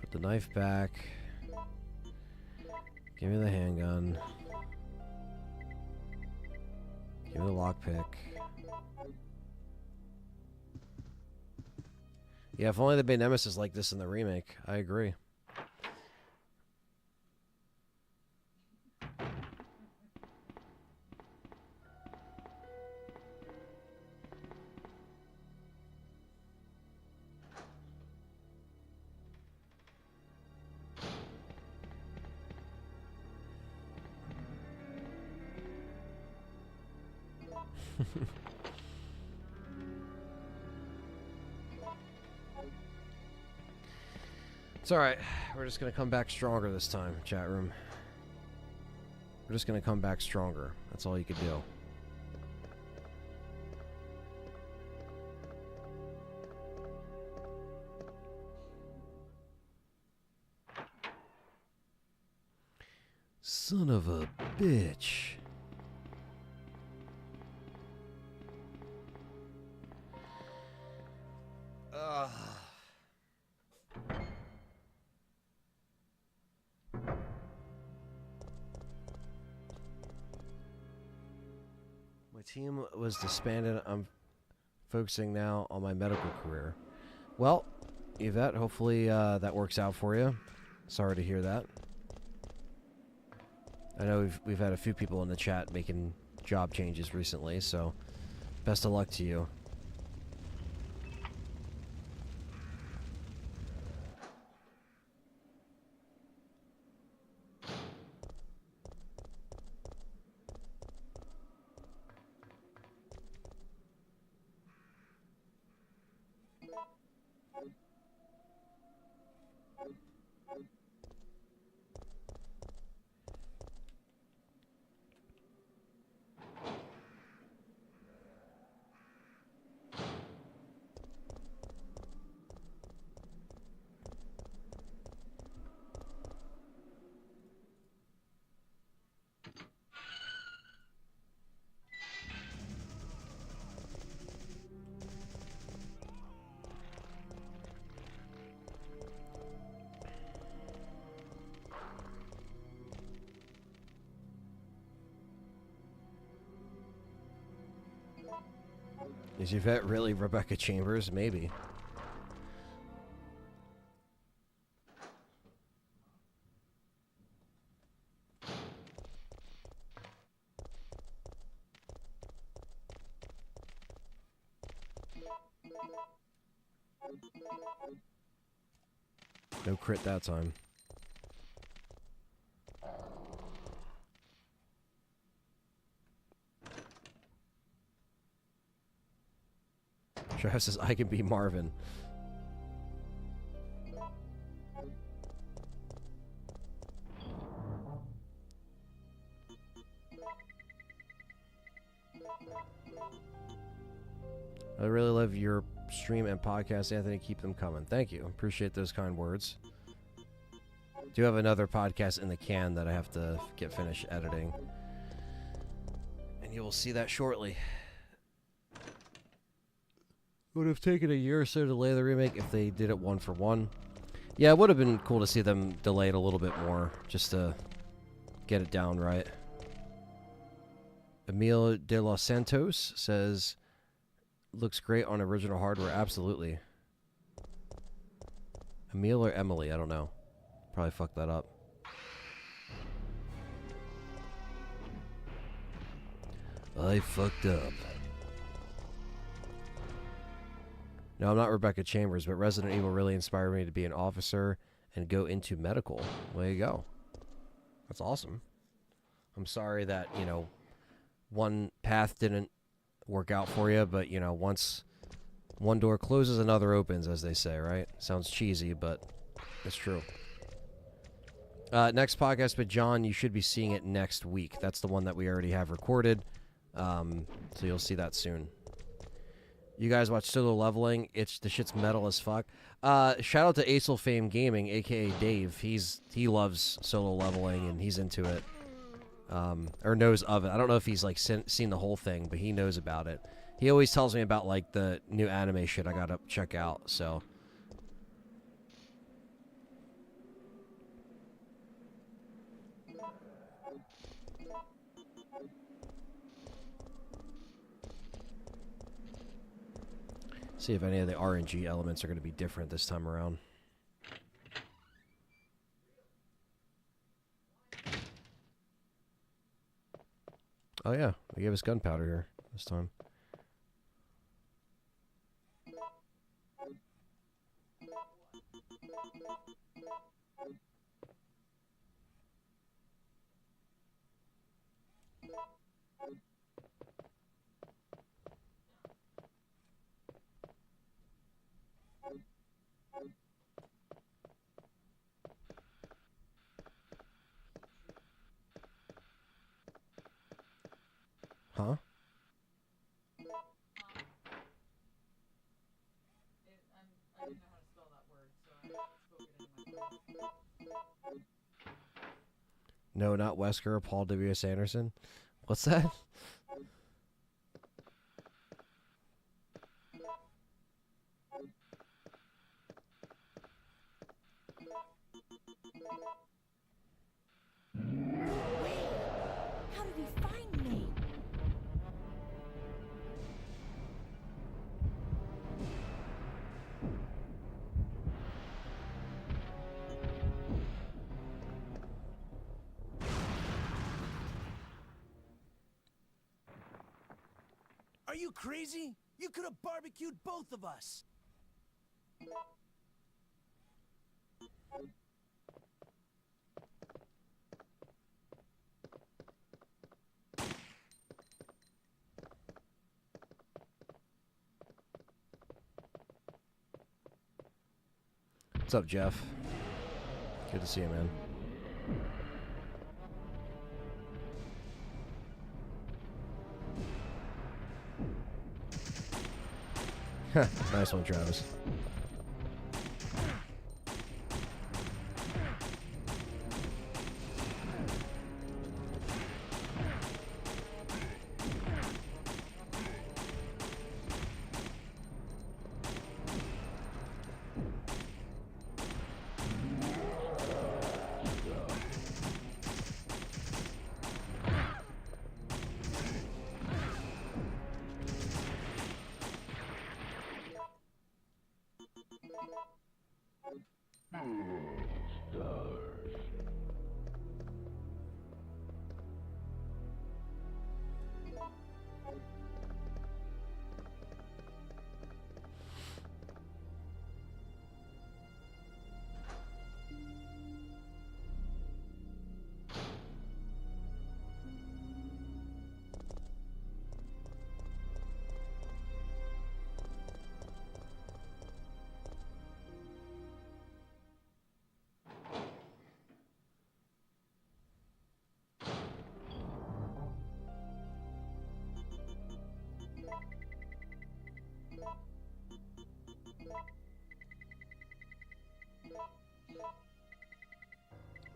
Put the knife back. Give me the handgun. Give me the lockpick. Yeah, if only there'd been Nemesis like this in the remake. I agree. It's alright. We're just gonna come back stronger this time, chat room. We're just gonna come back stronger. That's all you could do. Son of a bitch. My team was disbanded. I'm focusing now on my medical career. Well, Yvette, hopefully that works out for you. Sorry to hear that. I know we've had a few people in the chat making job changes recently, so best of luck to you. Is Yvette really Rebecca Chambers? Maybe. No crit that time. Travis says, I can be Marvin. I really love your stream and podcast, Anthony. Keep them coming. Thank you. Appreciate those kind words. Do have another podcast in the can that I have to get finished editing. And you will see that shortly. Would have taken a year or so to delay the remake if they did it 1 for 1. Yeah, it would have been cool to see them delay it a little bit more, just to get it down right. Emil de los Santos says, looks great on original hardware. Absolutely. Emil or Emily? I don't know. Probably fucked that up. I fucked up. No, I'm not Rebecca Chambers, but Resident Evil really inspired me to be an officer and go into medical. There you go. That's awesome. I'm sorry that, you know, one path didn't work out for you, but, you know, once one door closes, another opens, as they say, right? Sounds cheesy, but it's true. Next podcast with John, you should be seeing it next week. That's the one that we already have recorded, so you'll see that soon. You guys watch Solo Leveling? The shit's metal as fuck. Shout out to Acel Fame Gaming, aka Dave. He loves Solo Leveling and he's into it, or knows of it. I don't know if he's like seen the whole thing, but he knows about it. He always tells me about like the new anime shit I gotta check out. So. See if any of the RNG elements are going to be different this time around. Oh yeah, they gave us gunpowder here this time. Huh? I didn't know how to spell that word, so I spoke it in my phone. No, not Wesker, Paul W.S. Anderson. What's that? How did he find me? Are you crazy? You could have barbecued both of us. What's up, Jeff? Good to see you, man. Nice one, Travis.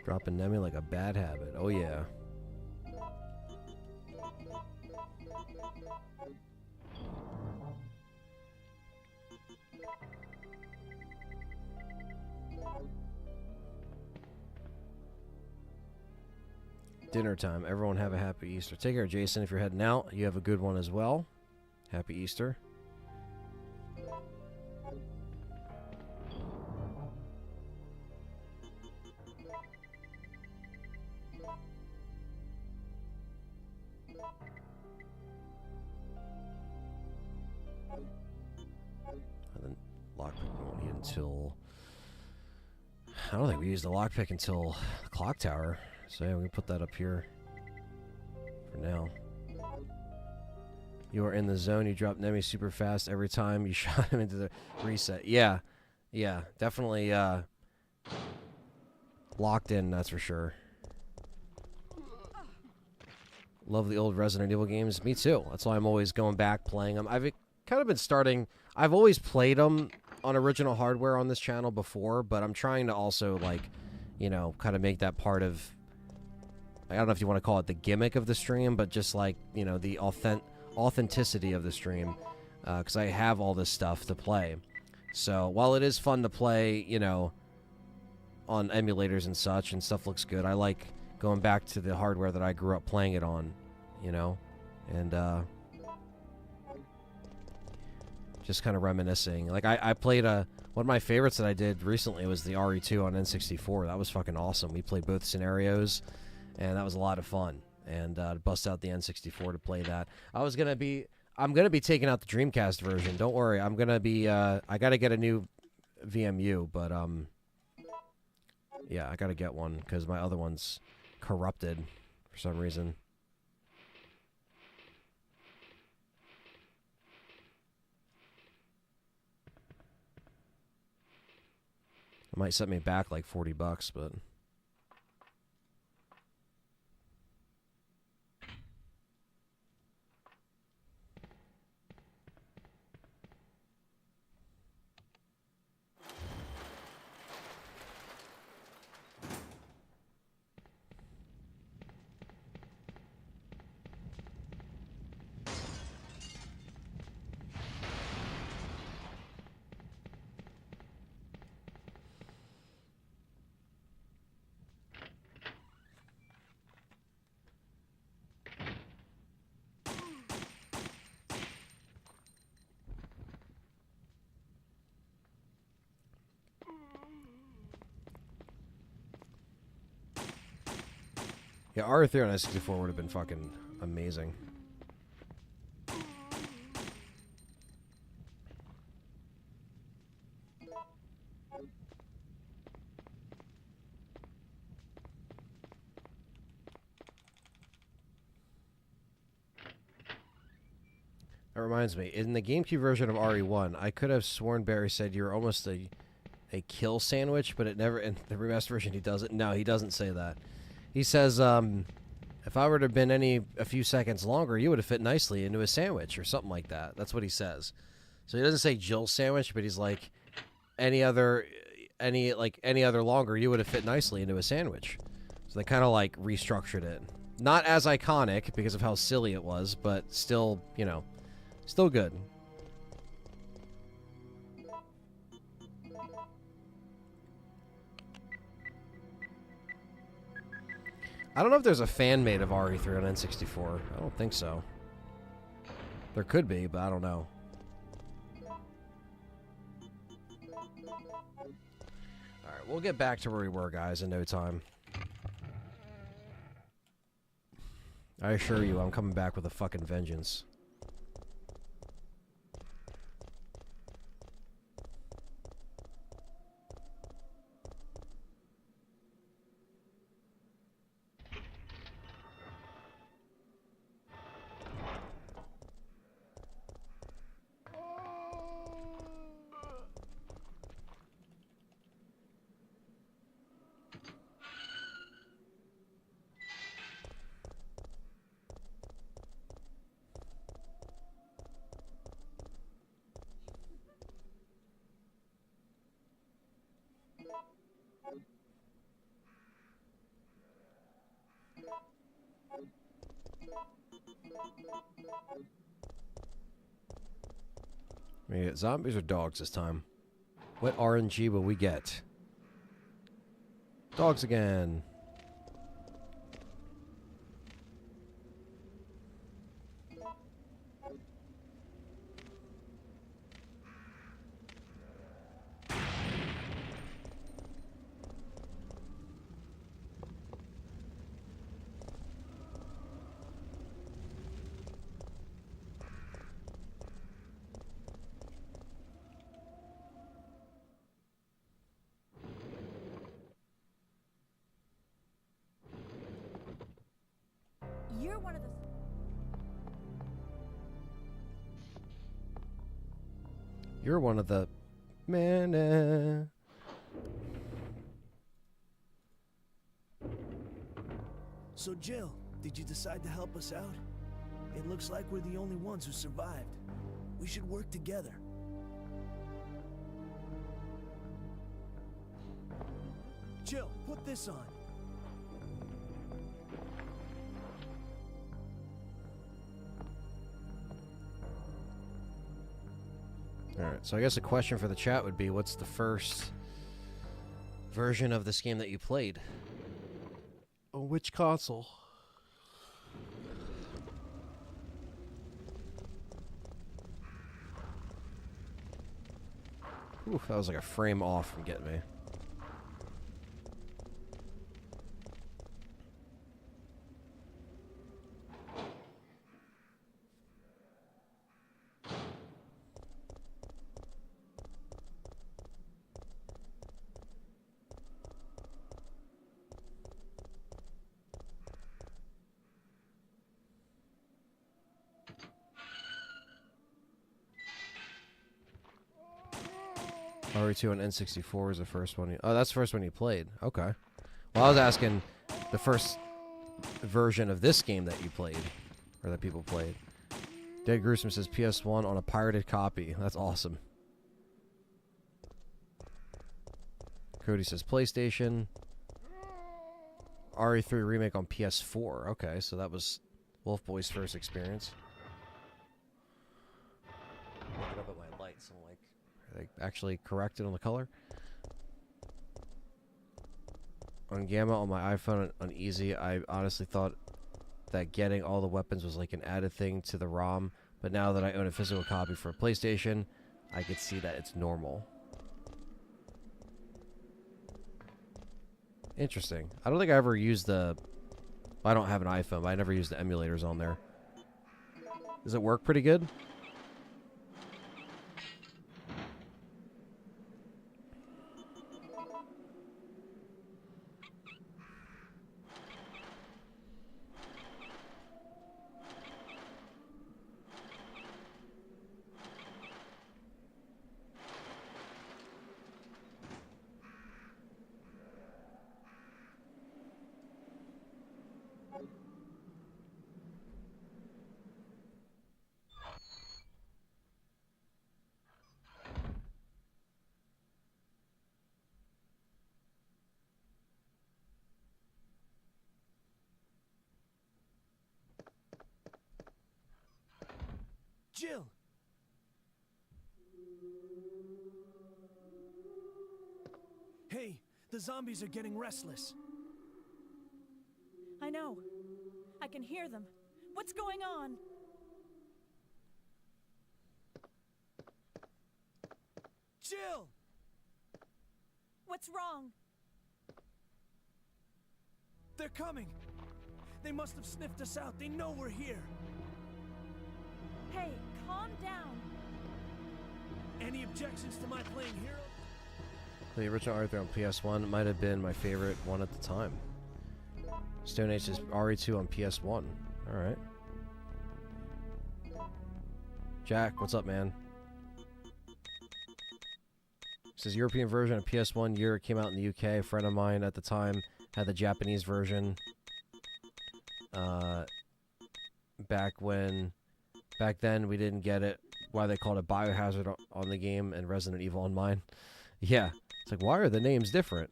Dropping Nemi like a bad habit. Oh yeah. Dinner time. Everyone have a happy Easter. Take care, Jason. If you're heading out, you have a good one as well. Happy Easter. And then lockpick won't need until... I don't think we used the lockpick until the clock tower. So yeah, we can put that up here for now. You are in the zone. You drop Nemi super fast every time you shot him into the reset. Yeah. Yeah. Definitely locked in, that's for sure. Love the old Resident Evil games. Me too. That's why I'm always going back playing them. I've kind of been starting... I've always played them on original hardware on this channel before, but I'm trying to also, like, you know, kind of make that part of... I don't know if you want to call it the gimmick of the stream, but just, like, you know, the authenticity of the stream, because I have all this stuff to play. So while it is fun to play, you know, on emulators and such, and stuff looks good, I like going back to the hardware that I grew up playing it on, you know, and just kind of reminiscing. Like I played one of my favorites that I did recently was the RE2 on N64. That was fucking awesome. We played both scenarios, and that was a lot of fun. And bust out the N64 to play that. I'm gonna be taking out the Dreamcast version. Don't worry. I'm gonna be. I gotta get a new VMU, but yeah, I gotta get one because my other one's corrupted for some reason. It might set me back like $40, but. Yeah, RE3 on S64 would have been fucking amazing. That reminds me, in the GameCube version of RE1, I could have sworn Barry said you're almost a kill sandwich, but it never, in the remastered version he doesn't. No, he doesn't say that. He says, if I were to have been a few seconds longer, you would have fit nicely into a sandwich or something like that. That's what he says. So he doesn't say Jill sandwich, but he's like, any other longer, you would have fit nicely into a sandwich. So they kind of like restructured it. Not as iconic because of how silly it was, but still, you know, still good. I don't know if there's a fan-made of RE3 on N64. I don't think so. There could be, but I don't know. Alright, we'll get back to where we were, guys, in no time. I assure you, I'm coming back with a fucking vengeance. We get zombies or dogs this time? What RNG will we get? Dogs again. You're one of the... You're one of the... Man. So, Jill, did you decide to help us out? It looks like we're the only ones who survived. We should work together. Jill, put this on. Alright, so I guess a question for the chat would be, what's the first version of this game that you played? On which console? Oof, that was like a frame off from getting me. RE2 on N64 was the first one. Oh, that's the first one you played. Okay. Well, I was asking the first version of this game that you played, or that people played. Dead Gruesome says PS1 on a pirated copy. That's awesome. Cody says PlayStation. RE3 remake on PS4. Okay, so that was Wolf Boy's first experience. Looking up at my lights, I'm like, are they actually corrected on the color? On Gamma on my iPhone on Easy, I honestly thought that getting all the weapons was like an added thing to the ROM, but now that I own a physical copy for a PlayStation, I could see that it's normal. Interesting. I don't think I ever used the... Well, I don't have an iPhone, but I never used the emulators on there. Does it work pretty good? Jill! Hey, the zombies are getting restless. I know. I can hear them. What's going on? Jill! What's wrong? They're coming! They must have sniffed us out. They know we're here. Hey, calm down. Any objections to my playing hero? The original Arthur on PS1 might have been my favorite one at the time. Stone Age is RE2 on PS1. Alright. Jack, what's up, man? Says European version of PS1 year it came out in the UK. A friend of mine at the time had the Japanese version. Back then we didn't get it. Why they called it Biohazard on the game and Resident Evil on mine. Yeah. It's like, why are the names different?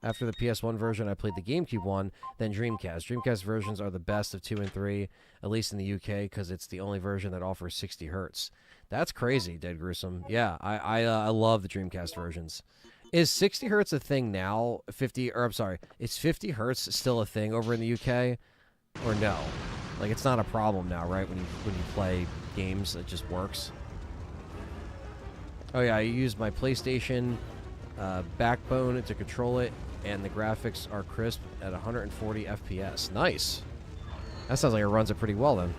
After the PS1 version, I played the GameCube one, then Dreamcast. Dreamcast versions are the best of 2 and 3, at least in the UK, because it's the only version that offers 60 hertz. That's crazy, Dead Gruesome. Yeah, I love the Dreamcast versions. Is 60 hertz a thing now? 50, or I'm sorry, is 50 hertz still a thing over in the UK, or no? Like, it's not a problem now, right? When you play games, it just works. Oh yeah, I used my PlayStation backbone to control it, and the graphics are crisp at 140 FPS. Nice. That sounds like it runs it pretty well then.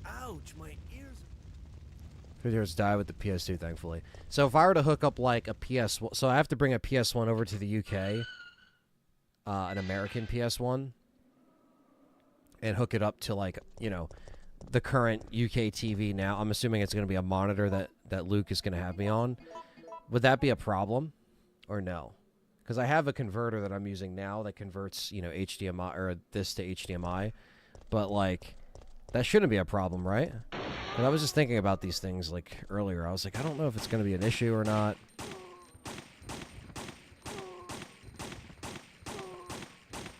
Ouch, my ears. 50 hertz die with the PS2, thankfully. So if I were to hook up like a PS1, so I have to bring a PS1 over to the UK, an American PS1, and hook it up to, like, you know, the current UK TV now. I'm assuming it's going to be a monitor that Luke is going to have me on. Would that be a problem or no? Because I have a converter that I'm using now that converts, you know, HDMI or this to HDMI, but like that shouldn't be a problem, right? But I was just thinking about these things like earlier. I was like, I don't know if it's going to be an issue or not.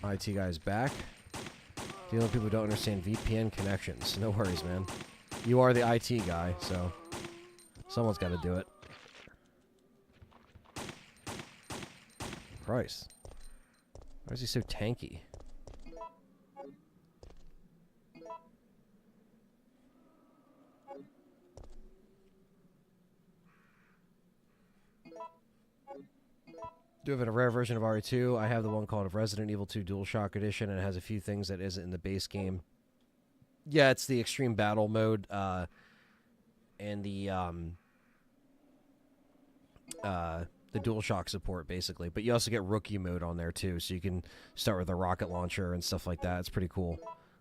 IT guy's back. Dealing with people who don't understand VPN connections. No worries, man. You are the IT guy, so someone's got to do it. Christ. Why is he so tanky? Do have a rare version of RE2. I have the one called Resident Evil 2 DualShock Edition, and it has a few things that isn't in the base game. Yeah, it's the extreme battle mode, and the DualShock support, basically. But you also get rookie mode on there too, so you can start with a rocket launcher and stuff like that. It's pretty cool.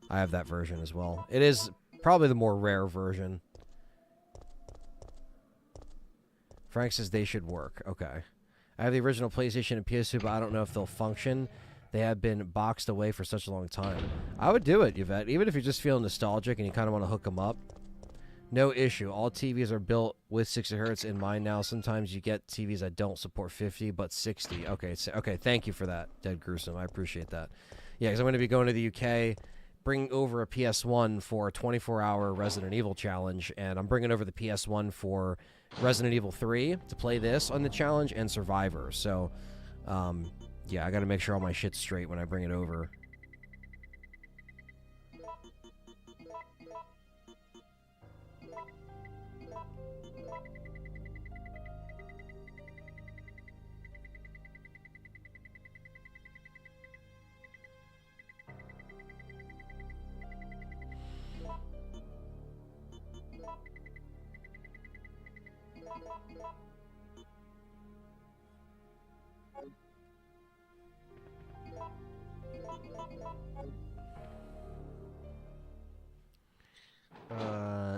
I have that version as well. It is probably the more rare version. Frank says they should work. Okay. I have the original PlayStation and PS2, but I don't know if they'll function. They have been boxed away for such a long time. I would do it, Yvette. Even if you just feel nostalgic and you kind of want to hook them up. No issue. All TVs are built with 60 hertz in mind now. Sometimes you get TVs that don't support 50, but 60. Okay, okay. Thank you for that, Dead Gruesome. I appreciate that. Yeah, because I'm going to be going to the UK, bring over a PS1 for a 24-hour Resident Evil challenge, and I'm bringing over the PS1 for Resident Evil 3 to play this on the challenge and Survivor. So, yeah, I got to make sure all my shit's straight when I bring it over.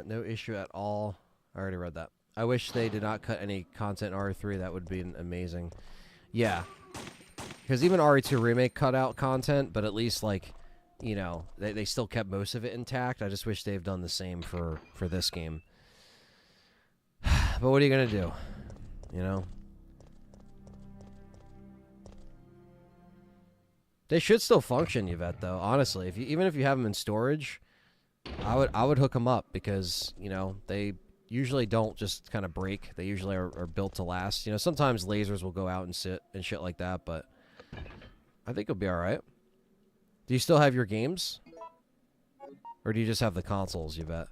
No issue at all. I already read that. I wish they did not cut any content in RE3. That would be amazing. Yeah. Because even RE2 Remake cut out content, but at least, like, you know, they still kept most of it intact. I just wish they've done the same for this game. But what are you going to do? You know? They should still function, Yvette, though, honestly. If you, even if you have them in storage, I would hook them up because, you know, they usually don't just kind of break. They usually are built to last. You know, sometimes lasers will go out and sit and shit like that, but I think it'll be all right. Do you still have your games? Or do you just have the consoles, Yvette?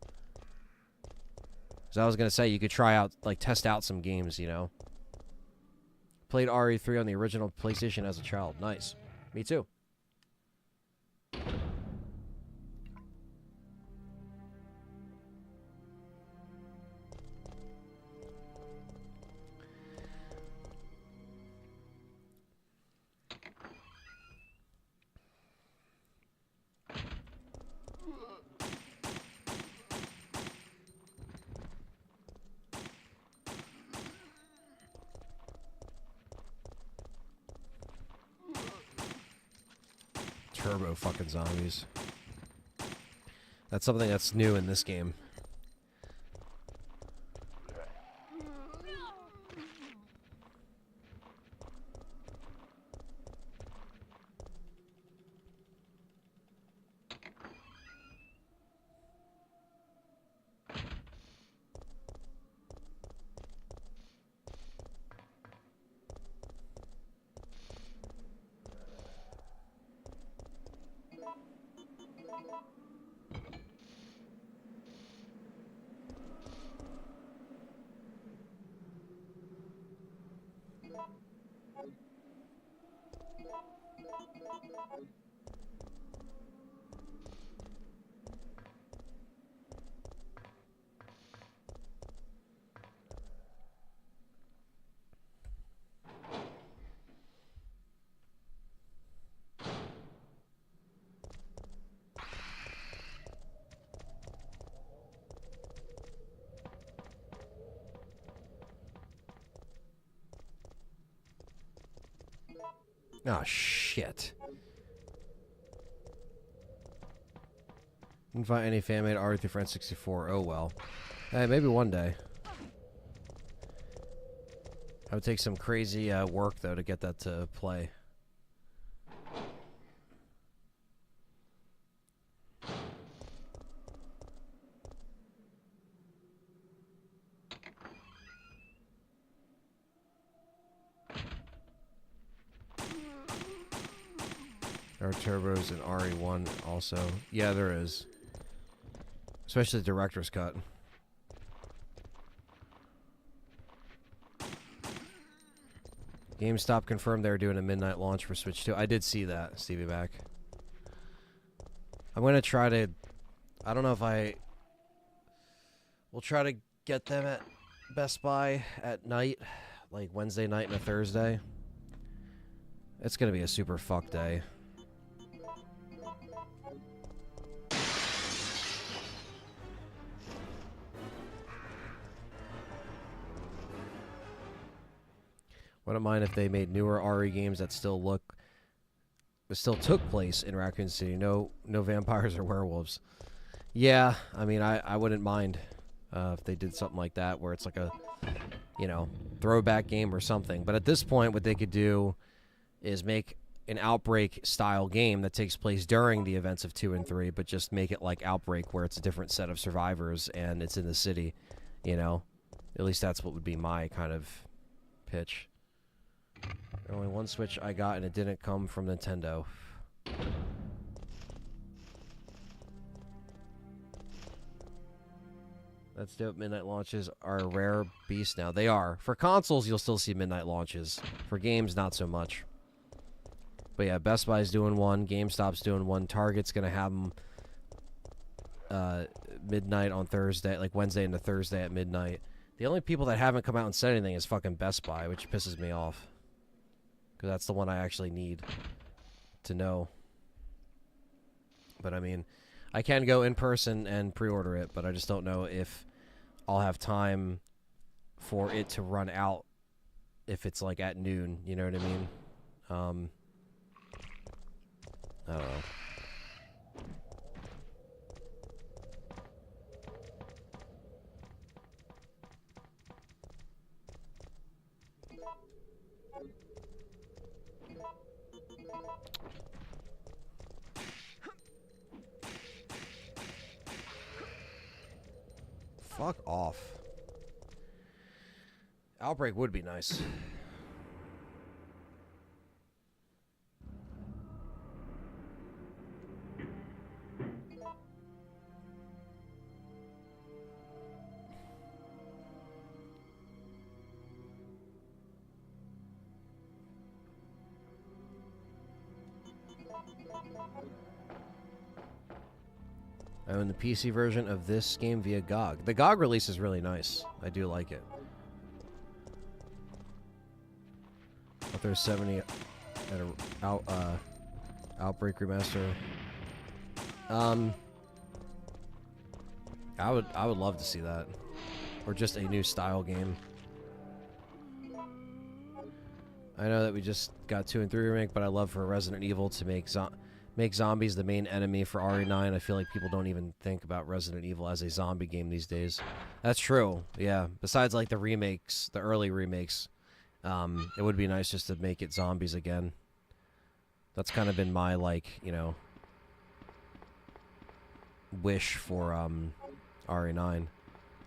Because I was going to say, you could try out, like, test out some games, you know. Played RE3 on the original PlayStation as a child. Nice. Me too. turbo fucking zombies. That's something that's new in this game. Oh, shit. Didn't find any fan-made art through Friend 64. Oh, well. Hey, maybe one day. I would take some crazy work, though, to get that to play. There are turbos in RE1 also. Yeah, there is. Especially the director's cut. GameStop confirmed they were doing a midnight launch for Switch 2. I did see that, Stevie Back. I'm going to try to... I don't know if I... We'll try to get them at Best Buy at night. Like Wednesday night and a Thursday. It's going to be a super fuck day. Wouldn't mind if they made newer RE games that still took place in Raccoon City. No vampires or werewolves. Yeah, I mean, I wouldn't mind if they did something like that where it's like a, throwback game or something. But at this point, what they could do is make an Outbreak style game that takes place during the events of 2 and 3, but just make it like Outbreak where it's a different set of survivors and it's in the city, At least that's what would be my kind of pitch. Only one Switch I got, and it didn't come from Nintendo. That's dope. Midnight launches are a rare beast now. They are. For consoles, you'll still see midnight launches. For games, not so much. But yeah, Best Buy's doing one. GameStop's doing one. Target's going to have them midnight on Thursday, like Wednesday into Thursday at midnight. The only people that haven't come out and said anything is fucking Best Buy, which pisses me off. Because that's the one I actually need to know. But I mean, I can go in person and pre-order it, but I just don't know if I'll have time for it to run out if it's like at noon, you know what I mean? I don't know. Fuck off. Outbreak would be nice. I own the PC version of this game via GOG. The GOG release is really nice. I do like it. But there's 70 at a Outbreak remaster. I would love to see that, or just a new style game. I know that we just got 2 and 3 remake, but I love for Resident Evil to make Make zombies the main enemy for RE9. I feel like people don't even think about Resident Evil as a zombie game these days. That's true, yeah. Besides, like, the remakes, the early remakes, it would be nice just to make it zombies again. That's kind of been my, like, you know, wish for RE9.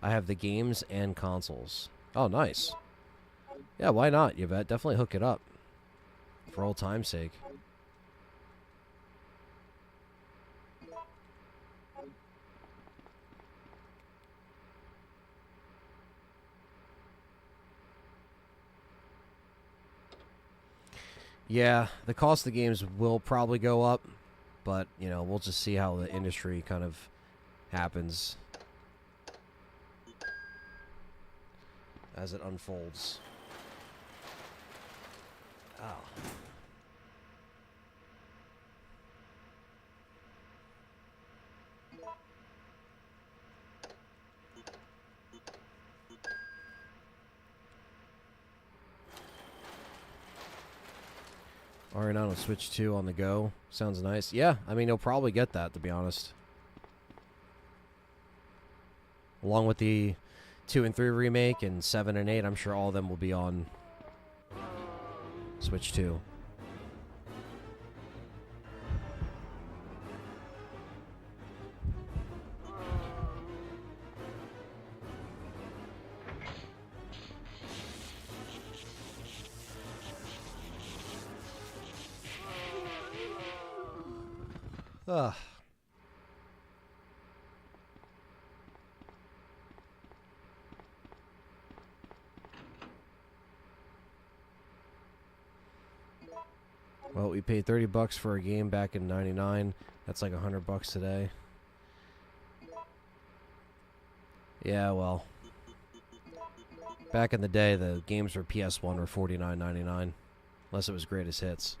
I have the games and consoles. Oh, nice. Yeah, why not, Yvette? Definitely hook it up. For old time's sake. Yeah, the cost of the games will probably go up, but, you know, we'll just see how the industry kind of happens as it unfolds. Oh. RE9 on Switch 2 on the go. Sounds nice. Yeah, I mean, you'll probably get that, to be honest. Along with the 2 and 3 remake and 7 and 8, I'm sure all of them will be on Switch 2. Ugh. Well, we paid $30 for a game back in '99. That's like $100 today. Yeah, well, back in the day, the games for PS1 were $49.99, unless it was greatest hits.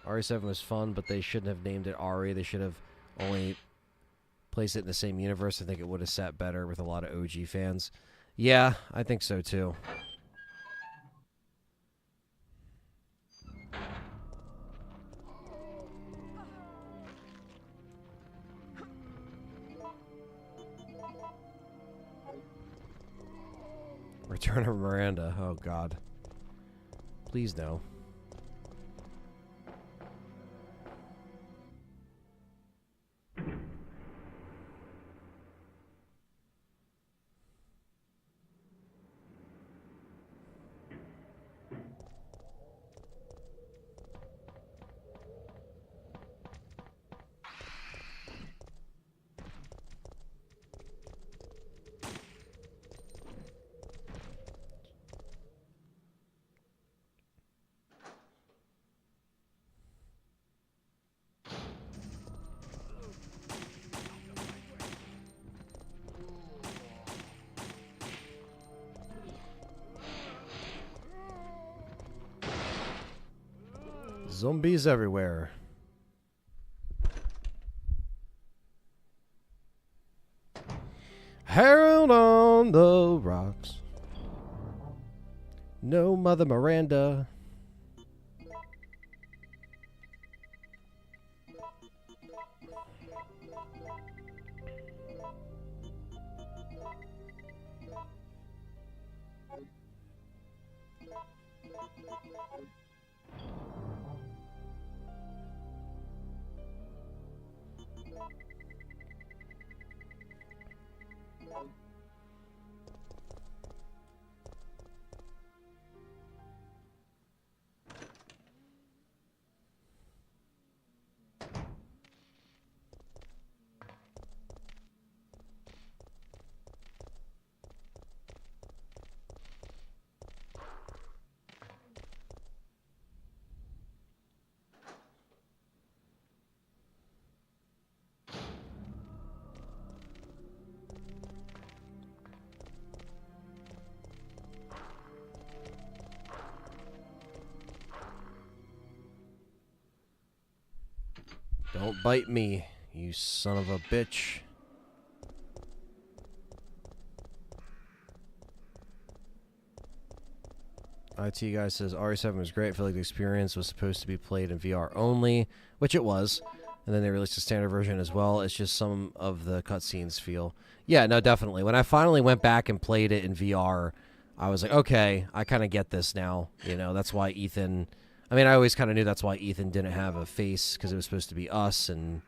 RE7 was fun, but they shouldn't have named it RE. They should have only placed it in the same universe. I think it would have sat better with a lot of OG fans. Yeah, I think so too. Return of Miranda. Oh, God. Please, no. Zombies everywhere. Harold on the rocks. No Mother Miranda. Don't bite me, you son of a bitch. IT guy says RE7 was great. I feel like the experience was supposed to be played in VR only, which it was. And then they released a standard version as well. It's just some of the cutscenes feel. Yeah, no, definitely. When I finally went back and played it in VR, I was like, okay, I kind of get this now. You know, that's why Ethan... I mean, I always kind of knew that's why Ethan didn't have a face, because it was supposed to be us, and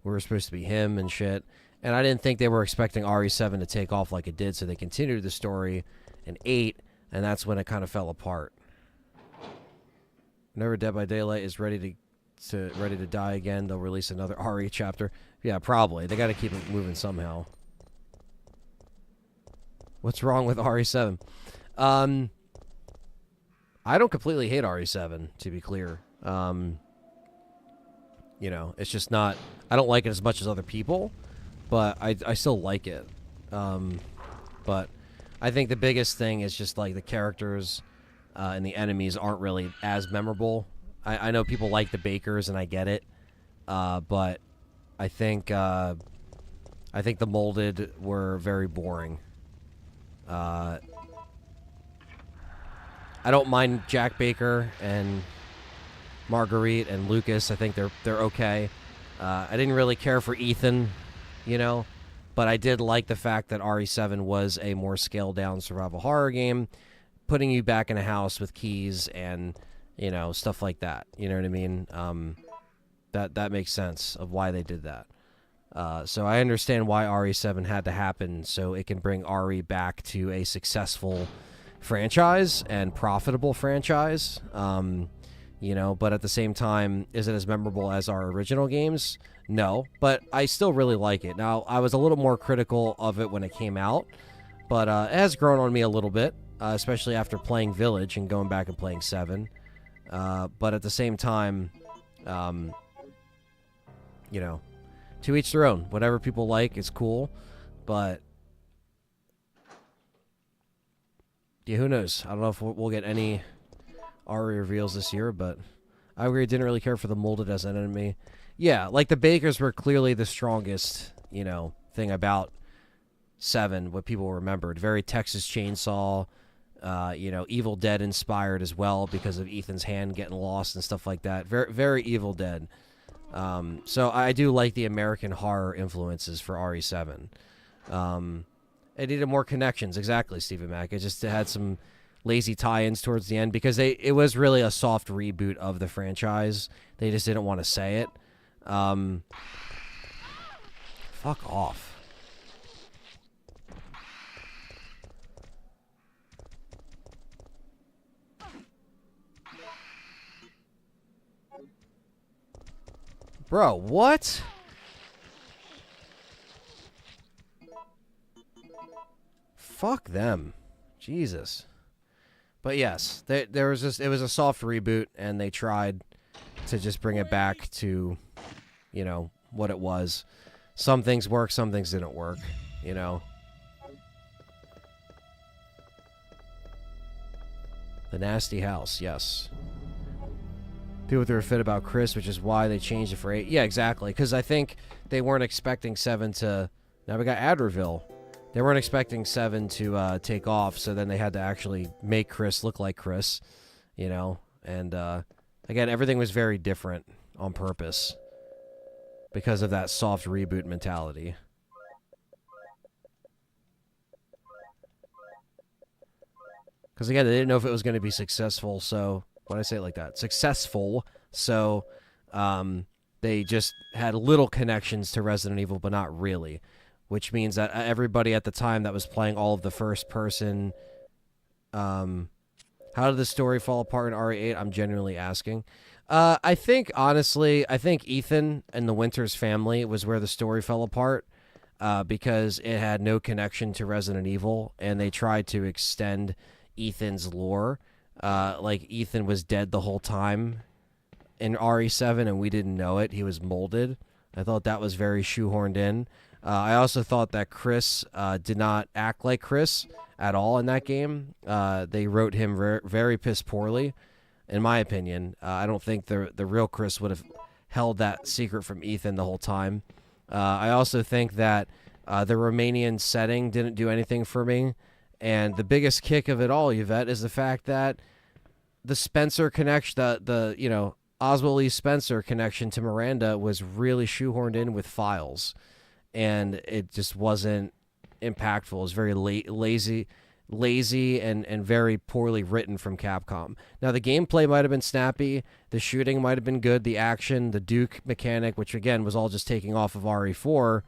we were supposed to be him and shit. And I didn't think they were expecting RE7 to take off like it did, so they continued the story in 8, and that's when it kind of fell apart. Whenever Dead by Daylight is ready to die again, they'll release another RE chapter. Yeah, probably. They got to keep it moving somehow. What's wrong with RE7? I don't completely hate RE7, to be clear. You know, it's just not... I don't like it as much as other people, but I still like it. But I think the biggest thing is just, like, the characters and the enemies aren't really as memorable. I know people like the Bakers, and I get it. But I think the Molded were very boring. I don't mind Jack Baker and Marguerite and Lucas. I think they're okay. I didn't really care for Ethan, you know, but I did like the fact that RE7 was a more scaled down survival horror game, putting you back in a house with keys and, you know, stuff like that. You know what I mean? That makes sense of why they did that. So I understand why RE7 had to happen, so it can bring RE back to a successful franchise and profitable franchise. You know, but at the same time, is it as memorable as our original games? No, but I still really like it. Now, I was a little more critical of it when it came out, but it has grown on me a little bit, especially after playing Village and going back and playing 7. But at the same time, you know, to each their own. Whatever people like is cool, but yeah, who knows? I don't know if we'll get any RE reveals this year, but I agree. Didn't really care for the Molded as an enemy. Yeah, like the Bakers were clearly the strongest, you know, thing about 7, what people remembered. Very Texas Chainsaw, you know, Evil Dead inspired as well because of Ethan's hand getting lost and stuff like that. Very, very Evil Dead. So I do like the American horror influences for RE7. It needed more connections, exactly, Stephen Mack. It just had some lazy tie-ins towards the end because it was really a soft reboot of the franchise. They just didn't want to say it. Fuck off. Bro, what? Fuck them. Jesus. But yes, there was just, it was a soft reboot, and they tried to just bring it back to, you know, what it was. Some things worked, some things didn't work, you know. The Nasty House, yes. People threw a fit about Chris, which is why they changed it for 8. Yeah, exactly, because I think they weren't expecting 7 to... Now we got Adderville. They weren't expecting 7 to take off, so then they had to actually make Chris look like Chris, you know. And, again, everything was very different on purpose because of that soft reboot mentality. Because, again, they didn't know if it was going to be successful, so... Why did I say it like that? Successful, so they just had little connections to Resident Evil, but not really. Which means that everybody at the time that was playing all of the first-person... how did the story fall apart in RE8? I'm genuinely asking. I think, honestly, Ethan and the Winters family was where the story fell apart because it had no connection to Resident Evil, and they tried to extend Ethan's lore. Like, Ethan was dead the whole time in RE7, and we didn't know it. He was molded. I thought that was very shoehorned in. I also thought that Chris did not act like Chris at all in that game. They wrote him very piss poorly, in my opinion. I don't think the real Chris would have held that secret from Ethan the whole time. I also think that the Romanian setting didn't do anything for me. And the biggest kick of it all, Yvette, is the fact that the Spencer connection, the you know, Oswald Lee Spencer connection to Miranda was really shoehorned in with files, and it just wasn't impactful. It was very lazy and very poorly written from Capcom. Now, the gameplay might have been snappy, the shooting might have been good, the action, the Duke mechanic, which again was all just taking off of RE4,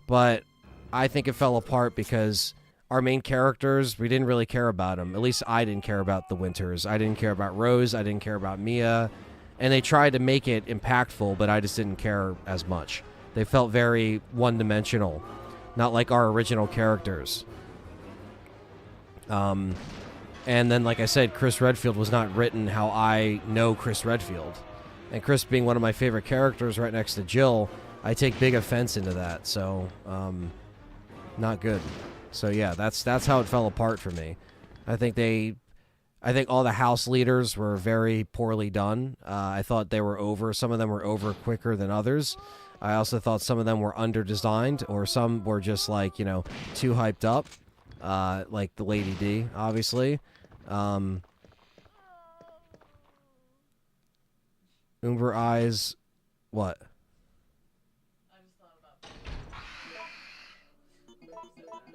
but I think it fell apart because our main characters, we didn't really care about them. At least I didn't care about the Winters. I didn't care about Rose. I didn't care about Mia. And they tried to make it impactful, but I just didn't care as much. They felt very one-dimensional, not like our original characters. And then, like I said, Chris Redfield was not written how I know Chris Redfield. And Chris being one of my favorite characters right next to Jill, I take big offense into that. So, not good. So yeah, that's how it fell apart for me. I think all the house leaders were very poorly done. I thought they were over. Some of them were over quicker than others. I also thought some of them were under-designed, or some were just like, you know, too hyped up. Like the Lady D, obviously. Umber Eyes, what?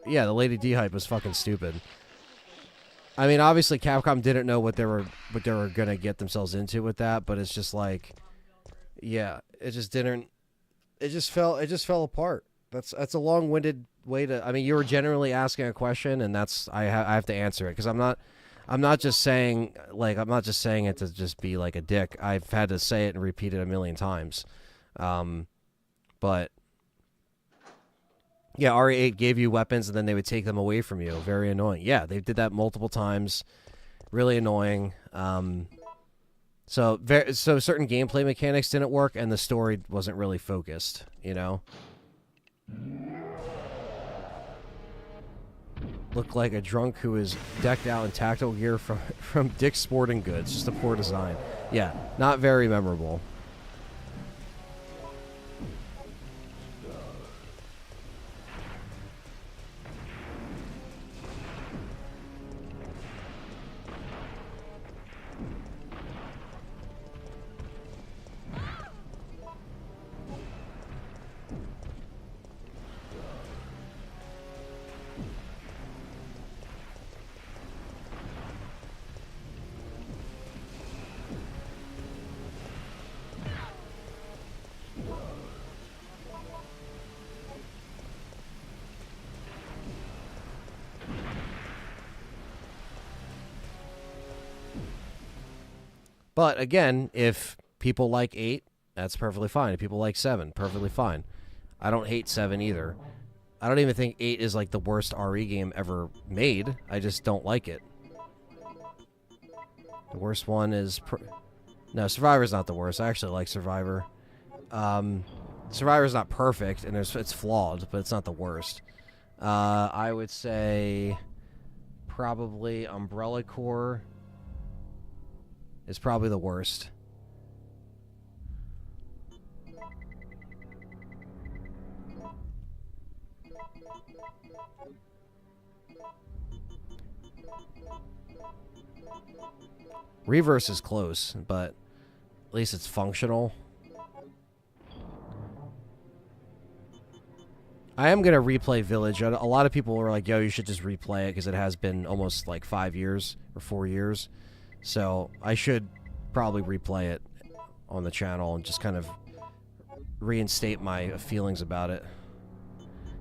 Yeah, the Lady D hype was fucking stupid. I mean, obviously Capcom didn't know what they were gonna get themselves into with that, but it's just like, yeah, it just fell apart. That's a long-winded way to. I mean, you were generally asking a question, and I have to answer it because I'm not just saying it to just be like a dick. I've had to say it and repeat it a million times, but. Yeah, RE8 gave you weapons, and then they would take them away from you. Very annoying. Yeah, they did that multiple times. Really annoying. So certain gameplay mechanics didn't work, and the story wasn't really focused, you know? Looked like a drunk who is decked out in tactical gear from Dick's Sporting Goods. Just a poor design. Yeah, not very memorable. But again, if people like 8, that's perfectly fine. If people like 7, perfectly fine. I don't hate 7 either. I don't even think 8 is like the worst RE game ever made. I just don't like it. The worst one is... No, Survivor's not the worst. I actually like Survivor. Survivor's not perfect, and it's flawed, but it's not the worst. I would say probably Umbrella Corps is probably the worst. Reverse is close, but at least it's functional. I am going to replay Village. A lot of people were like, yo, you should just replay it because it has been almost like 5 years or 4 years. So I should probably replay it on the channel and just kind of reinstate my feelings about it.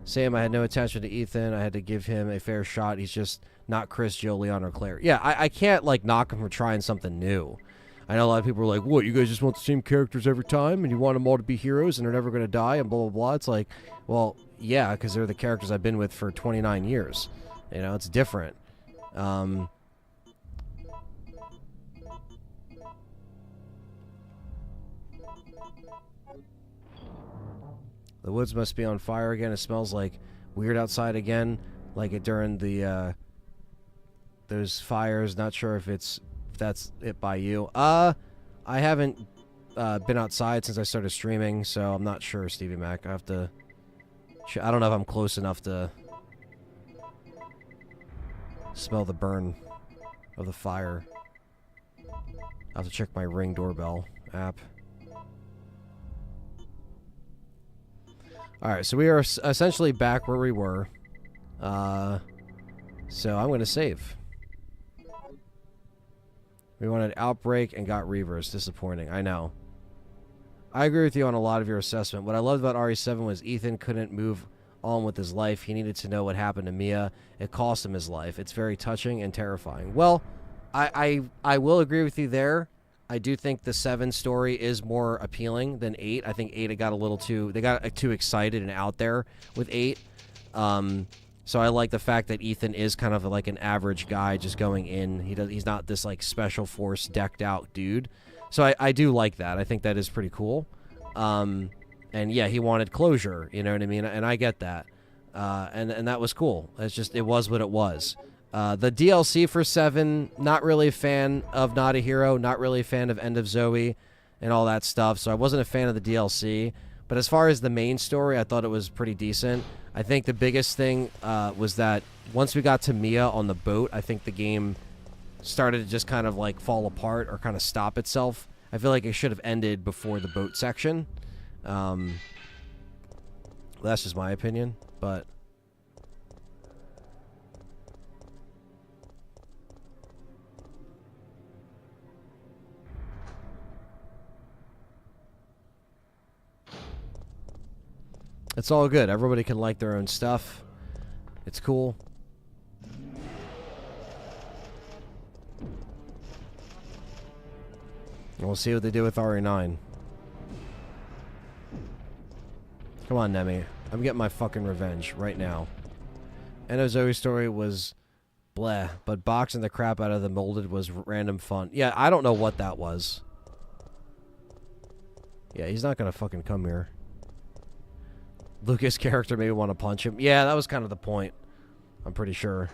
Sam, I had no attachment to Ethan. I had to give him a fair shot. He's just not Chris, Joe, Leon, or Claire. Yeah, I can't like knock him for trying something new. I know a lot of people are like, what, you guys just want the same characters every time and you want them all to be heroes and they're never going to die and blah, blah, blah. It's like, well, yeah, because they're the characters I've been with for 29 years. You know, it's different. The woods must be on fire again. It smells like weird outside again, like it during the those fires. Not sure if that's it by you. I haven't been outside since I started streaming, so I'm not sure, Stevie Mac. I have to. I don't know if I'm close enough to smell the burn of the fire. I'll have to check my Ring doorbell app. Alright, so we are essentially back where we were. So I'm going to save. We wanted Outbreak and got Reavers. Disappointing, I know. I agree with you on a lot of your assessment. What I loved about RE7 was Ethan couldn't move on with his life. He needed to know what happened to Mia. It cost him his life. It's very touching and terrifying. Well, I will agree with you there. I do think the 7 story is more appealing than 8. I think 8 got a little too... They got too excited and out there with 8. So I like the fact that Ethan is kind of like an average guy just going in. He's not this like special force decked out dude. So I do like that. I think that is pretty cool. And yeah, he wanted closure, you know what I mean? And I get that. And that was cool. It's just, it was what it was. The DLC for 7, not really a fan of Not a Hero, not really a fan of End of Zoe and all that stuff. So I wasn't a fan of the DLC. But as far as the main story, I thought it was pretty decent. I think the biggest thing was that once we got to Mia on the boat, I think the game started to just kind of like fall apart or kind of stop itself. I feel like it should have ended before the boat section. That's just my opinion, but... It's all good. Everybody can like their own stuff. It's cool. And we'll see what they do with RE9. Come on, Nemi. I'm getting my fucking revenge right now. End of Zoe's story was bleh, but boxing the crap out of the molded was random fun. Yeah, I don't know what that was. Yeah, he's not gonna fucking come here. Lucas' character maybe want to punch him. Yeah, that was kind of the point. I'm pretty sure.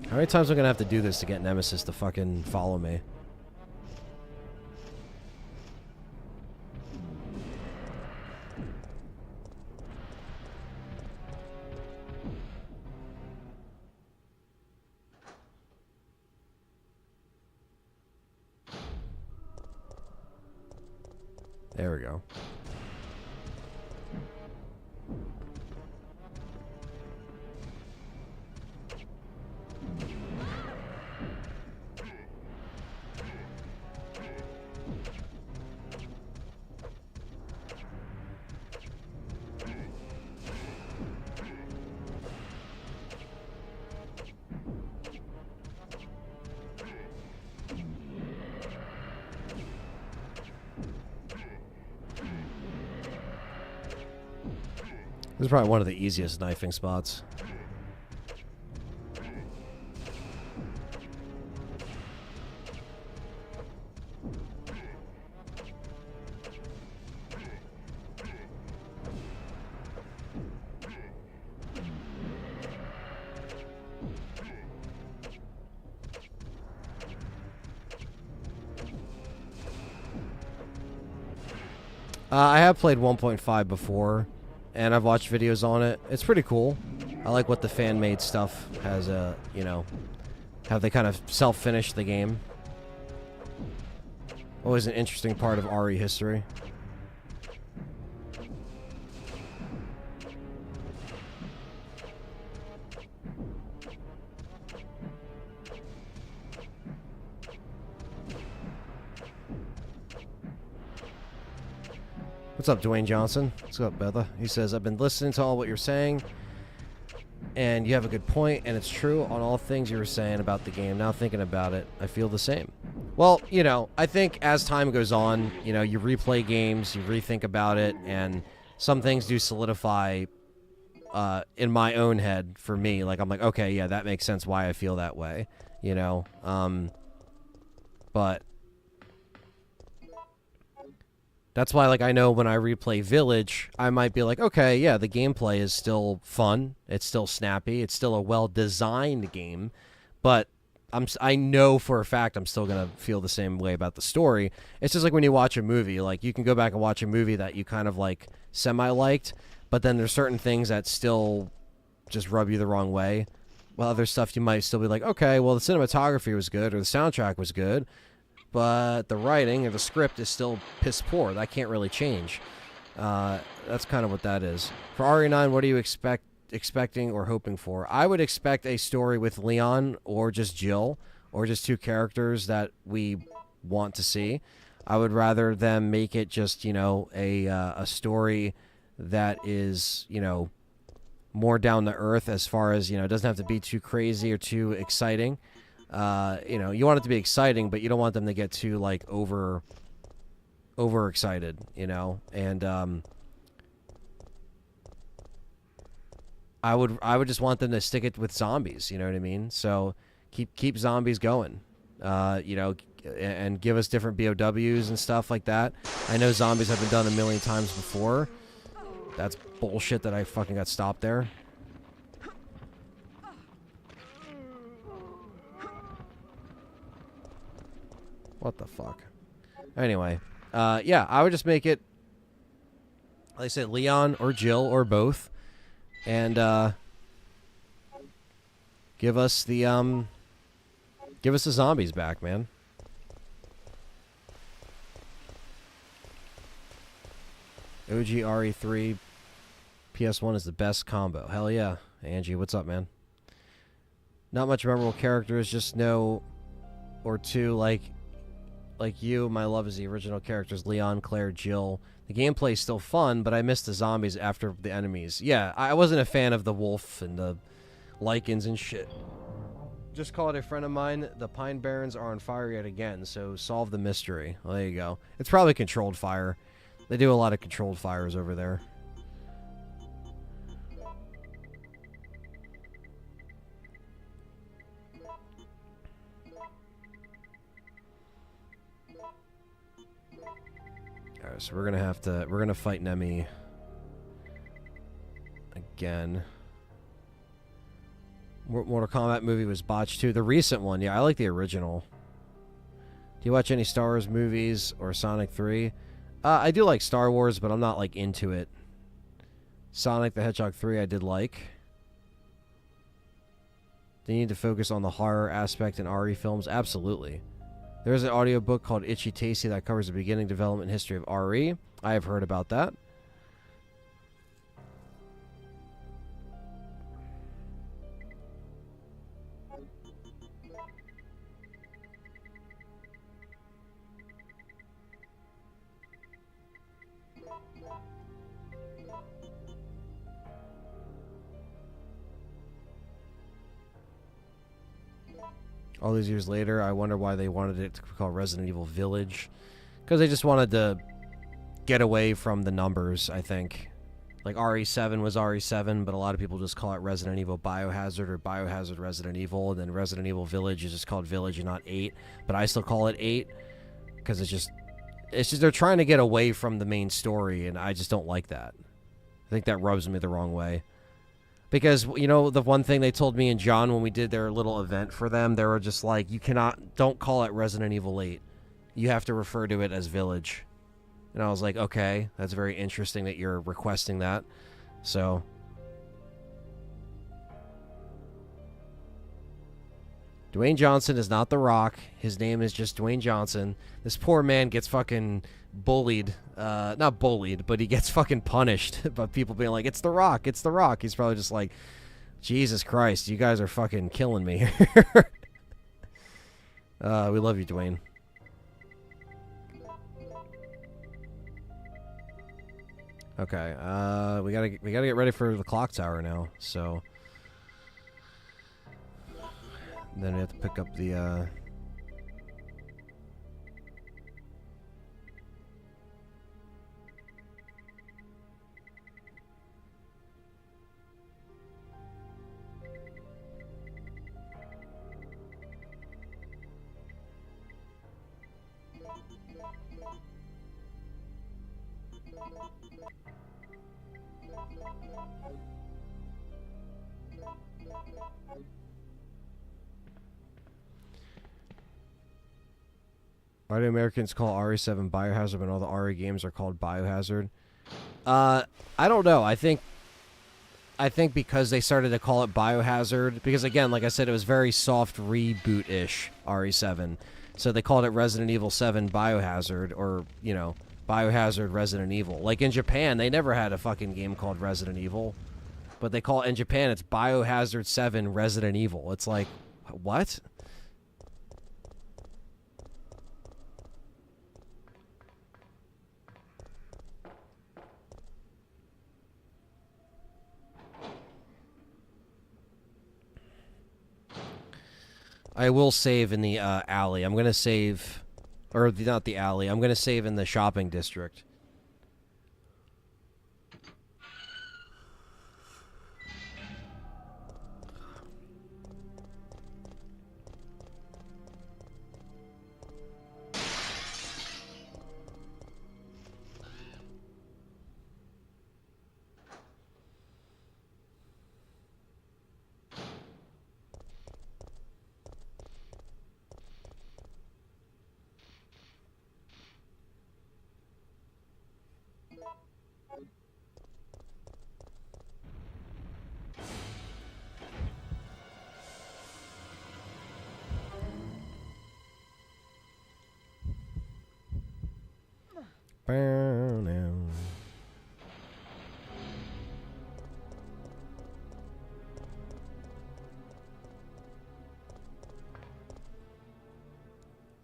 How many times am I going to have to do this to get Nemesis to fucking follow me? There we go. This is probably one of the easiest knifing spots. I have played 1.5 before, and I've watched videos on it. It's pretty cool. I like what the fan-made stuff has, you know, how they kind of self-finish the game. Always an interesting part of RE history. What's up, Dwayne Johnson? What's up, Betha? He says, I've been listening to all what you're saying, and you have a good point, and it's true on all things you were saying about the game. Now thinking about it, I feel the same. Well, you know, I think as time goes on, you know, you replay games, you rethink about it, and some things do solidify in my own head for me. Like, I'm like, okay, yeah, that makes sense why I feel that way, you know? But that's why, like, I know when I replay Village, I might be like, okay, yeah, the gameplay is still fun. It's still snappy. It's still a well-designed game. But I know for a fact I'm still going to feel the same way about the story. It's just like when you watch a movie. Like, you can go back and watch a movie that you kind of, like, semi-liked, but then there's certain things that still just rub you the wrong way. While other stuff you might still be like, okay, well, the cinematography was good or the soundtrack was good, but the writing or the script is still piss poor. That can't really change. That's kind of what that is. For RE9, what are you expecting or hoping for? I would expect a story with Leon or just Jill or just two characters that we want to see. I would rather them make it just, you know, a story that is, you know, more down to earth as far as, you know, it doesn't have to be too crazy or too exciting. You know, you want it to be exciting, but you don't want them to get too, like, overexcited, you know. And I would just want them to stick it with zombies, you know what I mean? So keep zombies going. You know, and give us different BOWs and stuff like that. I know zombies have been done a million times before. That's bullshit that I fucking got stopped there. What the fuck? Anyway, yeah, I would just make it, like I said, Leon or Jill or both, and give us the zombies back, man. OG RE3 PS1 is the best combo. Hell yeah. Angie, what's up, man? Not much memorable characters, just know or two like you. My love is the original characters, Leon, Claire, Jill. The gameplay's still fun, but I miss the zombies after the enemies. Yeah, I wasn't a fan of the wolf and the lichens and shit. Just called a friend of mine. The Pine Barrens are on fire yet again, so solve the mystery. Well, there you go. It's probably controlled fire. They do a lot of controlled fires over there. Alright, so we're gonna fight Nemi again. Mortal Kombat movie was botched too. The recent one, yeah, I like the original. Do you watch any Star Wars movies or Sonic 3? I do like Star Wars, but I'm not, like, into it. Sonic the Hedgehog 3 I did like. They need to focus on the horror aspect in RE films? Absolutely. There's an audiobook called Itchy Tasty that covers the beginning development history of RE. I have heard about that. All these years later, I wonder why they wanted it to be called Resident Evil Village. Because they just wanted to get away from the numbers, I think. Like, RE7 was RE7, but a lot of people just call it Resident Evil Biohazard or Biohazard Resident Evil. And then Resident Evil Village is just called Village and not 8. But I still call it 8. Because it's just they're trying to get away from the main story, and I just don't like that. I think that rubs me the wrong way. Because, you know, the one thing they told me and John when we did their little event for them, they were just like, don't call it Resident Evil 8. You have to refer to it as Village. And I was like, okay, that's very interesting that you're requesting that. So. Dwayne Johnson is not The Rock. His name is just Dwayne Johnson. This poor man gets fucking bullied. Not bullied, but he gets fucking punished by people being like, it's The Rock, it's The Rock. He's probably just like, Jesus Christ, you guys are fucking killing me. We love you, Dwayne. Okay, we gotta get ready for the clock tower now, so then we have to pick up the Why do Americans call RE7 Biohazard when all the RE games are called Biohazard? I don't know. I think because they started to call it Biohazard, because again, like I said, it was very soft reboot-ish, RE7. So they called it Resident Evil 7 Biohazard, or, you know, Biohazard Resident Evil. Like in Japan, they never had a fucking game called Resident Evil. But they call it, in Japan, it's Biohazard 7 Resident Evil. It's like, what? I will save in the alley. I'm going to save... Or not the alley. I'm going to save in the shopping district.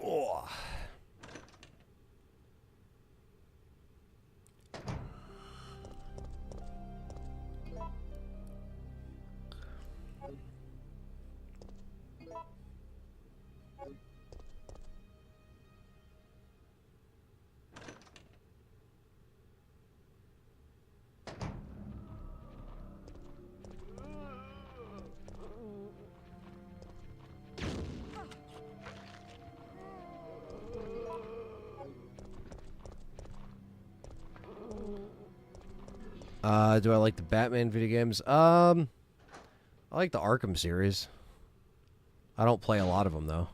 Oh. Do I like the Batman video games? I like the Arkham series. I don't play a lot of them, though.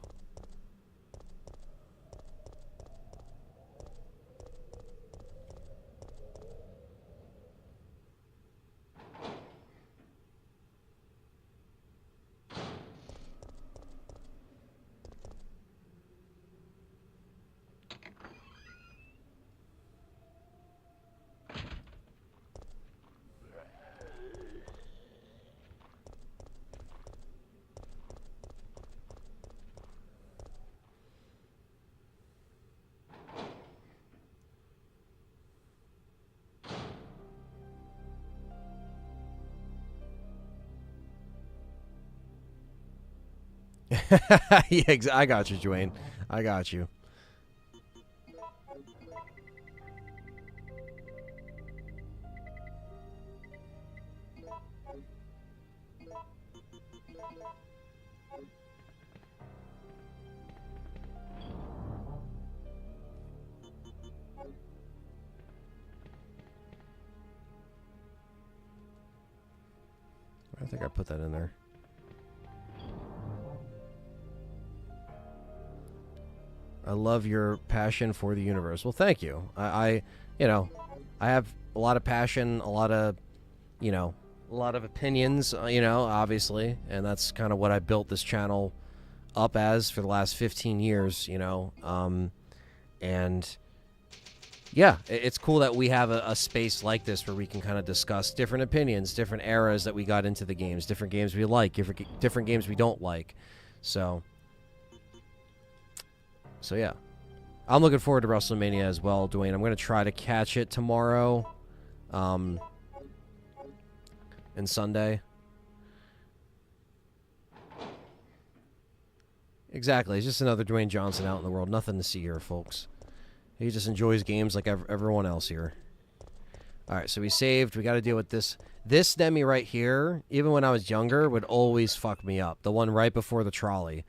Yeah, I got you, Dwayne. I got you. I think I put that in there. I love your passion for the universe. Well, thank you. You know, I have a lot of passion, a lot of, you know, a lot of opinions, you know, obviously, and that's kind of what I built this channel up as for the last 15 years, you know, and yeah, it's cool that we have a space like this where we can kind of discuss different opinions, different eras that we got into the games, different games we like, different games we don't like, so yeah. I'm looking forward to WrestleMania as well, Dwayne. I'm going to try to catch it tomorrow and Sunday. Exactly. It's just another Dwayne Johnson out in the world. Nothing to see here, folks. He just enjoys games like everyone else here. All right, so we saved. We got to deal with this. This Demi right here, even when I was younger, would always fuck me up. The one right before the trolley.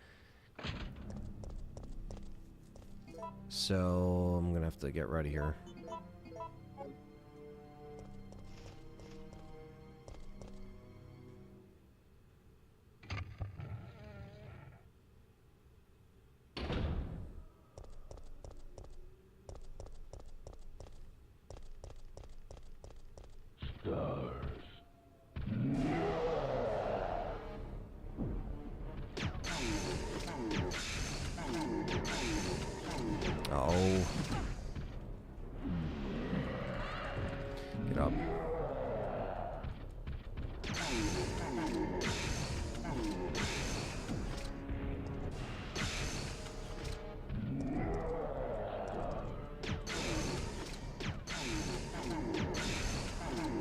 So I'm going to have to get ready here. Get up.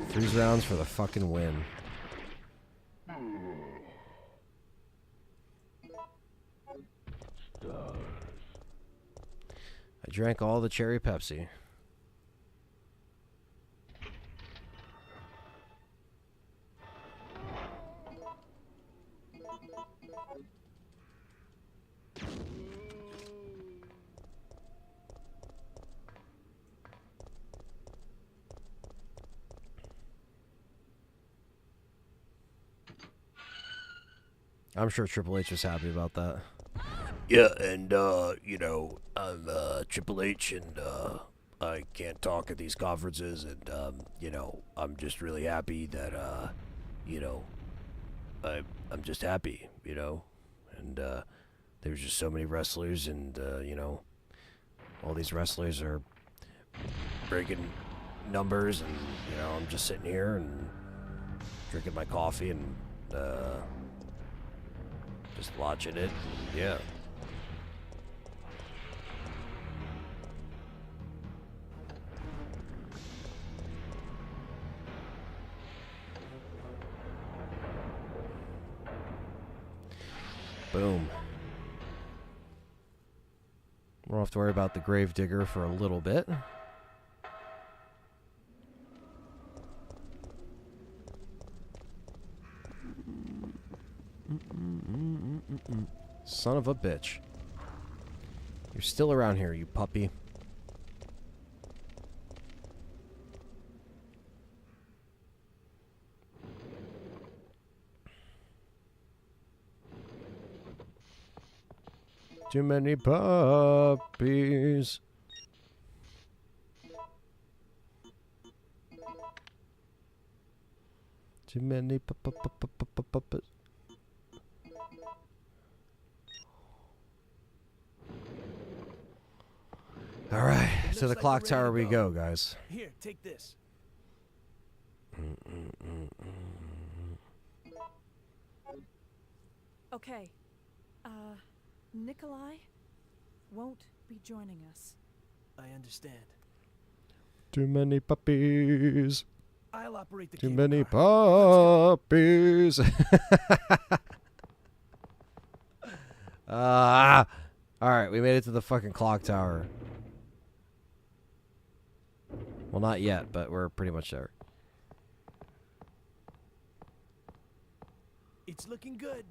Freeze rounds for the fucking win. I drank all the cherry Pepsi. I'm sure Triple H was happy about that. Yeah, and, you know, I'm, Triple H, and, I can't talk at these conferences, and, you know, I'm just really happy that, you know, I'm just happy, you know, and, there's just so many wrestlers, and, you know, all these wrestlers are breaking numbers, and, you know, I'm just sitting here and drinking my coffee and, just watching it, yeah. Boom. We don't have to worry about the Gravedigger for a little bit. Son of a bitch. You're still around here, you puppy. Too many puppies. Too many puppies. All right, to the clock tower we go, guys. Here, take this. Okay. Nikolai won't be joining us. I understand. Too many puppies. I'll operate the Too cable many car. puppies. All right, we made it to the fucking clock tower. Well, not yet, but we're pretty much there. It's looking good.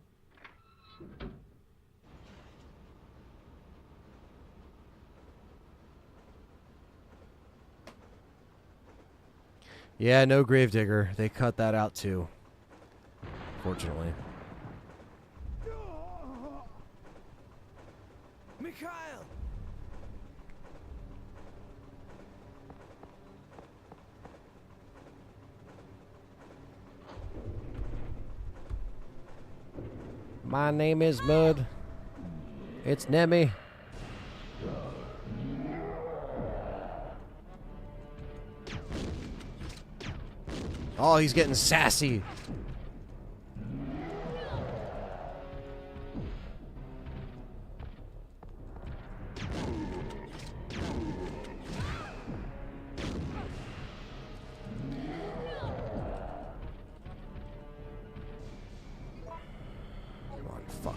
Yeah, no Gravedigger. They cut that out too. Fortunately. Mikhail! My name is Mud. It's Nemi. Oh, he's getting sassy. Come on, fuck.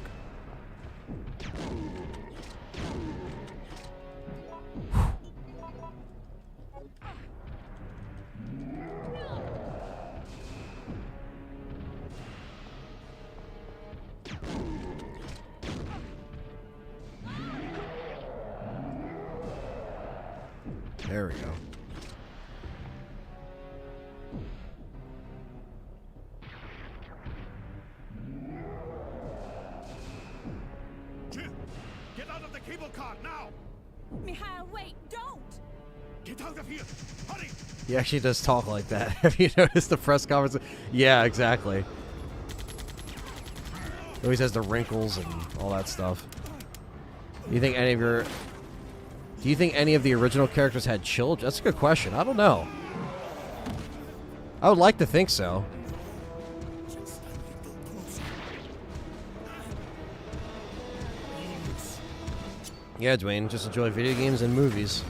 There we go. Jill, get out of the cable car now! Mikhail, wait, don't! Get out of here! Hurry! He actually does talk like that. Have you noticed the press conference? Yeah, exactly. He always has the wrinkles and all that stuff. You think any of your Do you think any of the original characters had children? That's a good question. I don't know. I would like to think so. Yeah, Dwayne, just enjoy video games and movies.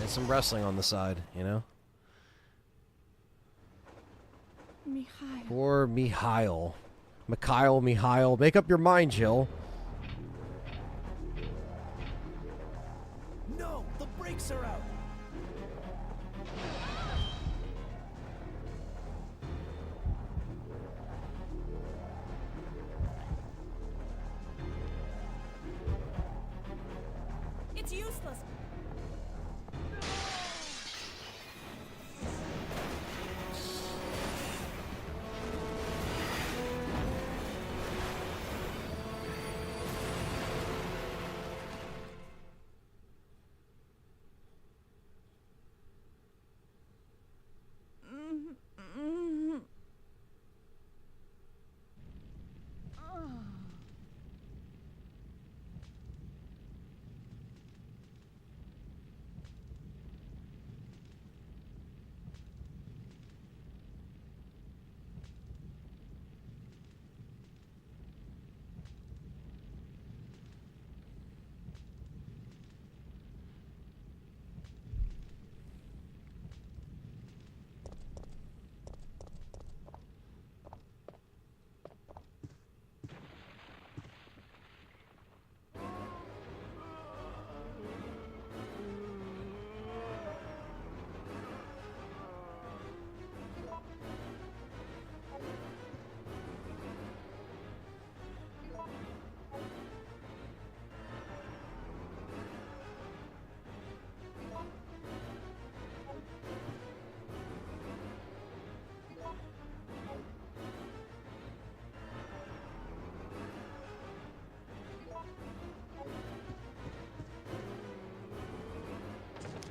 And some wrestling on the side, you know? Mikhail. Poor Mikhail. Mikhail. Make up your mind, Jill. No, the brakes are out. It's useless.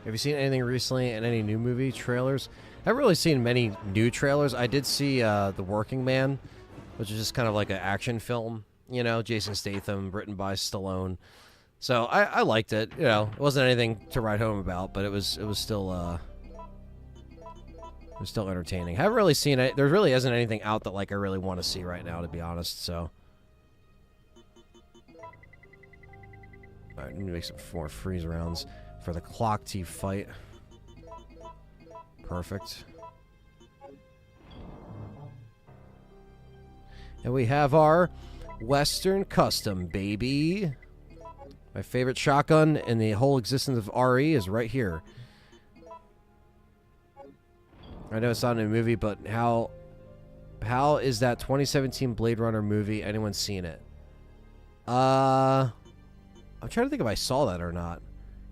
Have you seen anything recently in any new movie trailers? I haven't really seen many new trailers. I did see The Working Man, which is just kind of like an action film. You know, Jason Statham, written by Stallone. So I liked it. You know, it wasn't anything to write home about, but it was still entertaining. I haven't really seen it. There really isn't anything out that like I really want to see right now, to be honest. So, all right, need to make some more freeze rounds for the clock T fight. Perfect. And we have our Western Custom, baby. My favorite shotgun in the whole existence of RE is right here. I know it's not in a movie, but how is that 2017 Blade Runner movie? Anyone seen it? I'm trying to think if I saw that or not.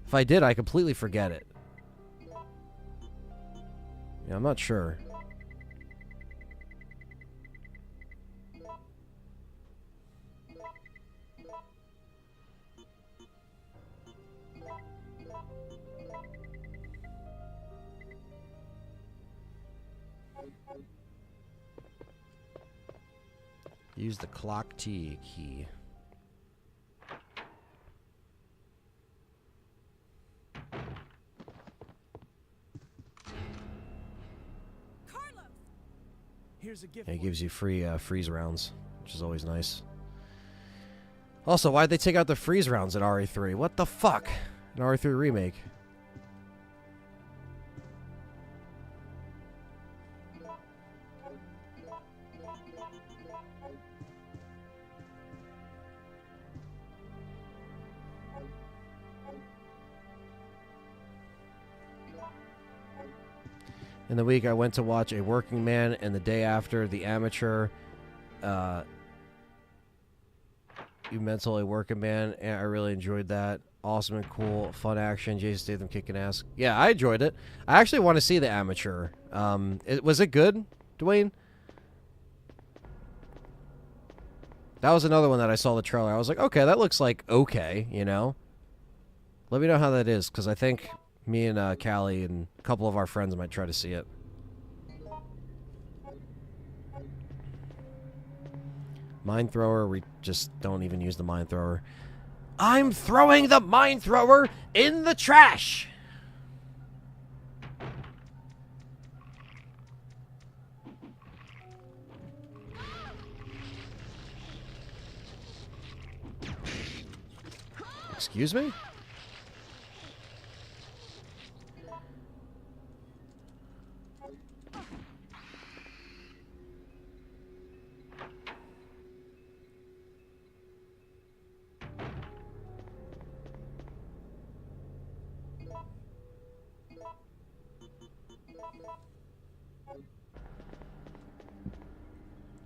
If I did, I completely forget it. Yeah, I'm not sure. Use the clock T key. Here's a gift. Yeah, it gives you free freeze rounds, which is always nice. Also, why'd they take out the freeze rounds in RE3? What the fuck? An RE3 remake. In the week, I went to watch A Working Man, and the day after, The Amateur. You mental A Working Man, and I really enjoyed that. Awesome and cool, fun action. Jason Statham kicking ass. Yeah, I enjoyed it. I actually want to see The Amateur. Was it good, Dwayne? That was another one that I saw the trailer. I was like, okay, that looks like okay, you know? Let me know how that is, because I think me and Callie and a couple of our friends might try to see it. Mine thrower, we just don't even use the mine thrower. I'm throwing the mine thrower in the trash. Excuse me?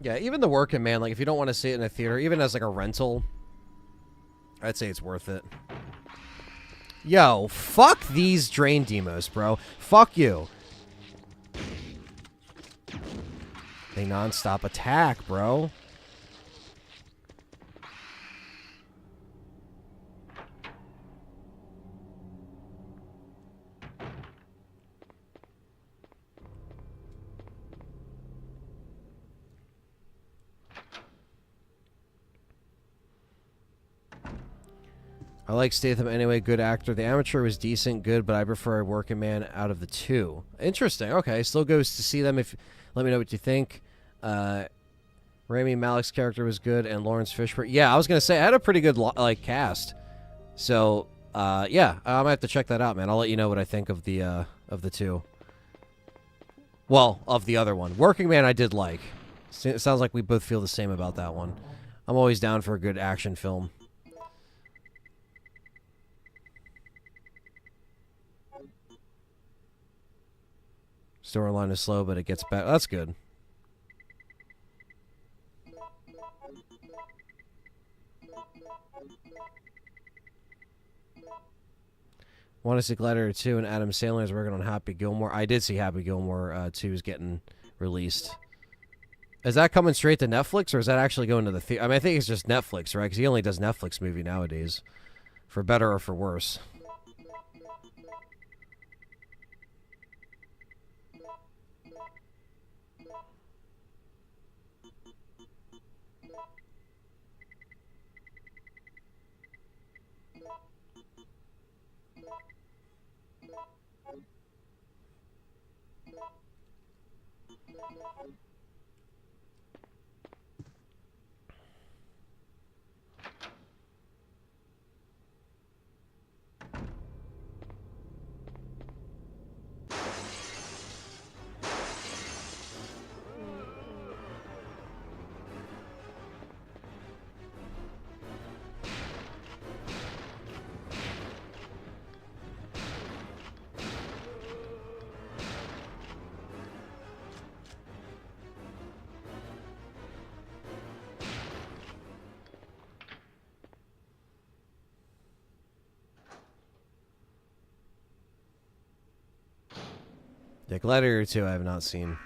Yeah, even the working man, like if you don't want to see it in a theater, even as like a rental, I'd say it's worth it. Yo, fuck these drain demos, bro. Fuck you. They non-stop attack, bro. I like Statham anyway, good actor. The Amateur was decent, good, but I prefer Working Man out of the two. Interesting. Okay, still goes to see them. If let me know what you think. Rami Malek's character was good, and Lawrence Fishburne. Yeah, I was gonna say I had a pretty good cast. So yeah, I might have to check that out, man. I'll let you know what I think of the two. Well, of the other one, Working Man, I did like. It sounds like we both feel the same about that one. I'm always down for a good action film. Storyline is slow, but it gets better. That's good. Want to see Gladiator 2 and Adam Sandler is working on Happy Gilmore. I did see Happy Gilmore 2 is getting released. Is that coming straight to Netflix, or is that actually going to the theater? I mean, I think it's just Netflix, right? Because he only does Netflix movie nowadays. For better or for worse. Yeah, Gladiator 2 I have not seen.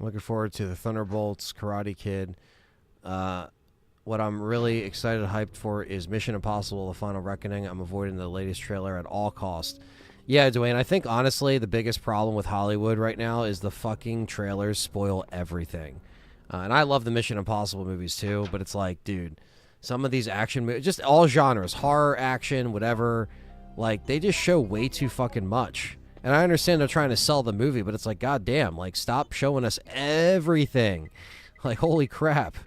Looking forward to the Thunderbolts, Karate Kid. What I'm really excited and hyped for is Mission Impossible: The Final Reckoning. I'm avoiding the latest trailer at all costs. Yeah, Dwayne, I think honestly the biggest problem with Hollywood right now is the fucking trailers spoil everything. And I love the Mission Impossible movies too, but it's like, dude, some of these action movies, just all genres, horror, action, whatever, like they just show way too fucking much. And I understand they're trying to sell the movie, but it's like, goddamn, like, stop showing us everything. Like, holy crap.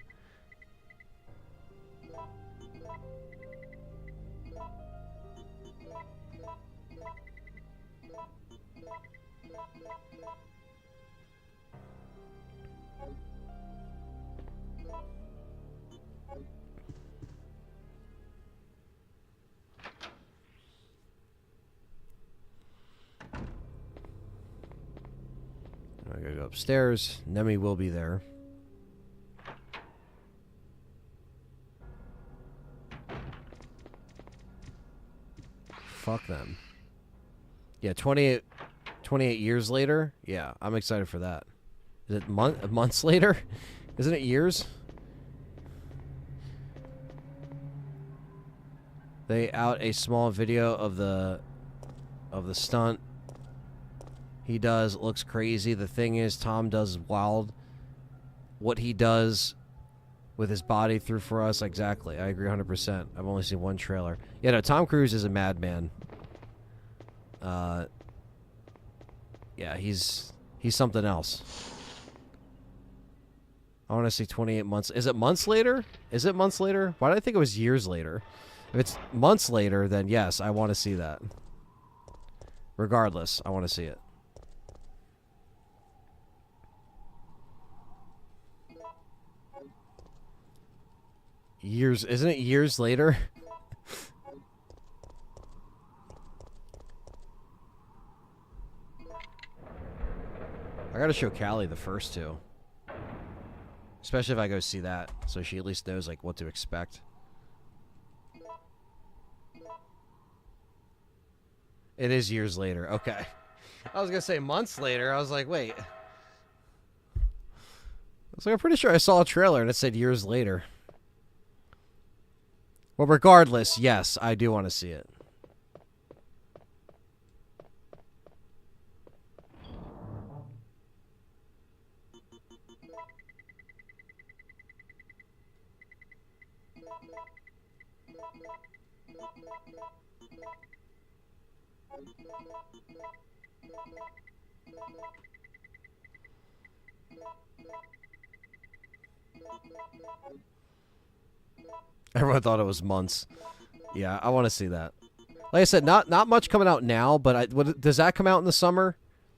I gotta go upstairs. Nemi will be there. Fuck them. Yeah, 28 years later? Yeah, I'm excited for that. Is it months later? Isn't it years? They out a small video of the stunt he does. It looks crazy. The thing is, Tom does wild. What he does with his body through for us, exactly. I agree 100%. I've only seen one trailer. Yeah, no, Tom Cruise is a madman. Yeah, he's something else. I want to see 28 months. Is it months later? Is it months later? Why did I think it was years later? If it's months later, then yes, I want to see that. Regardless, I want to see it. Years, isn't it years later? I gotta show Callie the first two. Especially if I go see that, so she at least knows like what to expect. It is years later. Okay. I was gonna say months later. I was like, wait. I was like, I'm pretty sure I saw a trailer and it said years later. Well, regardless, yes, I do want to see it. Everyone thought it was months. Yeah, I want to see that. Like I said, not much coming out now, but does that come out in the summer?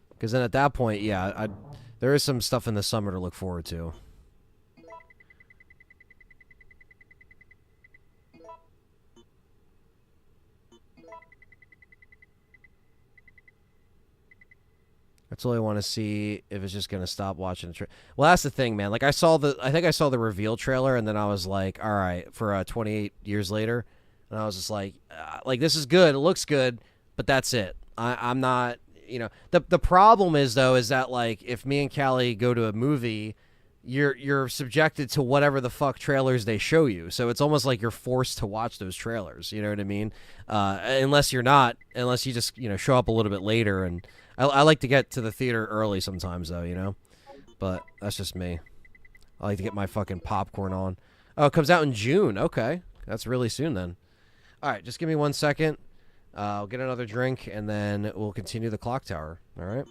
Because then at that point, yeah, there is some stuff in the summer to look forward to. I totally want to see if it's just gonna stop watching the trailer. Well, that's the thing, man. Like I think I saw the reveal trailer, and then I was like, all right, for 28 years later, and I was just like this is good, it looks good, but that's it. I'm not, you know. The problem is though, is that like if me and Callie go to a movie, you're subjected to whatever the fuck trailers they show you. So it's almost like you're forced to watch those trailers. You know what I mean? Unless you just show up a little bit later and. I like to get to the theater early sometimes, though, you know? But that's just me. I like to get my fucking popcorn on. Oh, it comes out in June. Okay. That's really soon, then. All right, just give me 1 second. I'll get another drink, and then we'll continue the clock tower. All right?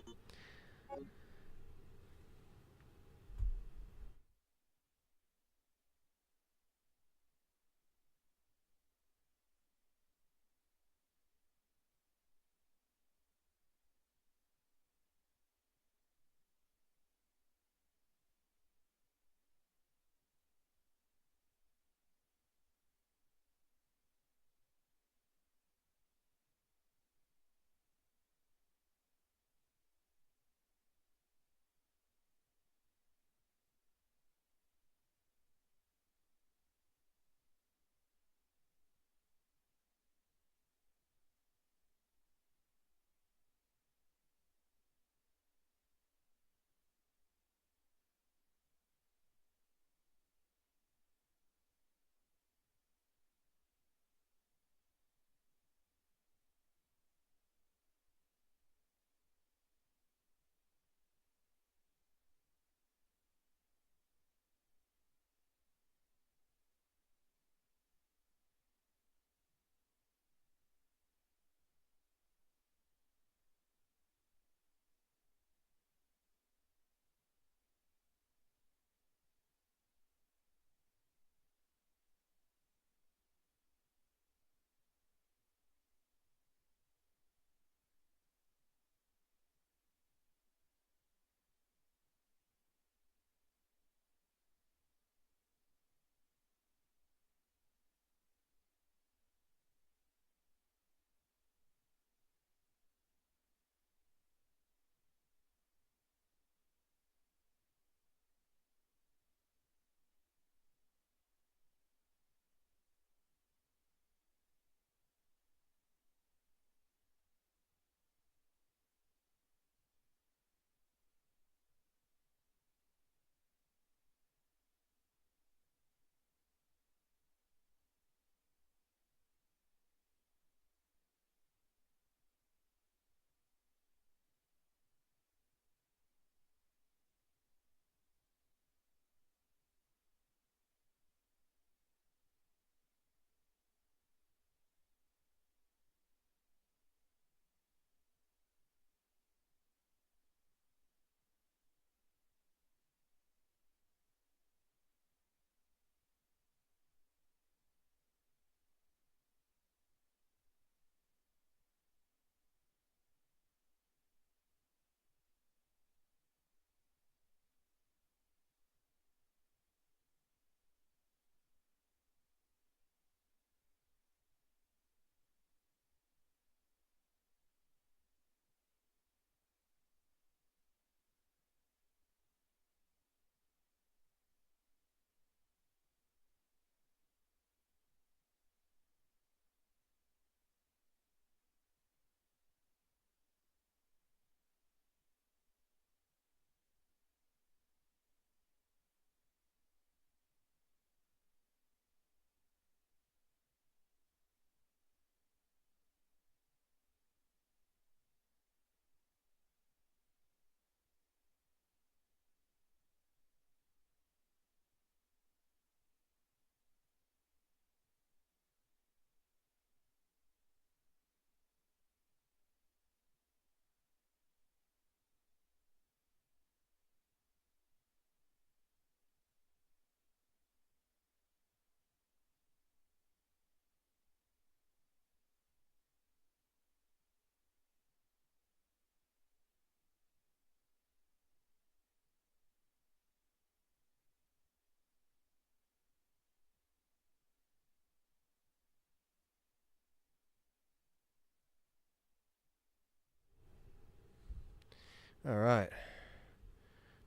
All right.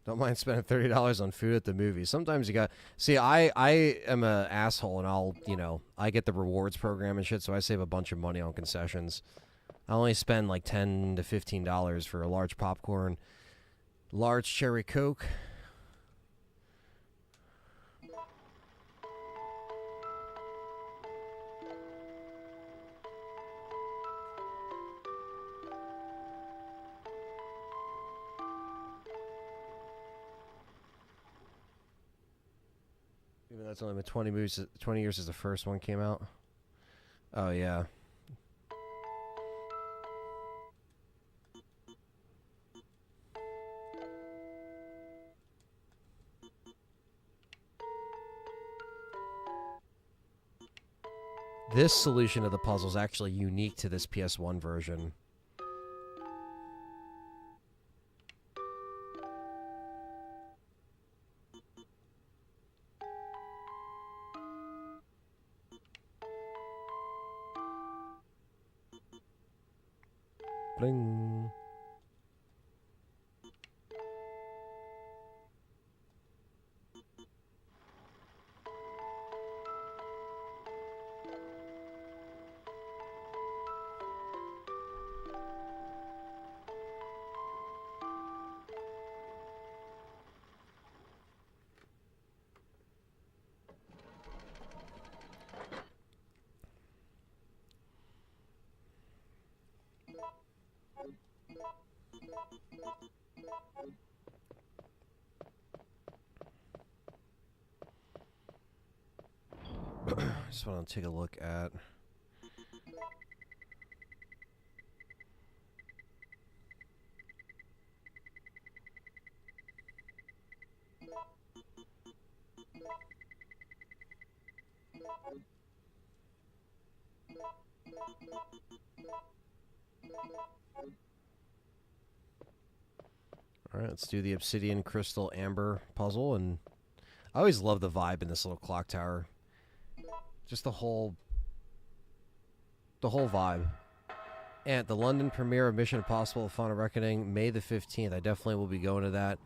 Don't mind spending $30 on food at the movies. Sometimes you got see. I am a asshole, and I'll I get the rewards program and shit, so I save a bunch of money on concessions. I only spend like $10 to $15 for a large popcorn, large cherry Coke. Even though it's only been 20 years since the first one came out. Oh yeah. This solution of the puzzle is actually unique to this PS1 version. Bling. Just want to take a look at. All right, let's do the obsidian crystal amber puzzle, and I always love the vibe in this little clock tower. Just the whole vibe. And the London premiere of Mission Impossible: Final Reckoning, May the 15th. I definitely will be going to that.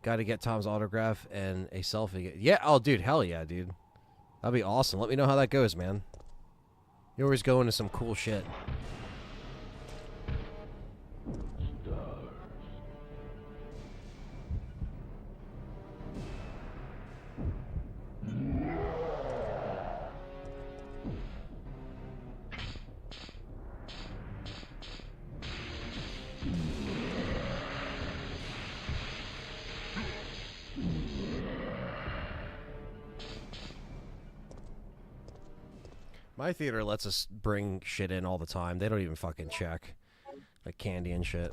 Got to get Tom's autograph and a selfie. Yeah, oh, dude, hell yeah, dude. That'd be awesome. Let me know how that goes, man. You always go into some cool shit. My theater lets us bring shit in all the time. They don't even fucking check. Like candy and shit.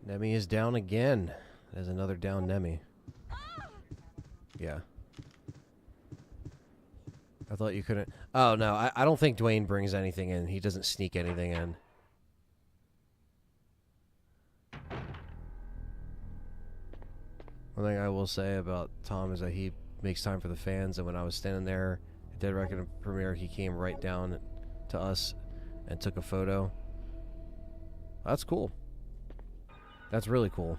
Nemi is down again. There's another down Nemi. Yeah. I thought you couldn't... Oh, no. I don't think Dwayne brings anything in. He doesn't sneak anything in. One thing I will say about Tom is that he makes time for the fans, and when I was standing there at Dead Reckoning premiere, he came right down to us and took a photo. That's cool. That's really cool.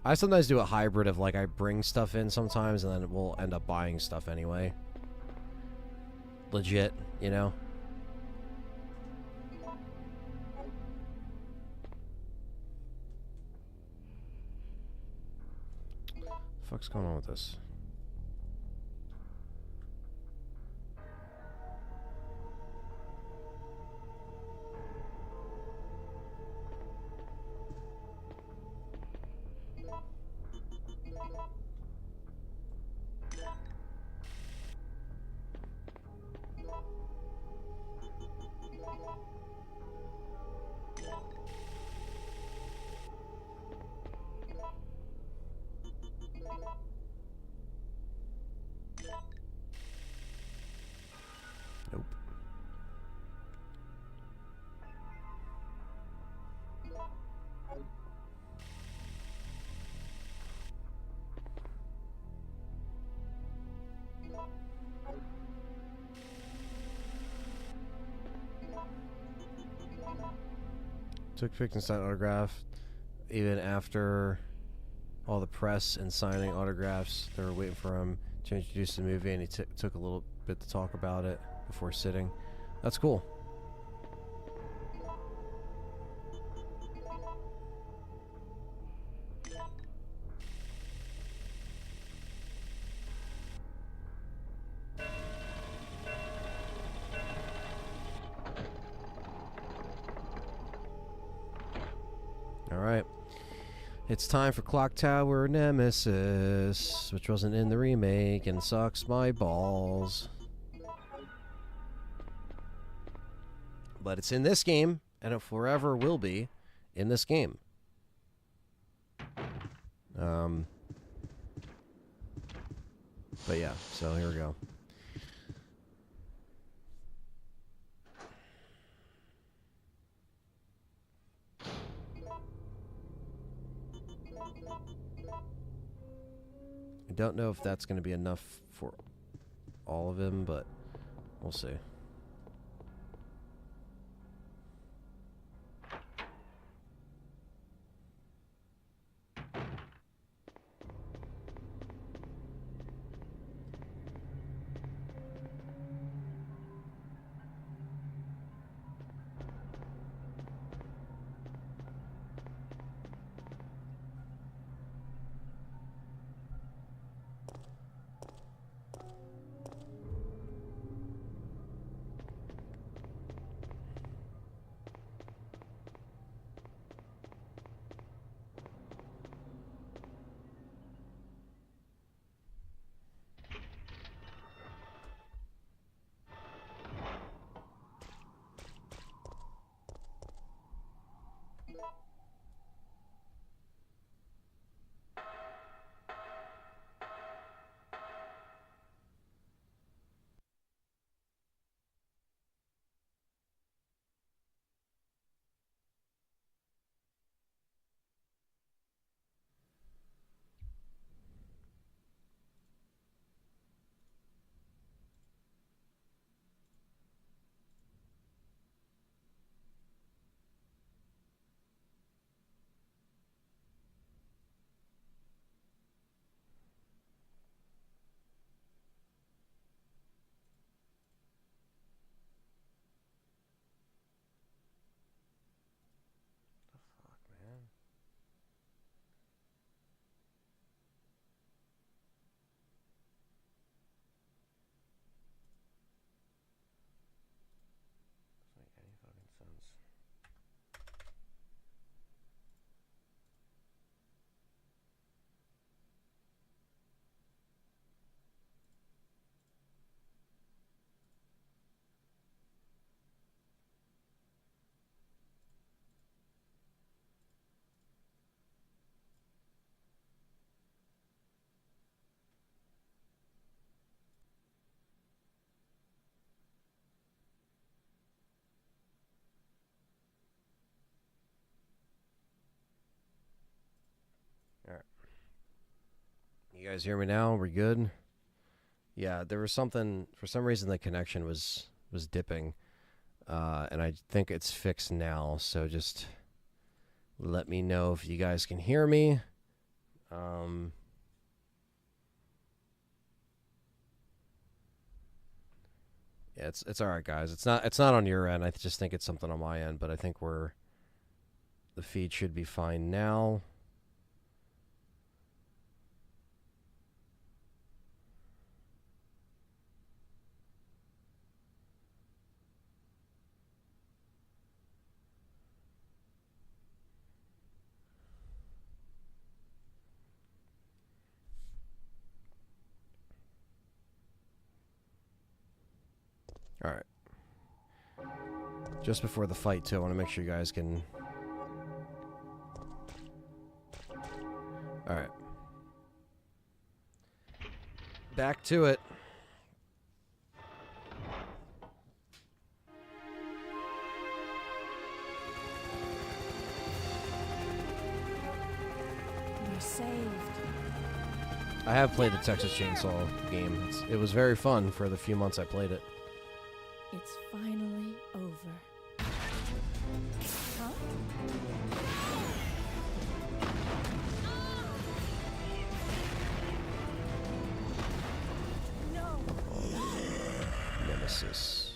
I sometimes do a hybrid of, like, I bring stuff in sometimes, and then we'll end up buying stuff anyway. Legit, you know? Fuck's going on with this? Nope. Took pics and signed autograph. Even after all the press and signing autographs, they were waiting for him to introduce the movie, and he took a little bit to talk about it before sitting. That's cool. Alright. It's time for Clock Tower Nemesis, which wasn't in the remake and sucks my balls. But it's in this game, and it forever will be in this game. But yeah, so here we go. I don't know if that's going to be enough for all of them, but we'll see. You guys hear me now? We're good? Yeah, there was something, for some reason the connection was dipping. And I think it's fixed now, so just let me know if you guys can hear me. Yeah, it's all right, guys. It's not on your end. I just think it's something on my end, but I think the feed should be fine now. All right. Just before the fight, too, I want to make sure you guys can... All right. Back to it. We're saved. I have played the Texas Chainsaw game. It was very fun for the few months I played it. It's finally over. Huh? No! Nemesis.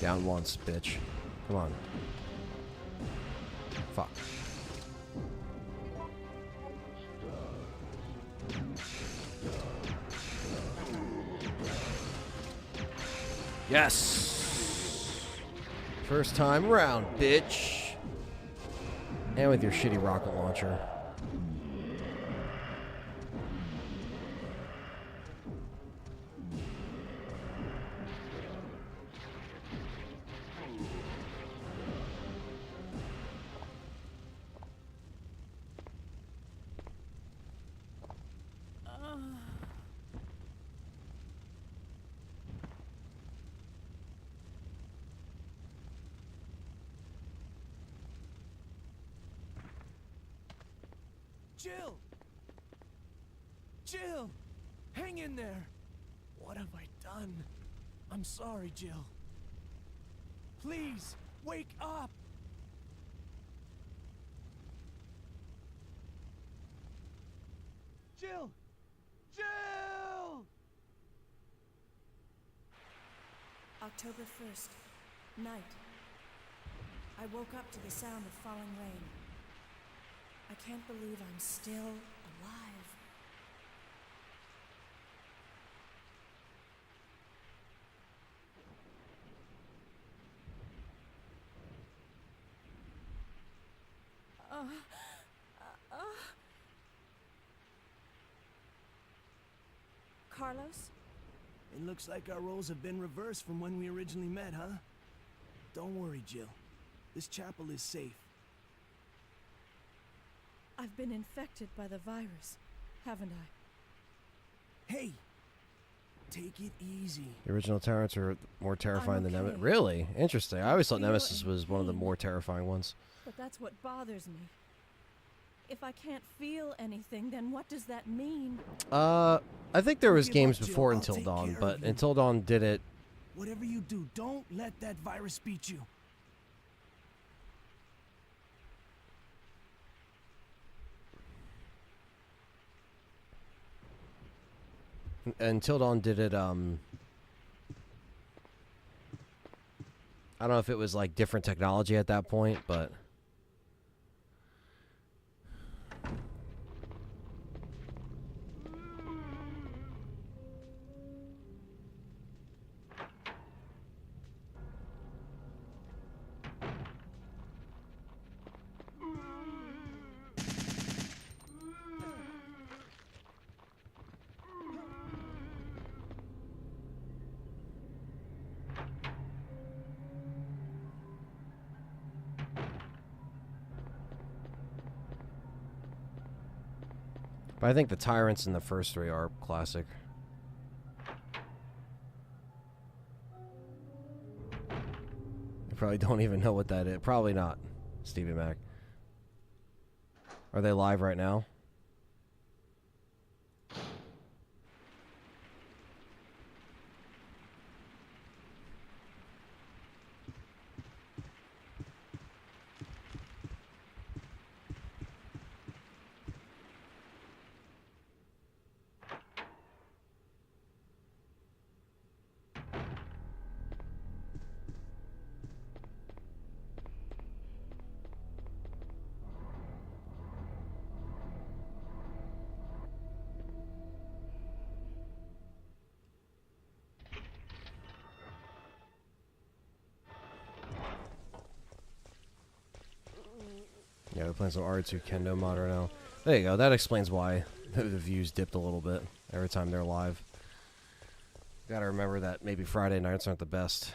Down once, bitch. Come on. Fuck. Yes! First time round, bitch. And with your shitty rocket launcher. Jill! Jill! Hang in there! What have I done? I'm sorry, Jill. Please, wake up! Jill! Jill! October 1st, night. I woke up to the sound of falling rain. I can't believe I'm still alive. Carlos? It looks like our roles have been reversed from when we originally met, huh? Don't worry, Jill. This chapel is safe. I've been infected by the virus, haven't I? Hey! Take it easy. The original tyrants are more terrifying than okay. Nemesis. Really? Interesting. I always thought Feel Nemesis any was one of the pain. more terrifying ones. But that's what bothers me. If I can't feel anything, then what does that mean? I think there was Give games up, Jill. before I'll Until take Dawn, care but of you. Until Dawn did it. Whatever you do, don't let that virus beat you. Until Dawn did it, I don't know if it was like different technology at that point, but But I think the tyrants in the first 3 are classic. You probably don't even know what that is. Probably not, Stevie Mac. Are they live right now? Yeah, we're playing some R2 Kendo mod right now. There you go. That explains why the views dipped a little bit every time they're live. Gotta remember that maybe Friday nights aren't the best.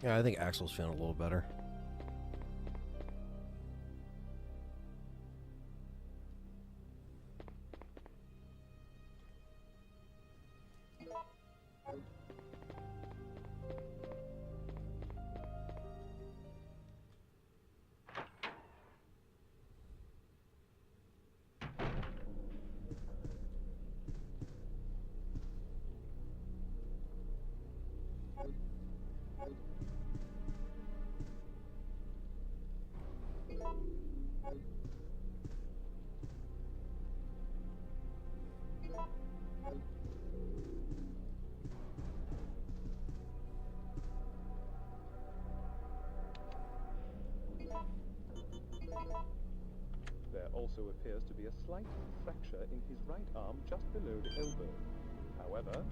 Yeah, I think Axel's feeling a little better. There also appears to be a slight fracture in his right arm just below the elbow. However,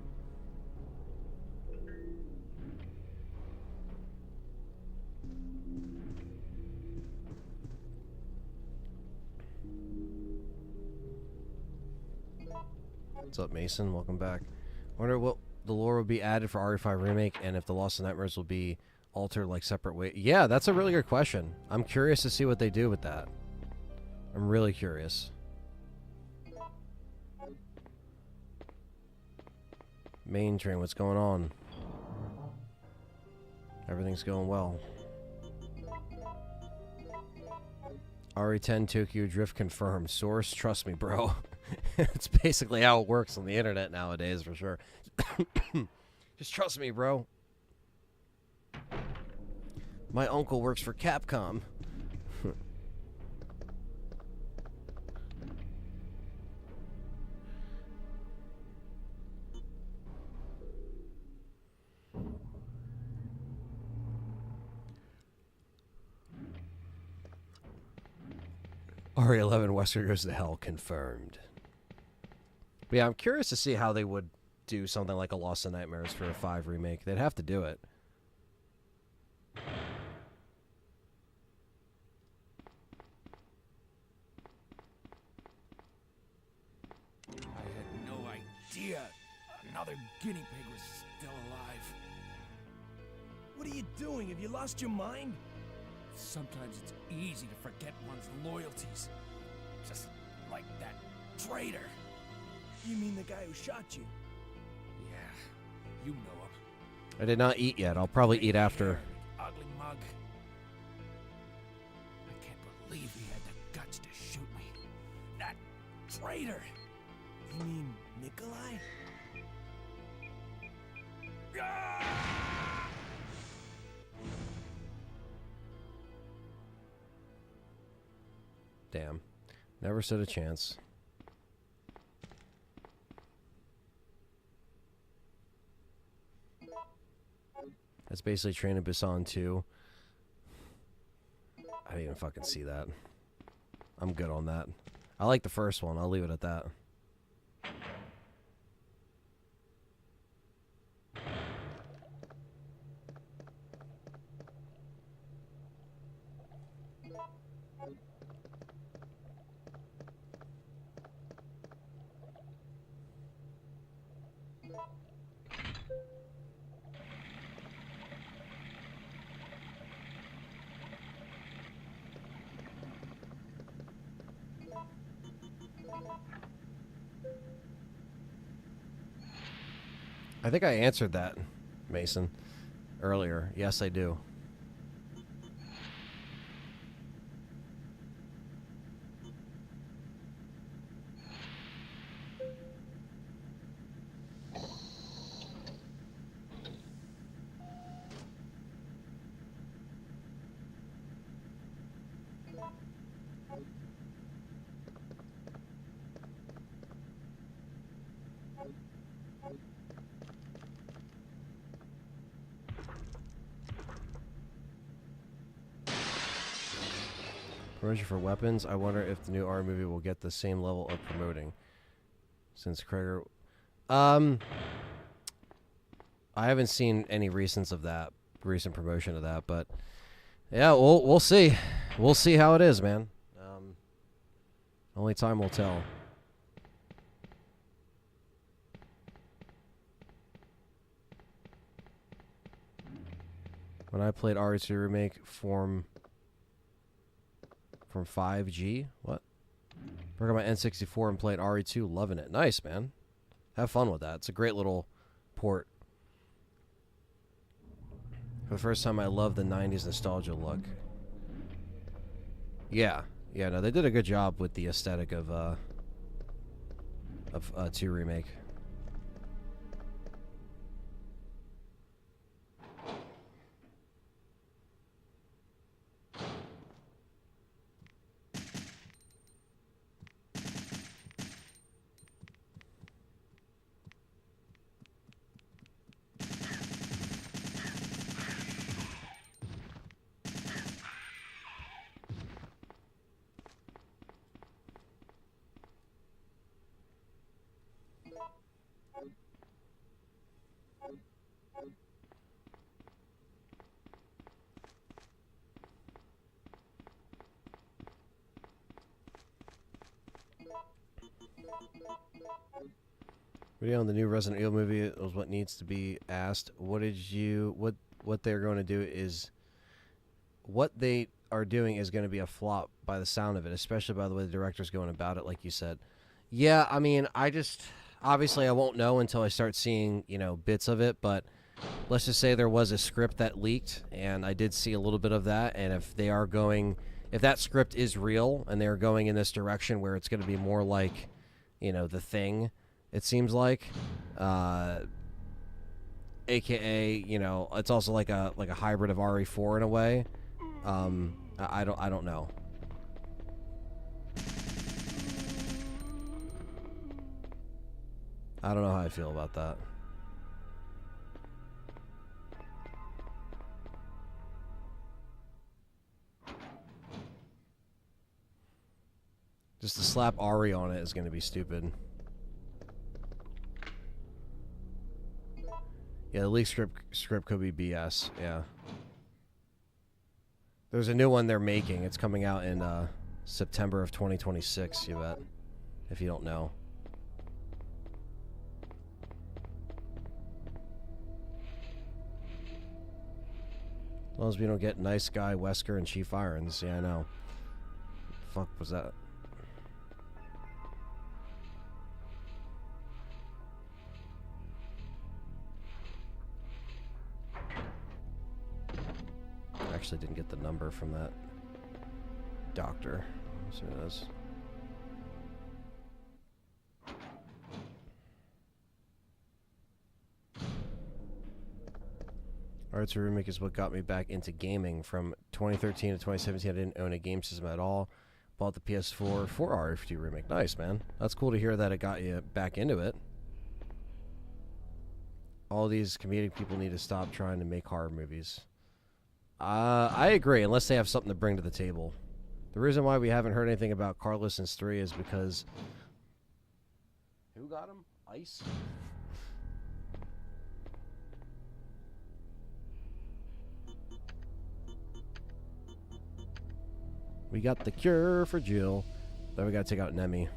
What's up, Mason? Welcome back. Wonder what the lore will be added for RE5 Remake and if the Lost in Nightmares will be altered like separate way. Yeah, that's a really good question. I'm curious to see what they do with that. I'm really curious. Main train, what's going on? Everything's going well. RE10 Tokyo Drift confirmed. Source, trust me, bro. It's basically how it works on the internet nowadays, for sure. Just trust me, bro. My uncle works for Capcom. RE11 Wesker goes to hell, confirmed. But yeah, I'm curious to see how they would do something like a Lost in Nightmares for a 5 remake. They'd have to do it. I had no idea another guinea pig was still alive. What are you doing? Have you lost your mind? Sometimes it's easy to forget one's loyalties. Just like that traitor. You mean the guy who shot you? Yeah, you know him. I did not eat yet. I'll probably eat after. Ugly mug. I can't believe he had the guts to shoot me. That traitor. You mean Nikolai? Damn. Never stood a chance. That's basically Train to Busan 2. I didn't even fucking see that. I'm good on that. I like the first one. I'll leave it at that. I think I answered that, Mason, earlier. Yes, I do. Promotion for weapons. I wonder if the new R movie will get the same level of promoting. Since Krager... I haven't seen any recent promotion of that, but yeah, we'll see. We'll see how it is, man. Only time will tell. When I played RE2 Remake from 5G, what? Broke out my N64 and played RE2, loving it. Nice, man. Have fun with that. It's a great little port. For the first time, I love the 90s nostalgia look. Yeah. Yeah, no, they did a good job with the aesthetic of 2 Remake. Video on the new Resident Evil movie was what needs to be asked. What they're going to do is what they are doing is going to be a flop by the sound of it, especially by the way the director's going about it, like you said. Yeah, I mean, obviously I won't know until I start seeing, bits of it, but let's just say there was a script that leaked, and I did see a little bit of that, and if that script is real, and they're going in this direction where it's going to be more like, The Thing, it seems like, AKA, it's also like a hybrid of RE4 in a way. I don't know. I don't know how I feel about that. Just to slap Ari on it is going to be stupid. Yeah, the leak script could be BS. Yeah. There's a new one they're making. It's coming out in September of 2026, you bet. If you don't know. As long as we don't get Nice Guy, Wesker, and Chief Irons. Yeah, I know. Fuck was that? Actually didn't get the number from that doctor. So it is. RE2 Remake is what got me back into gaming. From 2013 to 2017, I didn't own a game system at all. Bought the PS4 for RE2 Remake. Nice, man. That's cool to hear that it got you back into it. All these comedic people need to stop trying to make horror movies. I agree, unless they have something to bring to the table. The reason why we haven't heard anything about Carlos and S.T.A.R.S is because... Who got him? Ice? We got the cure for Jill. Then we gotta take out Nemi.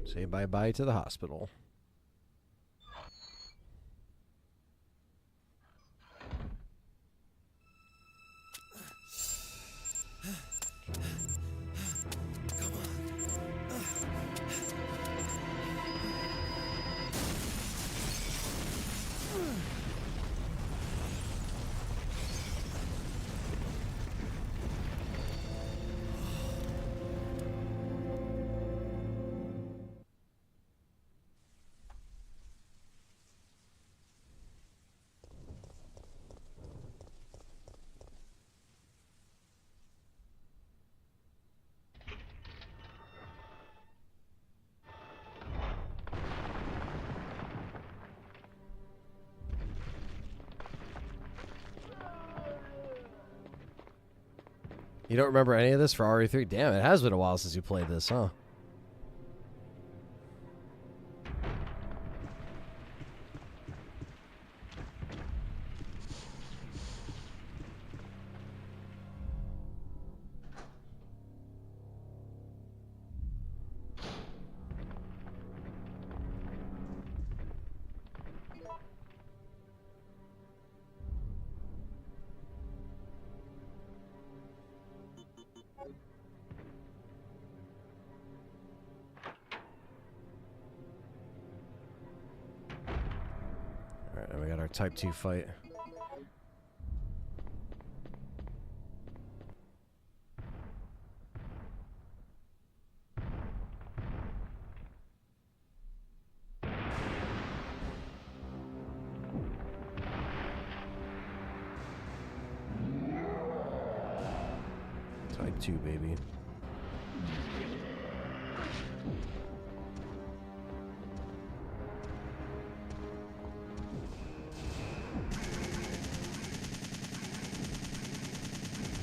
Say bye-bye to the hospital. You don't remember any of this for RE3? Damn, it has been a while since you played this, huh? Alright, and we got our Type 2 fight. Type 2, baby.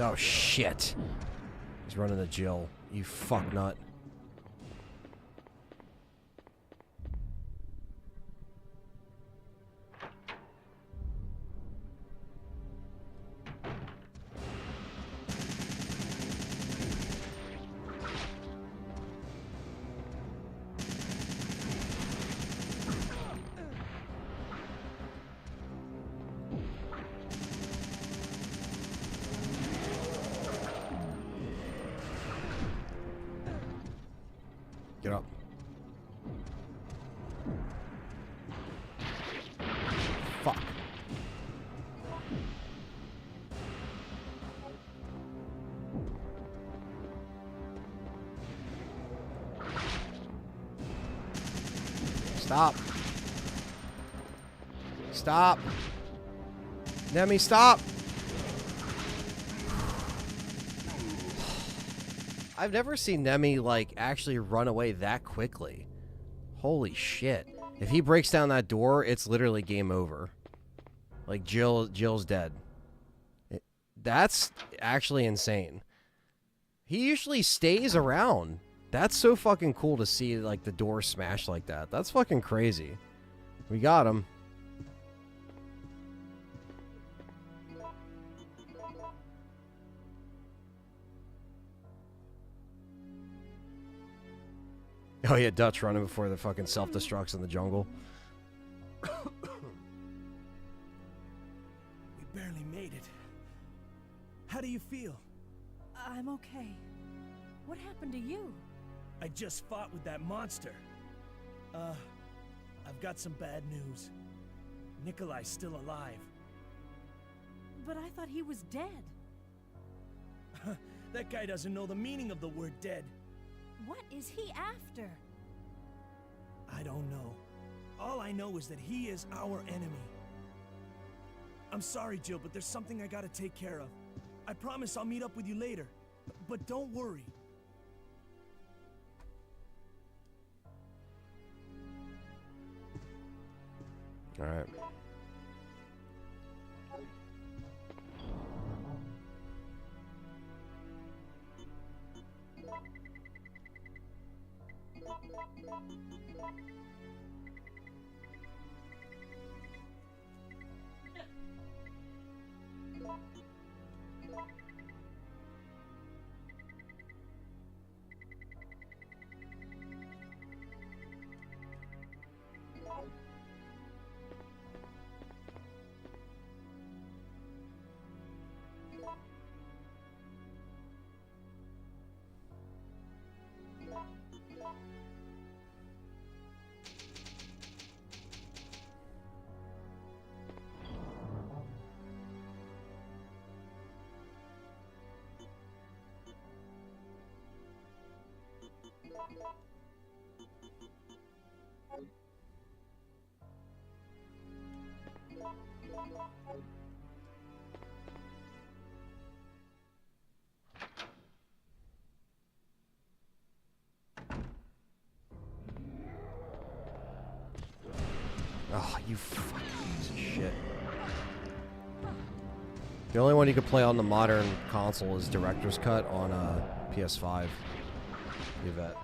Oh shit. He's running to Jill. You fucknut. Get up. Fuck. Stop. Stop. Nemi, stop. I've never seen Nemi, like, actually run away that quickly. Holy shit. If he breaks down that door, it's literally game over. Like, Jill's dead. That's actually insane. He usually stays around. That's so fucking cool to see, like, the door smash like that. That's fucking crazy. We got him. Oh yeah, Dutch running before the fucking self-destructs in the jungle. We barely made it. How do you feel? I'm okay. What happened to you? I just fought with that monster. I've got some bad news. Nikolai's still alive. But I thought he was dead. That guy doesn't know the meaning of the word dead. What is he after? I don't know. All I know is that he is our enemy. I'm sorry, Jill, but there's something I gotta take care of. I promise I'll meet up with you later. But don't worry. All right. Oh, you fucking piece of shit. The only one you could play on the modern console is Director's Cut on PS5. Yvette.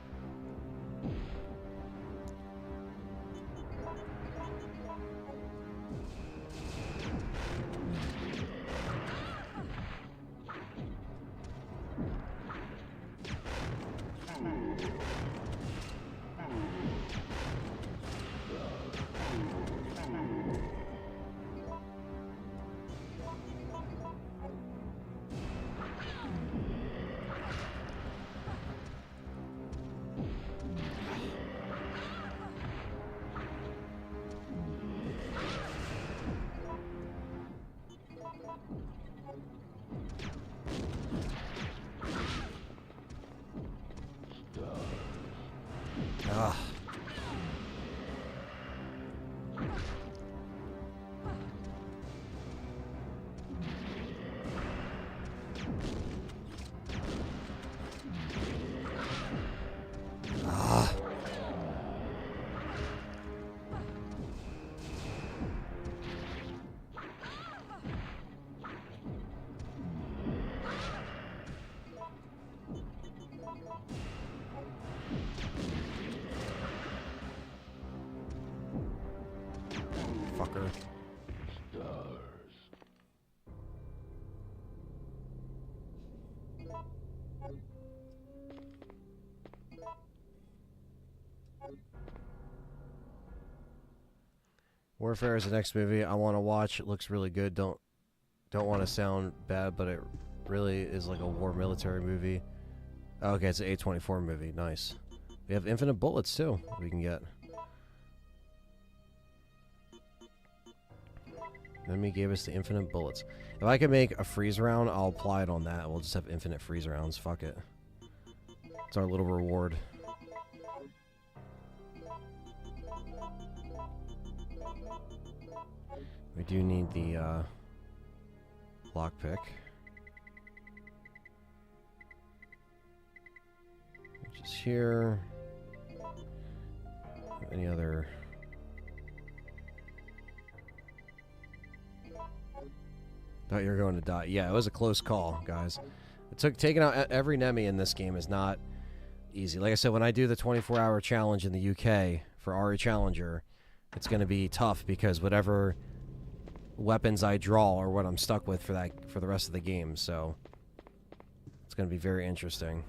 Ah. Ah. Fucker. Warfare is the next movie I want to watch. It looks really good. Don't want to sound bad, but it really is like a war military movie. Oh, okay, it's an A24 movie. Nice. We have infinite bullets too. We can get. Enemy gave us the infinite bullets. If I can make a freeze round, I'll apply it on that. We'll just have infinite freeze rounds. Fuck it. It's our little reward. We do need the lockpick. Which is here. Any other... Thought you were going to die. Yeah, it was a close call, guys. Taking out every Nemi in this game is not easy. Like I said, when I do the 24-hour challenge in the UK for RE Challenger, it's going to be tough because whatever weapons I draw are what I'm stuck with for the rest of the game. So it's going to be very interesting.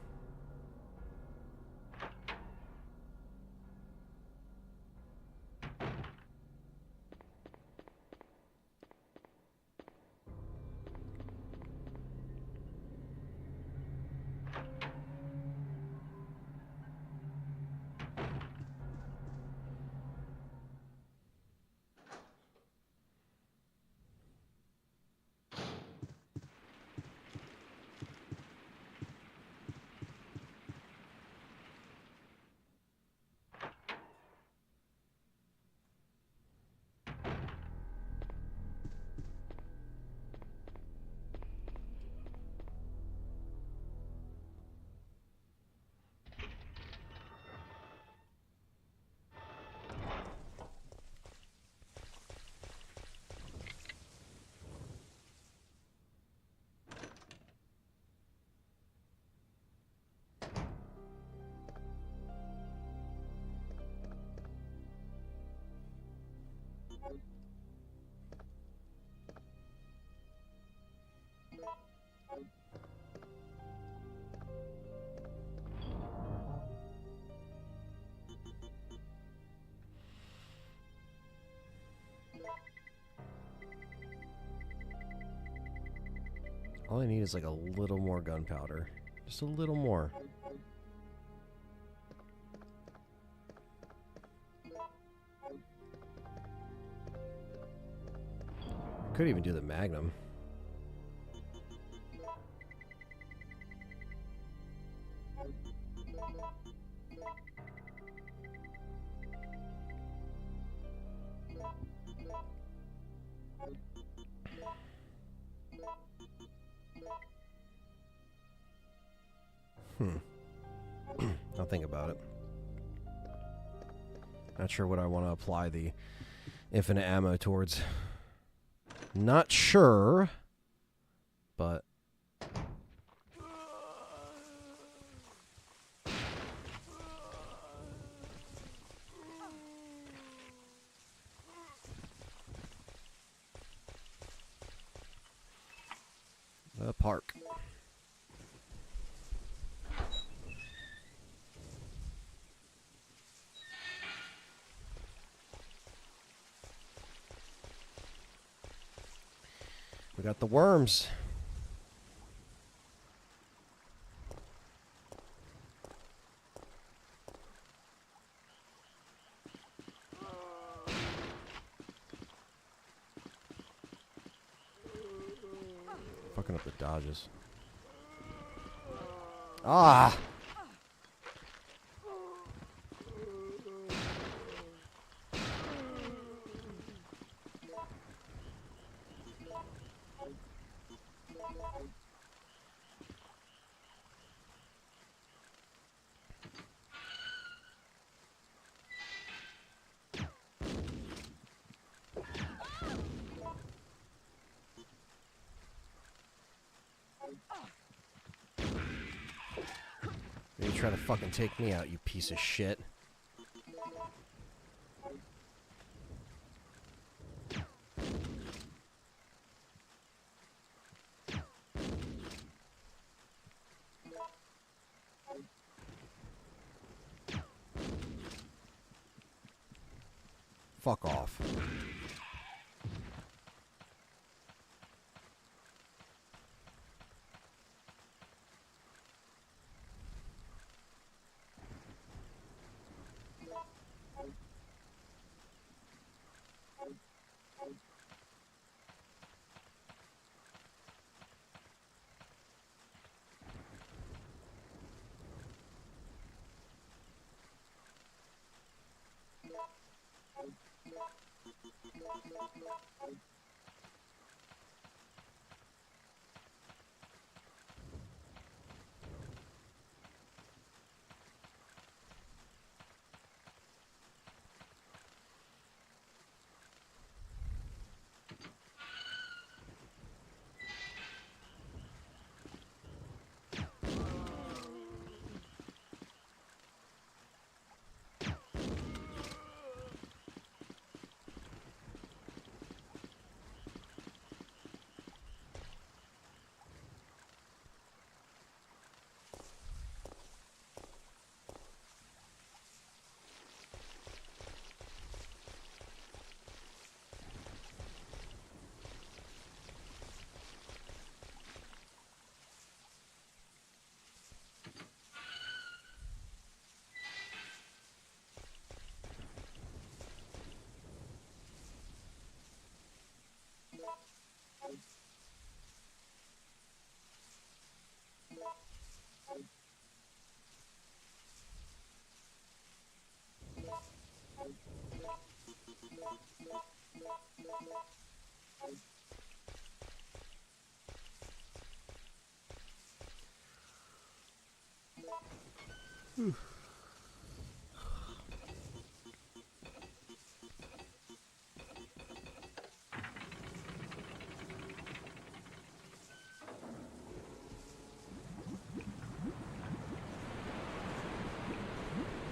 All I need is like a little more gunpowder. Just a little more. Could even do the Magnum. I'll think about it. Not sure what I want to apply the infinite ammo towards. Not sure, but the park. We got the worms. Fucking up the dodges. Ah! You try to fucking take me out, you piece of shit. Fuck off.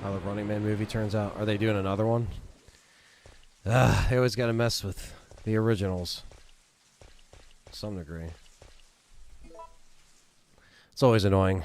How the Running Man movie turns out. Are they doing another one? They always got to mess with the originals. To some degree. It's always annoying.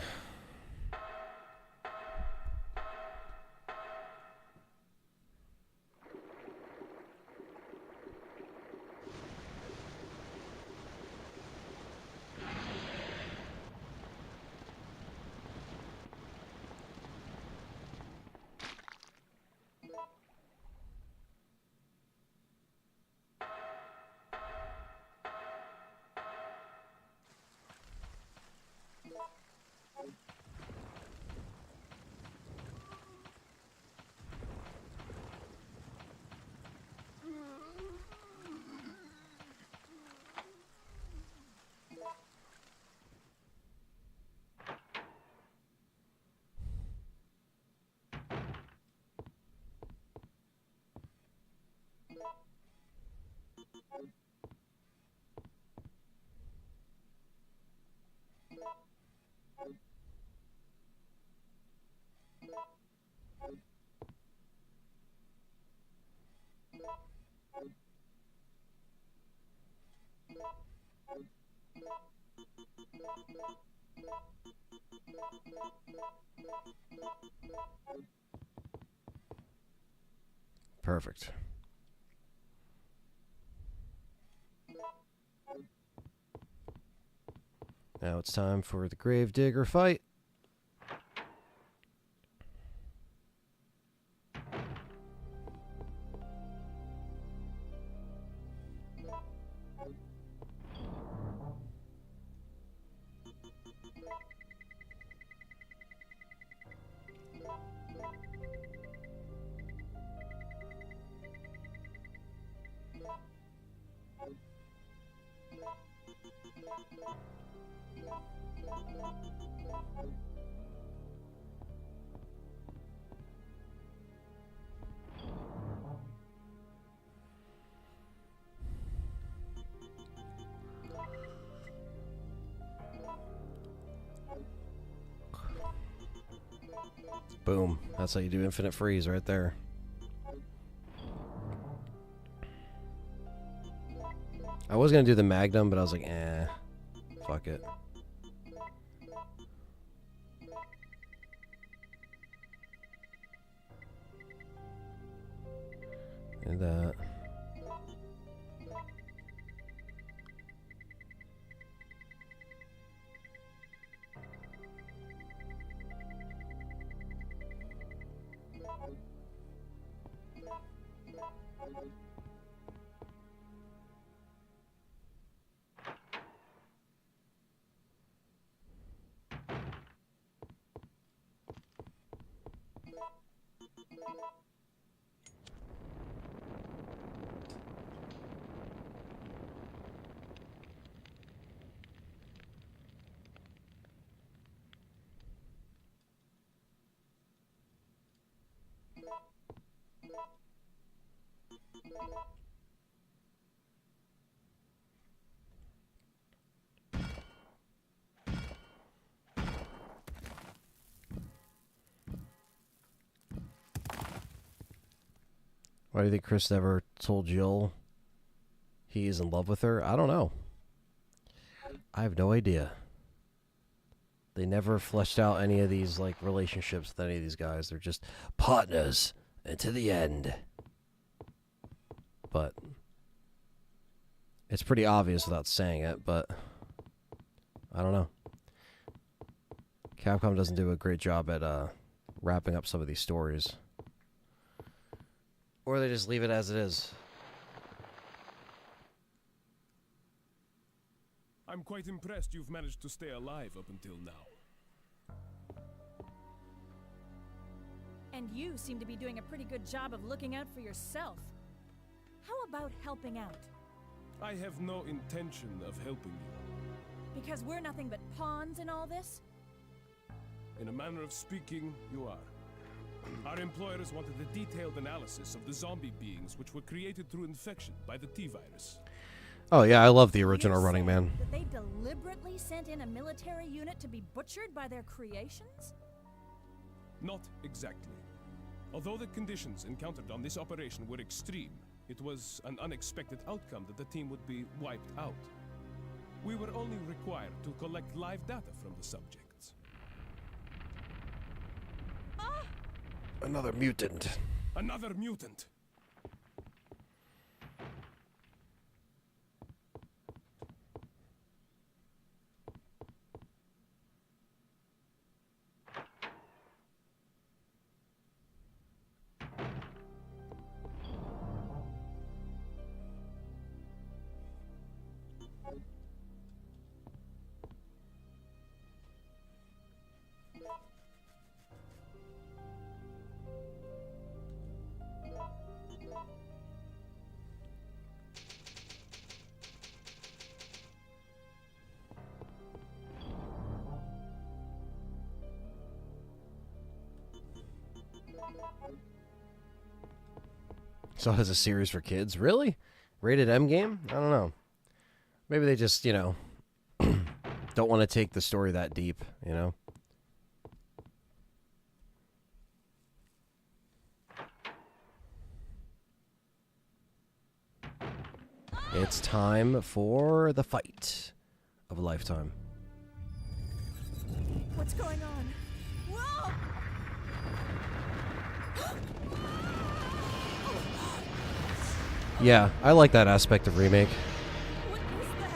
Perfect. Now it's time for the Gravedigger fight. Boom. That's how you do infinite freeze right there. I was going to do the Magnum, but I was like, fuck it. And that. Why do you think Chris never told Jill he's in love with her? I don't know. I have no idea. They never fleshed out any of these like relationships with any of these guys. They're just partners and to the end. But it's pretty obvious without saying it, but I don't know. Capcom doesn't do a great job at wrapping up some of these stories. Or they just leave it as it is. I'm quite impressed you've managed to stay alive up until now. And you seem to be doing a pretty good job of looking out for yourself. How about helping out? I have no intention of helping you. Because we're nothing but pawns in all this? In a manner of speaking, you are. Our employers wanted a detailed analysis of the zombie beings which were created through infection by the T-virus. Oh yeah, I love the original You're Running saying Man. that they deliberately sent in a military unit to be butchered by their creations? Not exactly. Although the conditions encountered on this operation were extreme, it was an unexpected outcome that the team would be wiped out. We were only required to collect live data from the subjects. Another mutant. Another mutant! So it has a series for kids? Really? Rated M game? I don't know. Maybe they just, you know, don't want to take the story that deep, you know? It's time for the fight of a lifetime. What's going on? Whoa! Yeah, I like that aspect of Remake. What is that?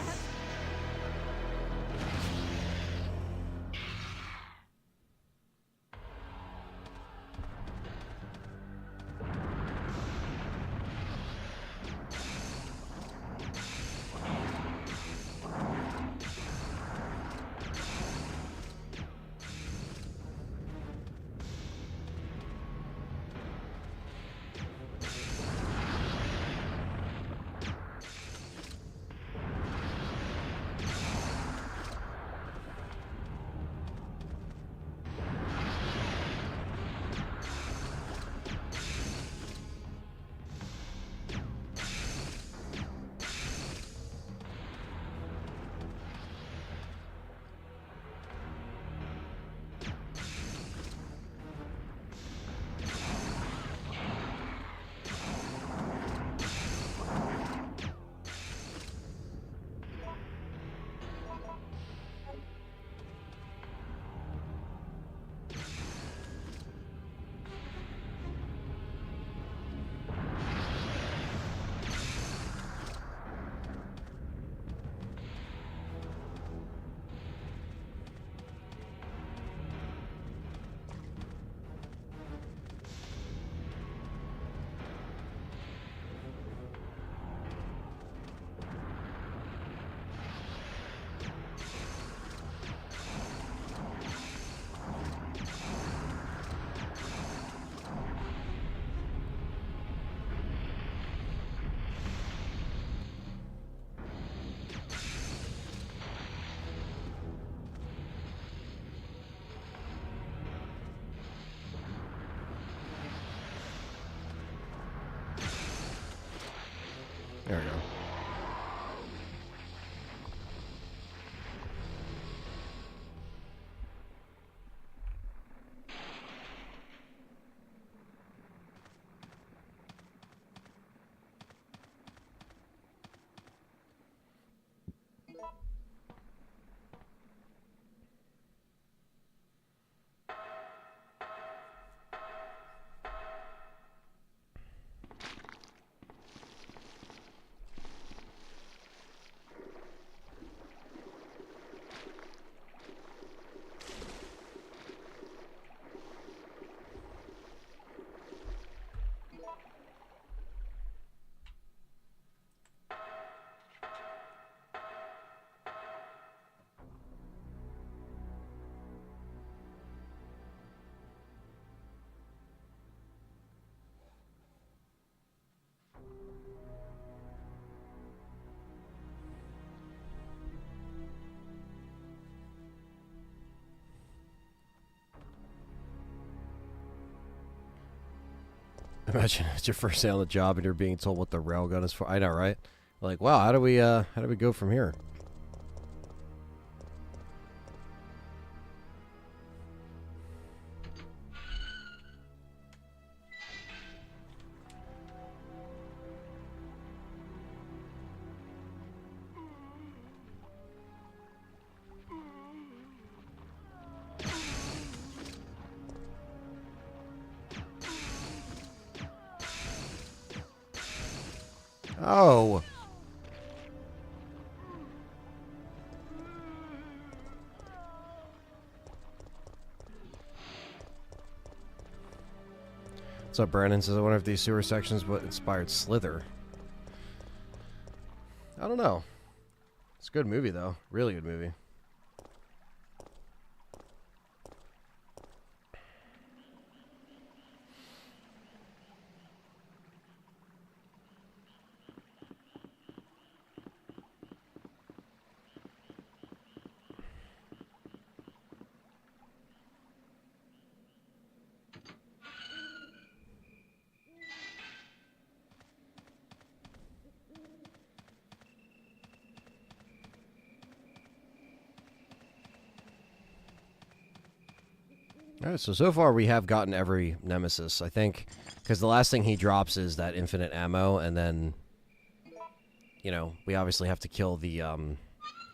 There we go. Imagine it's your first day on the job and you're being told what the railgun is for. I know, right? Like, wow, how do we go from here? Oh. What's up, Brandon? Says, I wonder if these sewer sections what inspired Slither. I don't know. It's a good movie, though. Really good movie. Alright, so far we have gotten every Nemesis, I think, because the last thing he drops is that infinite ammo, and then, you know, we obviously have to kill the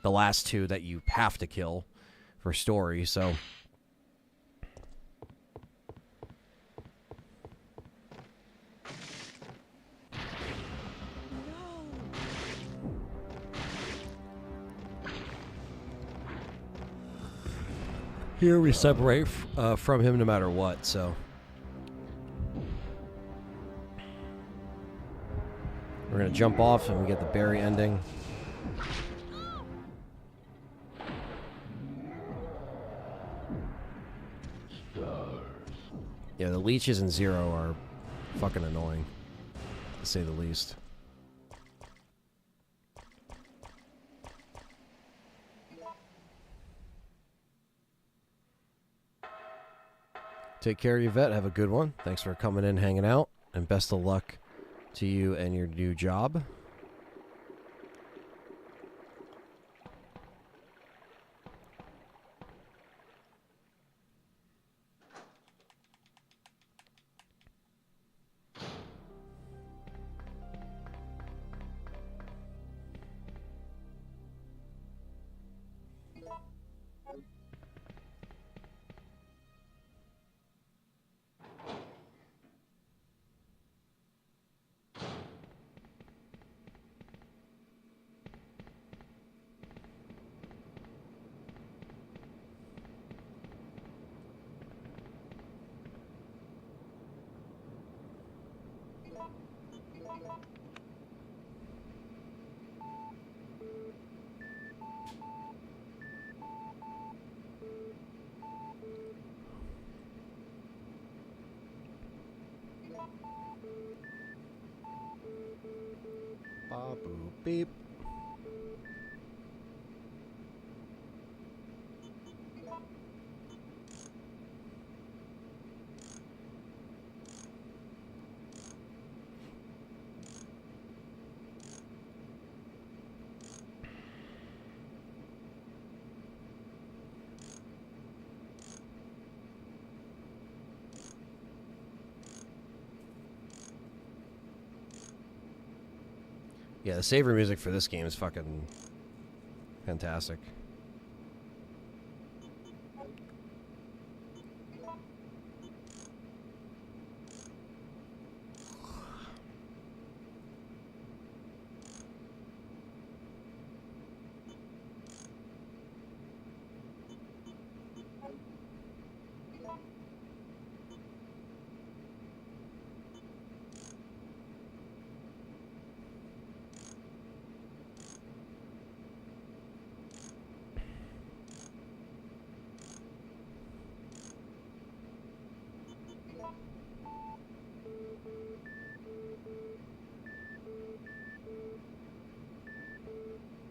last two that you have to kill for story, so... Here we separate from him no matter what, so... We're gonna jump off and we get the Barry ending. Yeah, the leeches in Zero are fucking annoying, to say the least. Take care, Yvette. Have a good one. Thanks for coming in, hanging out, and best of luck to you and your new job. Ba-boop beep. Yeah, the saver music for this game is fucking fantastic.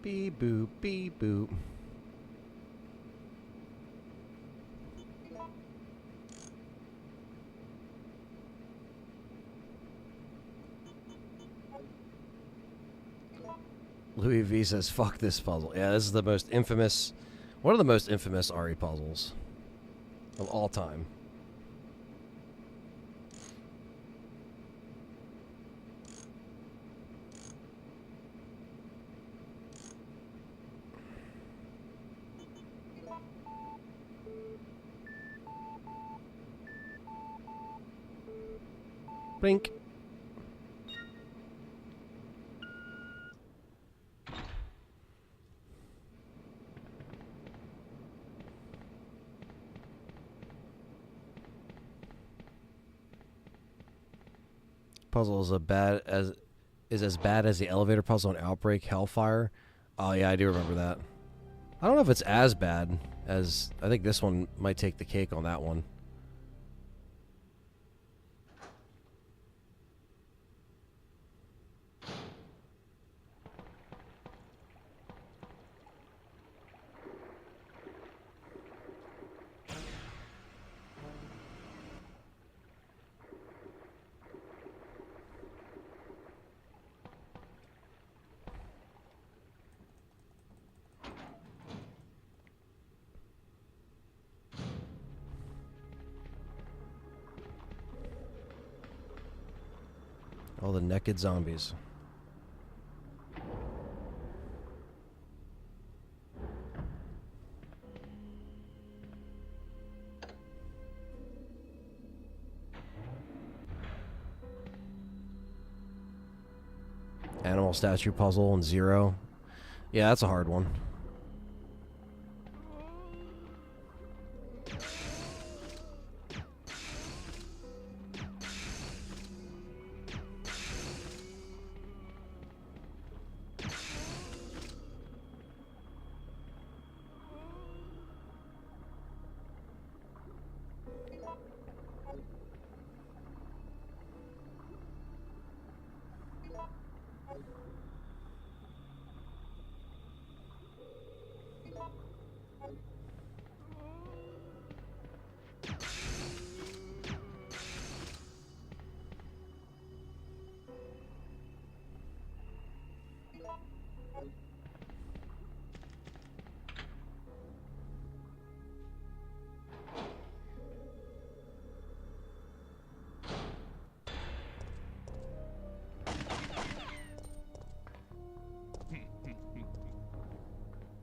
Beep boop, beep boop. Louis V says, fuck this puzzle. Yeah, this is the most infamous, one of the most infamous RE puzzles of all time. Blink. Puzzle is as bad as the elevator puzzle in Outbreak Hellfire. Oh yeah, I do remember that. I don't know if it's as bad as, I think this one might take the cake on that one. All the naked zombies. Animal statue puzzle and Zero. Yeah, that's a hard one.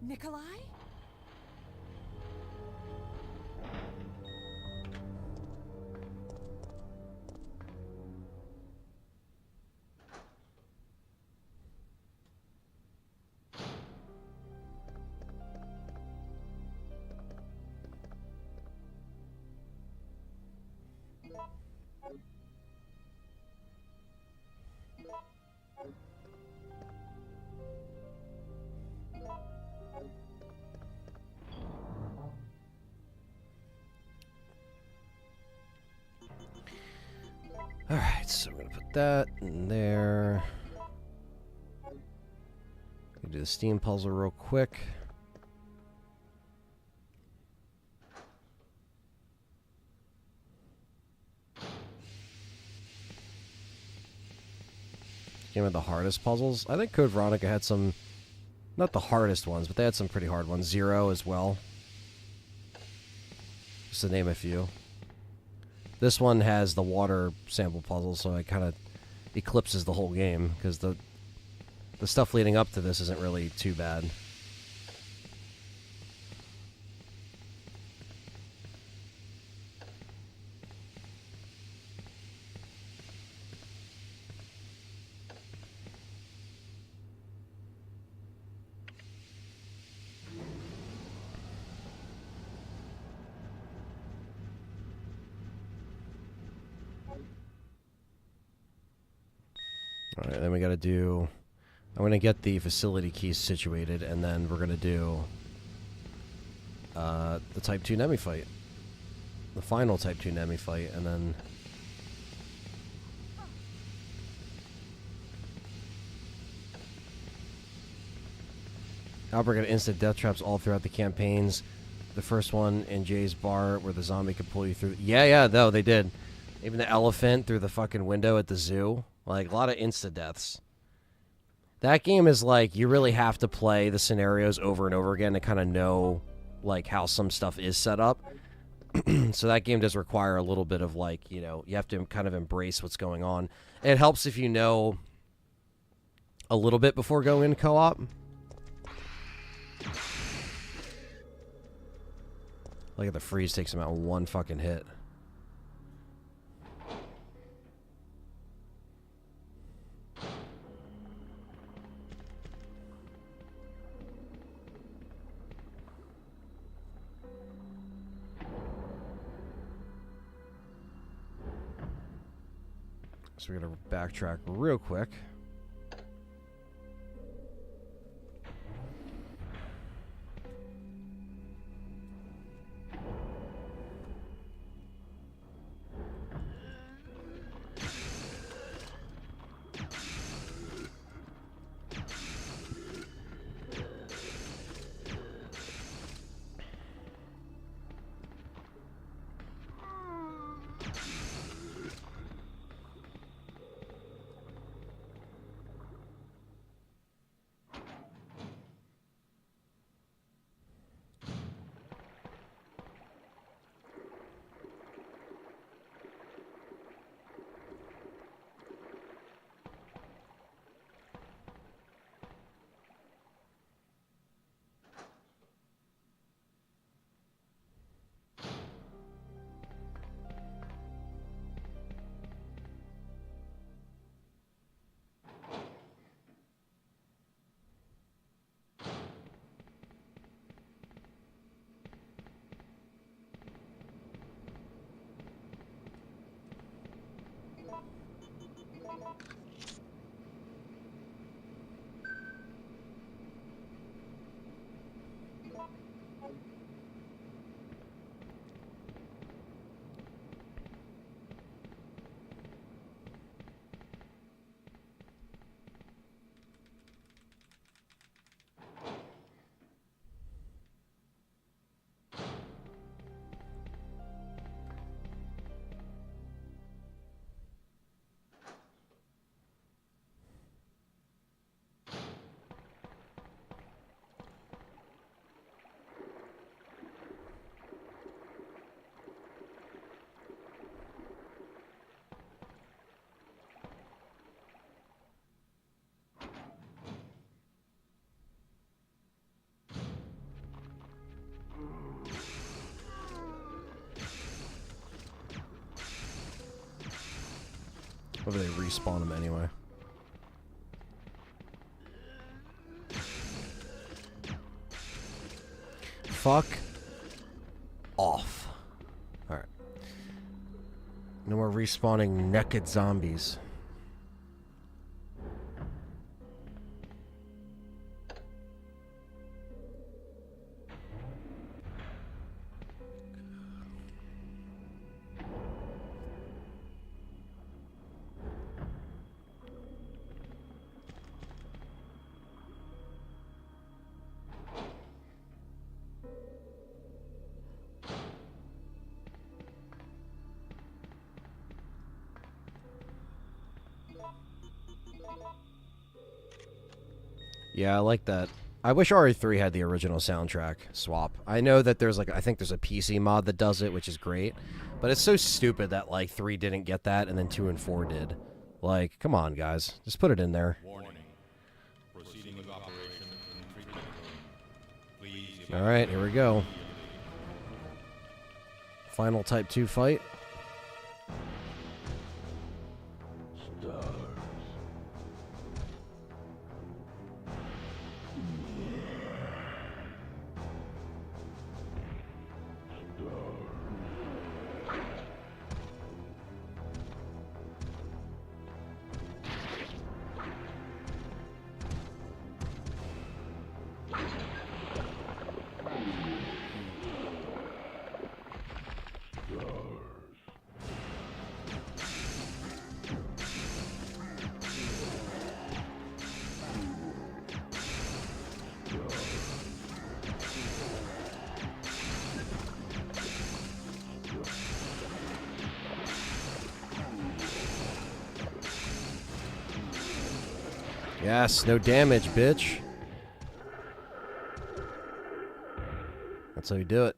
Nikolai? Alright, so we're going to put that in there. Gonna do the Steam puzzle real quick. Game of the hardest puzzles. I think Code Veronica had some, not the hardest ones, but they had some pretty hard ones. Zero as well. Just to name a few. This one has the water sample puzzle, so it kind of eclipses the whole game, because the The stuff leading up to this isn't really too bad. Alright, then we gotta do... I'm gonna get the facility keys situated, and then we're gonna do... the Type 2 Nemi fight. The final Type 2 Nemi fight, and then... Albert got instant death traps all throughout the campaigns. The first one in Jay's bar where the zombie could pull you through. Yeah, no, they did. Even the elephant through the fucking window at the zoo. Like, a lot of insta-deaths. That game is like, you really have to play the scenarios over and over again to kind of know, like, how some stuff is set up. So that game does require a little bit of, like, you know, you have to kind of embrace what's going on. It helps if you know a little bit before going into co-op. Look at the freeze, takes him out in one fucking hit. So we're going to backtrack real quick. Hopefully they respawn him anyway. Fuck off. Alright. No more respawning naked zombies. Yeah, I like that. I wish RE3 had the original soundtrack swap. I know that there's like, I think there's a PC mod that does it, which is great. But it's so stupid that like 3 didn't get that and then 2 and 4 did. Like, come on guys, just put it in there. Warning. Alright, here we go. Final Type 2 fight. Yes, no damage, bitch. That's how you do it.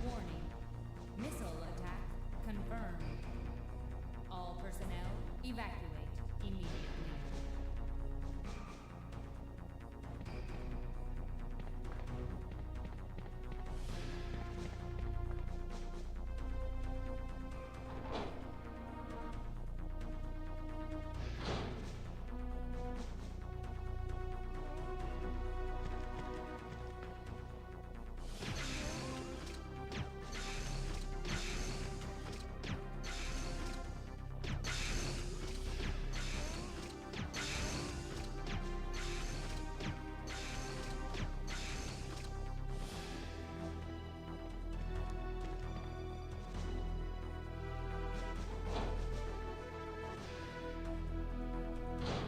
Warning. Missile attack confirmed. All personnel evacuate immediately.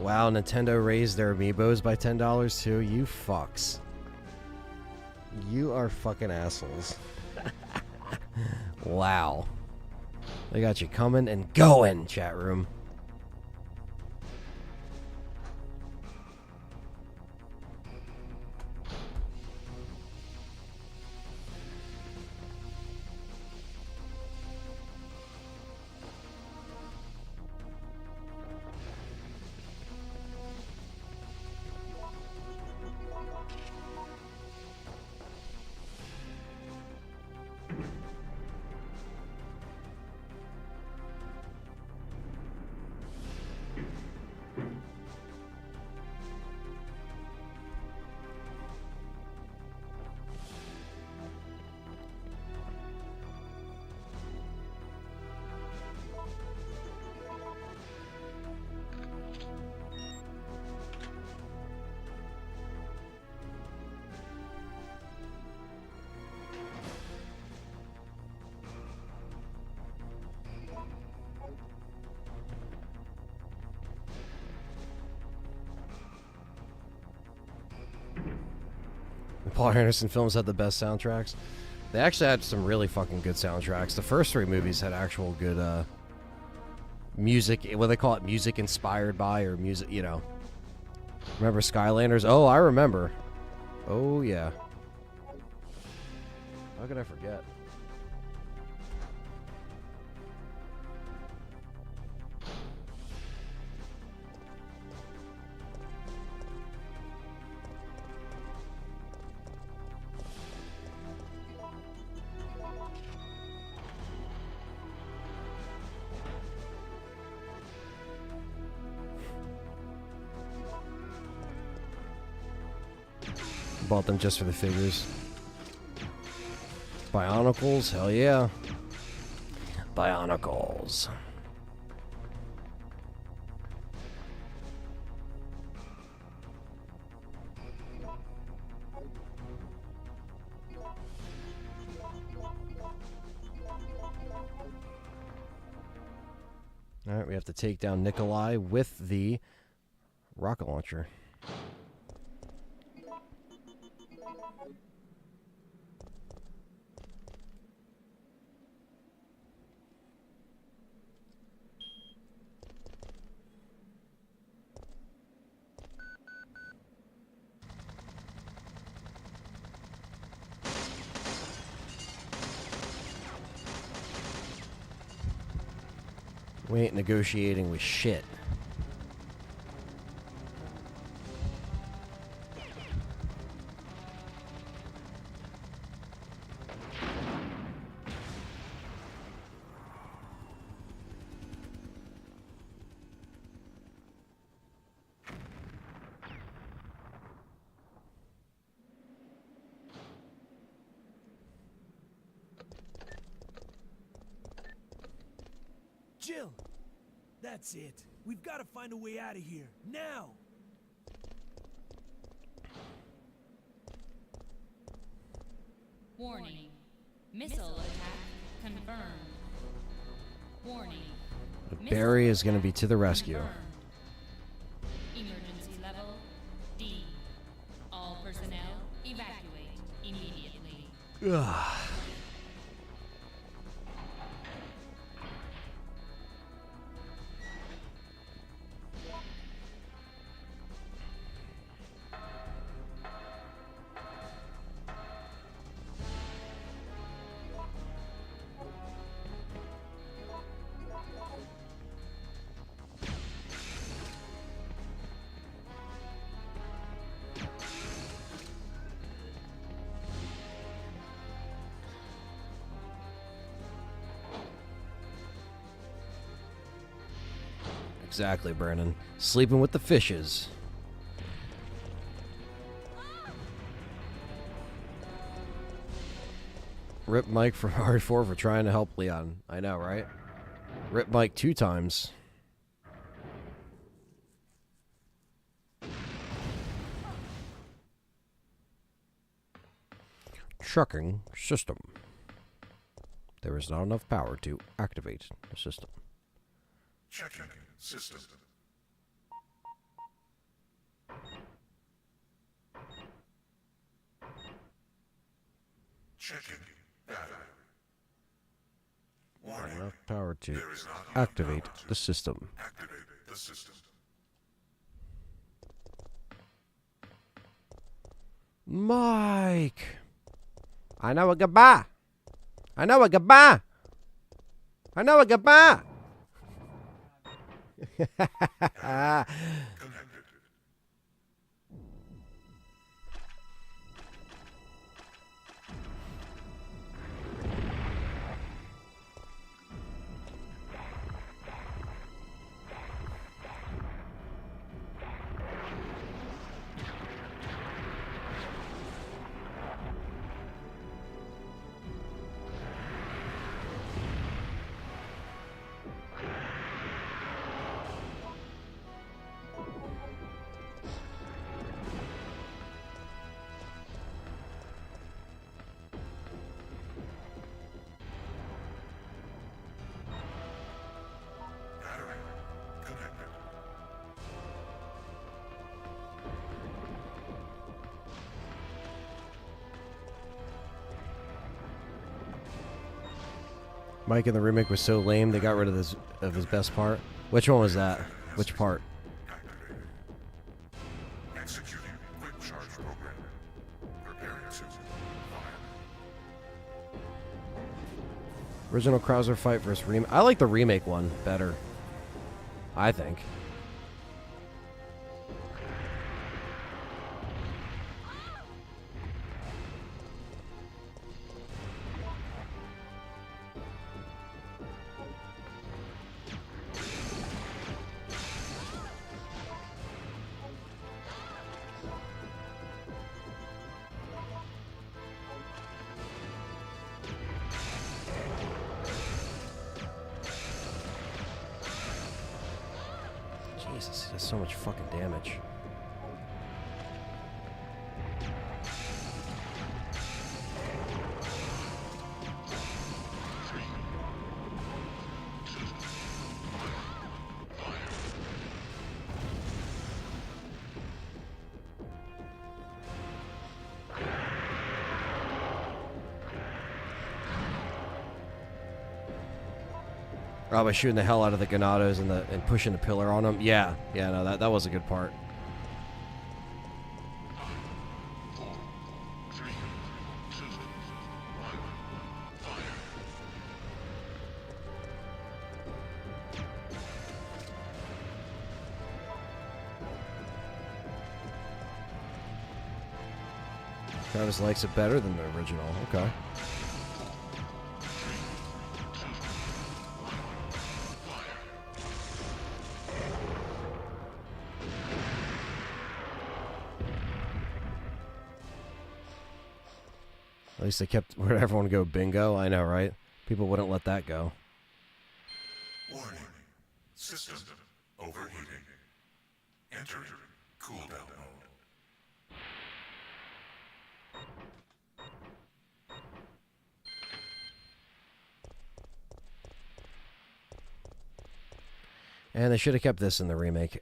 Wow, Nintendo raised their amiibos by $10 too. You fucks. You are fucking assholes. Wow. They got you coming and going, chat room. Paul Anderson films had the best soundtracks. They actually had some really fucking good soundtracks. The first three movies had actual good music. What they call it, music inspired by, or music, you know. Remember Skylanders? Oh, I remember. Oh yeah. How could I forget? Bought them just for the figures. Bionicles? Hell yeah. Bionicles. Alright, we have to take down Nikolai with the rocket launcher. We ain't negotiating with shit. Jill! That's it. We've got to find a way out of here. Now! Warning. Missile attack confirmed. Warning. Barry is going to be to the rescue. Confirmed. Emergency level D. All personnel evacuate immediately. Ugh. Exactly, Brandon. Sleeping with the fishes. Rip Mike from RE4 for trying to help Leon. I know, right? Rip Mike 2 times. Trucking system. There is not enough power to activate the system. Checking system. Checking battery. Warning. Enough power to There is not enough activate power to the system. activate the system. Mike! I know a goodbye! I know a goodbye! I know a goodbye! Connected. Battery connected. Mike in the remake was so lame they got rid of his best part. Which one was that? Which part? Activated. Executing quick charge program. Preparing to fire. Original Krauser fight versus remake. I like the remake one better. I think. Jesus, he does so much fucking damage. Oh, by shooting the hell out of the Ganados and pushing the pillar on them. Yeah, no, that was a good part. Travis likes it better than the original. Okay. At least they kept where everyone go bingo. I know, right? People wouldn't let that go. Warning. System overheating. Enter cooldown mode. And they should have kept this in the remake.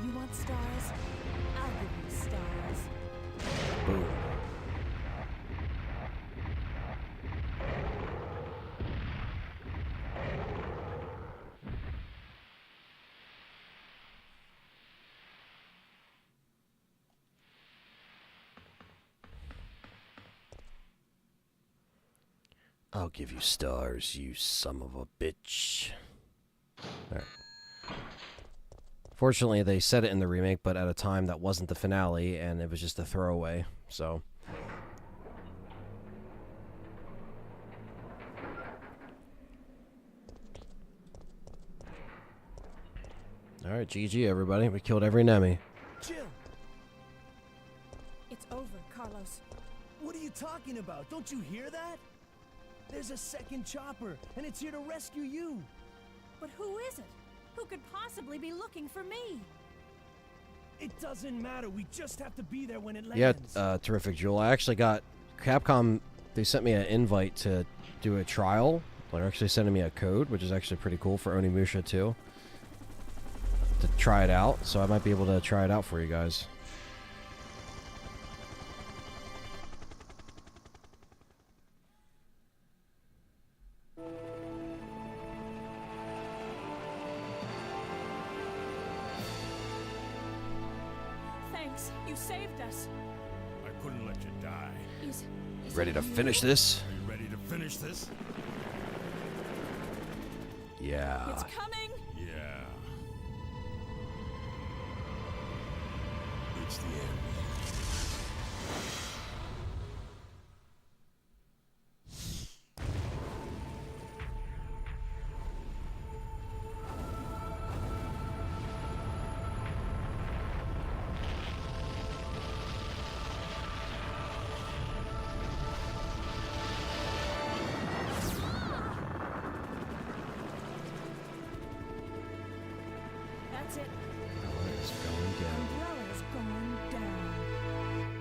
You want stars? I'll give you stars. Boom. I'll give you stars, you son of a bitch. There. Fortunately, they said it in the remake, but at a time that wasn't the finale, and it was just a throwaway, so... Alright, GG, everybody. We killed every Nemi. Jill, It's over, Carlos. what are you talking about? Don't you hear that? There's a second chopper, and it's here to rescue you. But who is it? Who could possibly be looking for me? It doesn't matter. We just have to be there when it Yeah, lands. terrific, Jewel. I actually got... Capcom, they sent me an invite to do a trial. They're actually sending me a code, which is actually pretty cool for Onimusha 2. To try it out, so I might be able to try it out for you guys. Thanks, you saved us. I couldn't let you die. Is Ready to finish this? Are you ready to finish this? Yeah. It's coming. Yeah. It's the end. That's it. It's going down. Umbrella's going down.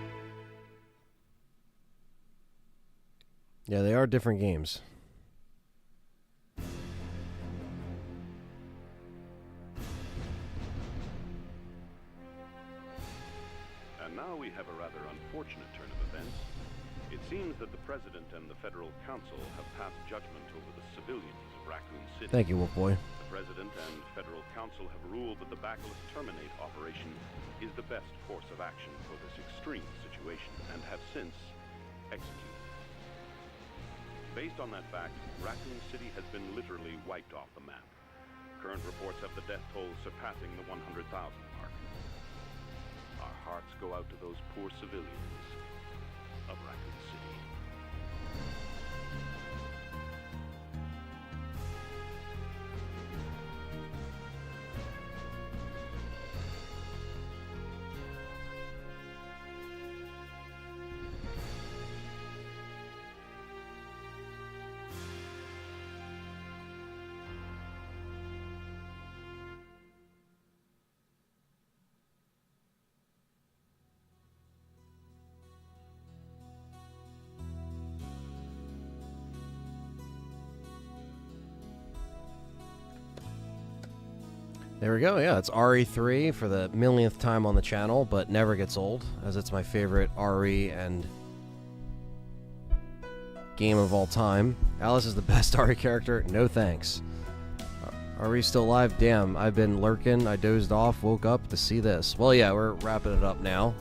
Yeah, they are different games. And now we have a rather unfortunate turn of events. It seems that the President and the Federal Council have passed judgment over the civilians of Raccoon City. Thank you, Wolf Boy. The President and Federal Council have ruled that the Backless Terminate operation is the best course of action for this extreme situation, and have since executed. Based on that fact, Raccoon City has been literally wiped off the map. Current reports have the death toll surpassing the 100,000 mark. Our hearts go out to those poor civilians of Raccoon City. There we go. Yeah, it's RE3 for the millionth time on the channel, but never gets old, as it's my favorite RE and game of all time. Alice is the best RE character. No thanks. Are we still live? Damn, I've been lurking. I dozed off, woke up to see this. Well, yeah, we're wrapping it up now.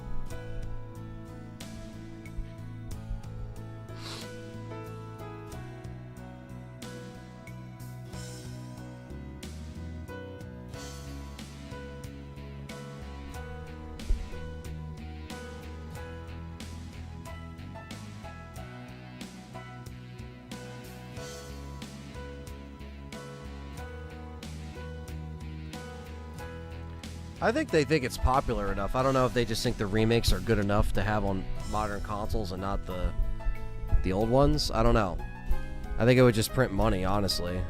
I think they think it's popular enough. I don't know if they just think the remakes are good enough to have on modern consoles and not the old ones. I don't know. I think it would just print money, honestly.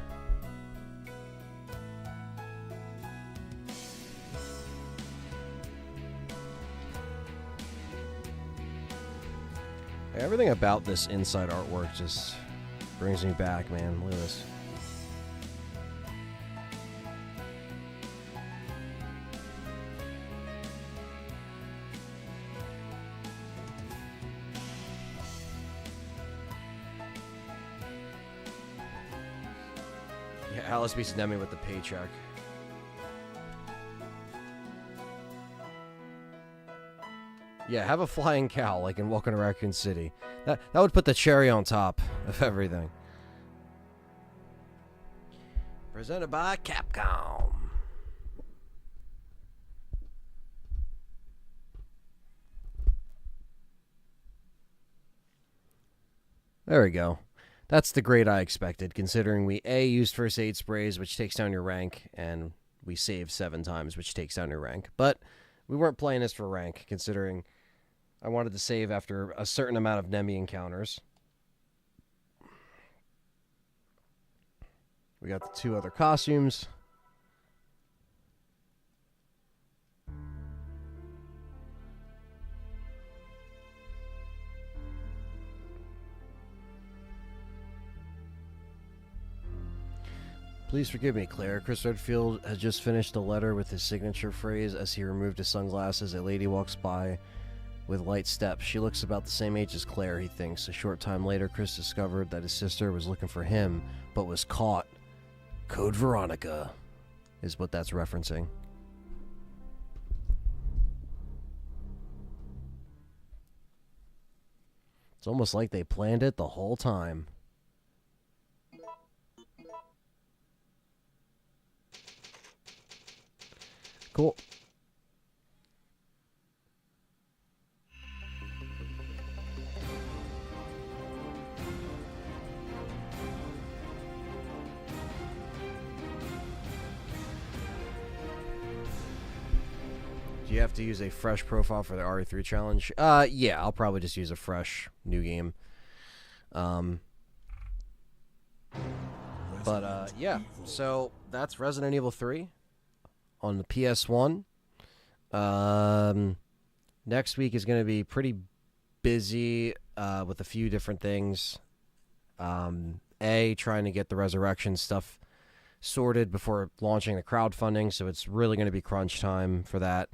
Everything about this inside artwork just brings me back, man. Look at this. Yeah, Alice beats Nemi with the paycheck. Yeah, have a flying cow like in Welcome to Raccoon City. That would put the cherry on top of everything. Presented by Capcom. There we go. That's the grade I expected, considering we A, used first aid sprays, which takes down your rank, and we saved 7 times, which takes down your rank. But we weren't playing this for rank, considering I wanted to save after a certain amount of Nemi encounters. We got the 2 other costumes. Please forgive me, Claire. Chris Redfield has just finished a letter with his signature phrase. As he removed his sunglasses, a lady walks by with light steps. She looks about the same age as Claire, he thinks. A short time later, Chris discovered that his sister was looking for him, but was caught. Code Veronica is what that's referencing. It's almost like they planned it the whole time. Cool. Do you have to use a fresh profile for the RE3 challenge? Yeah, I'll probably just use a fresh new game. Yeah, so that's Resident Evil 3 on the PS1. Next week is going to be pretty busy with a few different things. Trying to get the Resurrection stuff sorted before launching the crowdfunding, so it's really going to be crunch time for that.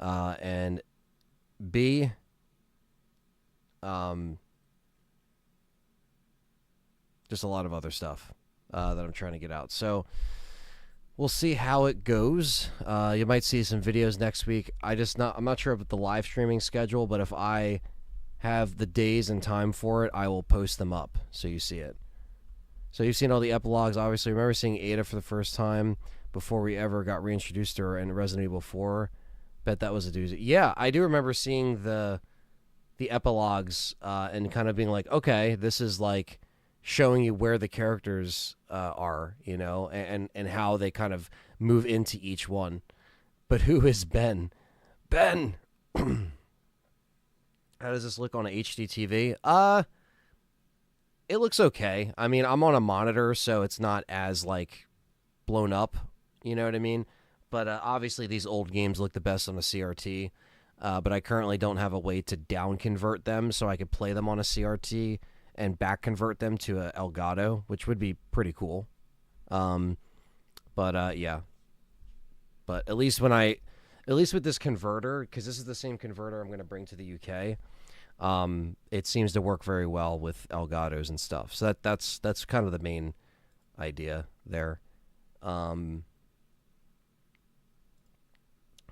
And B, just a lot of other stuff that I'm trying to get out. So we'll see how it goes. You might see some videos next week. I'm not sure about the live streaming schedule, but if I have the days and time for it, I will post them up so you see it. So you've seen all the epilogues, obviously. Remember seeing Ada for the first time before we ever got reintroduced to her in Resident Evil 4? Bet that was a doozy. Yeah, I do remember seeing the epilogues and kind of being like, okay, this is like showing you where the characters are, you know, and how they kind of move into each one. But who is Ben? Ben! How does this look on a HD TV? It looks okay. I mean, I'm on a monitor, so it's not as, like, blown up, you know what I mean? But obviously these old games look the best on a CRT, but I currently don't have a way to down convert them so I could play them on a CRT and back convert them to a Elgato, which would be pretty cool. Yeah. But at least with this converter, because this is the same converter I'm going to bring to the UK, it seems to work very well with Elgatos and stuff. So that's kind of the main idea there.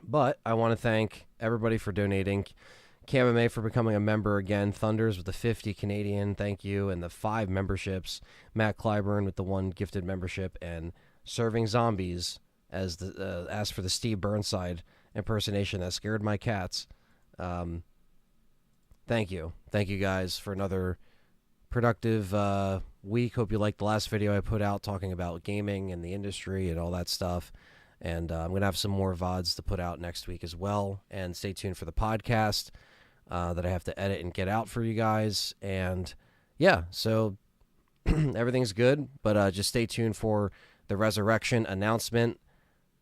But I want to thank everybody for donating. KMMA for becoming a member again. Thunders with the 50 Canadian, thank you, and the 5 memberships. Matt Clyburn with the 1 gifted membership, and Serving Zombies as the asked for the Steve Burnside impersonation that scared my cats. Thank you guys for another productive week. Hope you liked the last video I put out talking about gaming and the industry and all that stuff. And I'm going to have some more VODs to put out next week as well. And stay tuned for the podcast that I have to edit and get out for you guys. And yeah, so everything's good. But just stay tuned for the Resurrection announcement.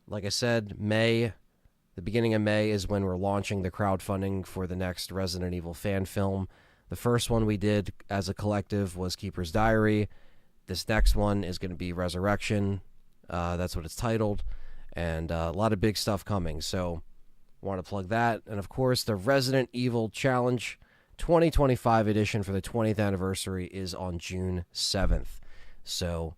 Like I said, the beginning of May is when we're launching the crowdfunding for the next Resident Evil fan film. The first one we did as a collective was Keeper's Diary. This next one is going to be Resurrection. That's what it's titled. And a lot of big stuff coming. So want to plug that. And of course, the Resident Evil Challenge 2025 edition for the 20th anniversary is on June 7th. So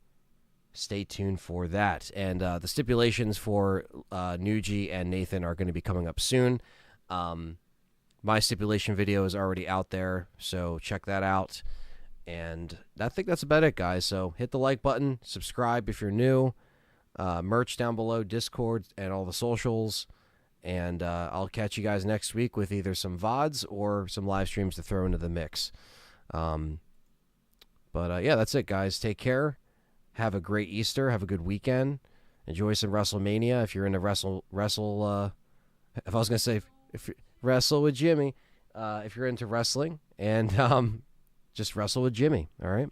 stay tuned for that. And the stipulations for Nuji and Nathan are going to be coming up soon. My stipulation video is already out there, so check that out. And I think that's about it, guys. So hit the like button, subscribe if you're new, merch down below, Discord, and all the socials. And I'll catch you guys next week with either some VODs or some live streams to throw into the mix. Yeah, that's it, guys. Take care. Have a great Easter. Have a good weekend. Enjoy some WrestleMania. If you're into if I was going to say, if wrestle with Jimmy, if you're into wrestling, and just wrestle with Jimmy. All right.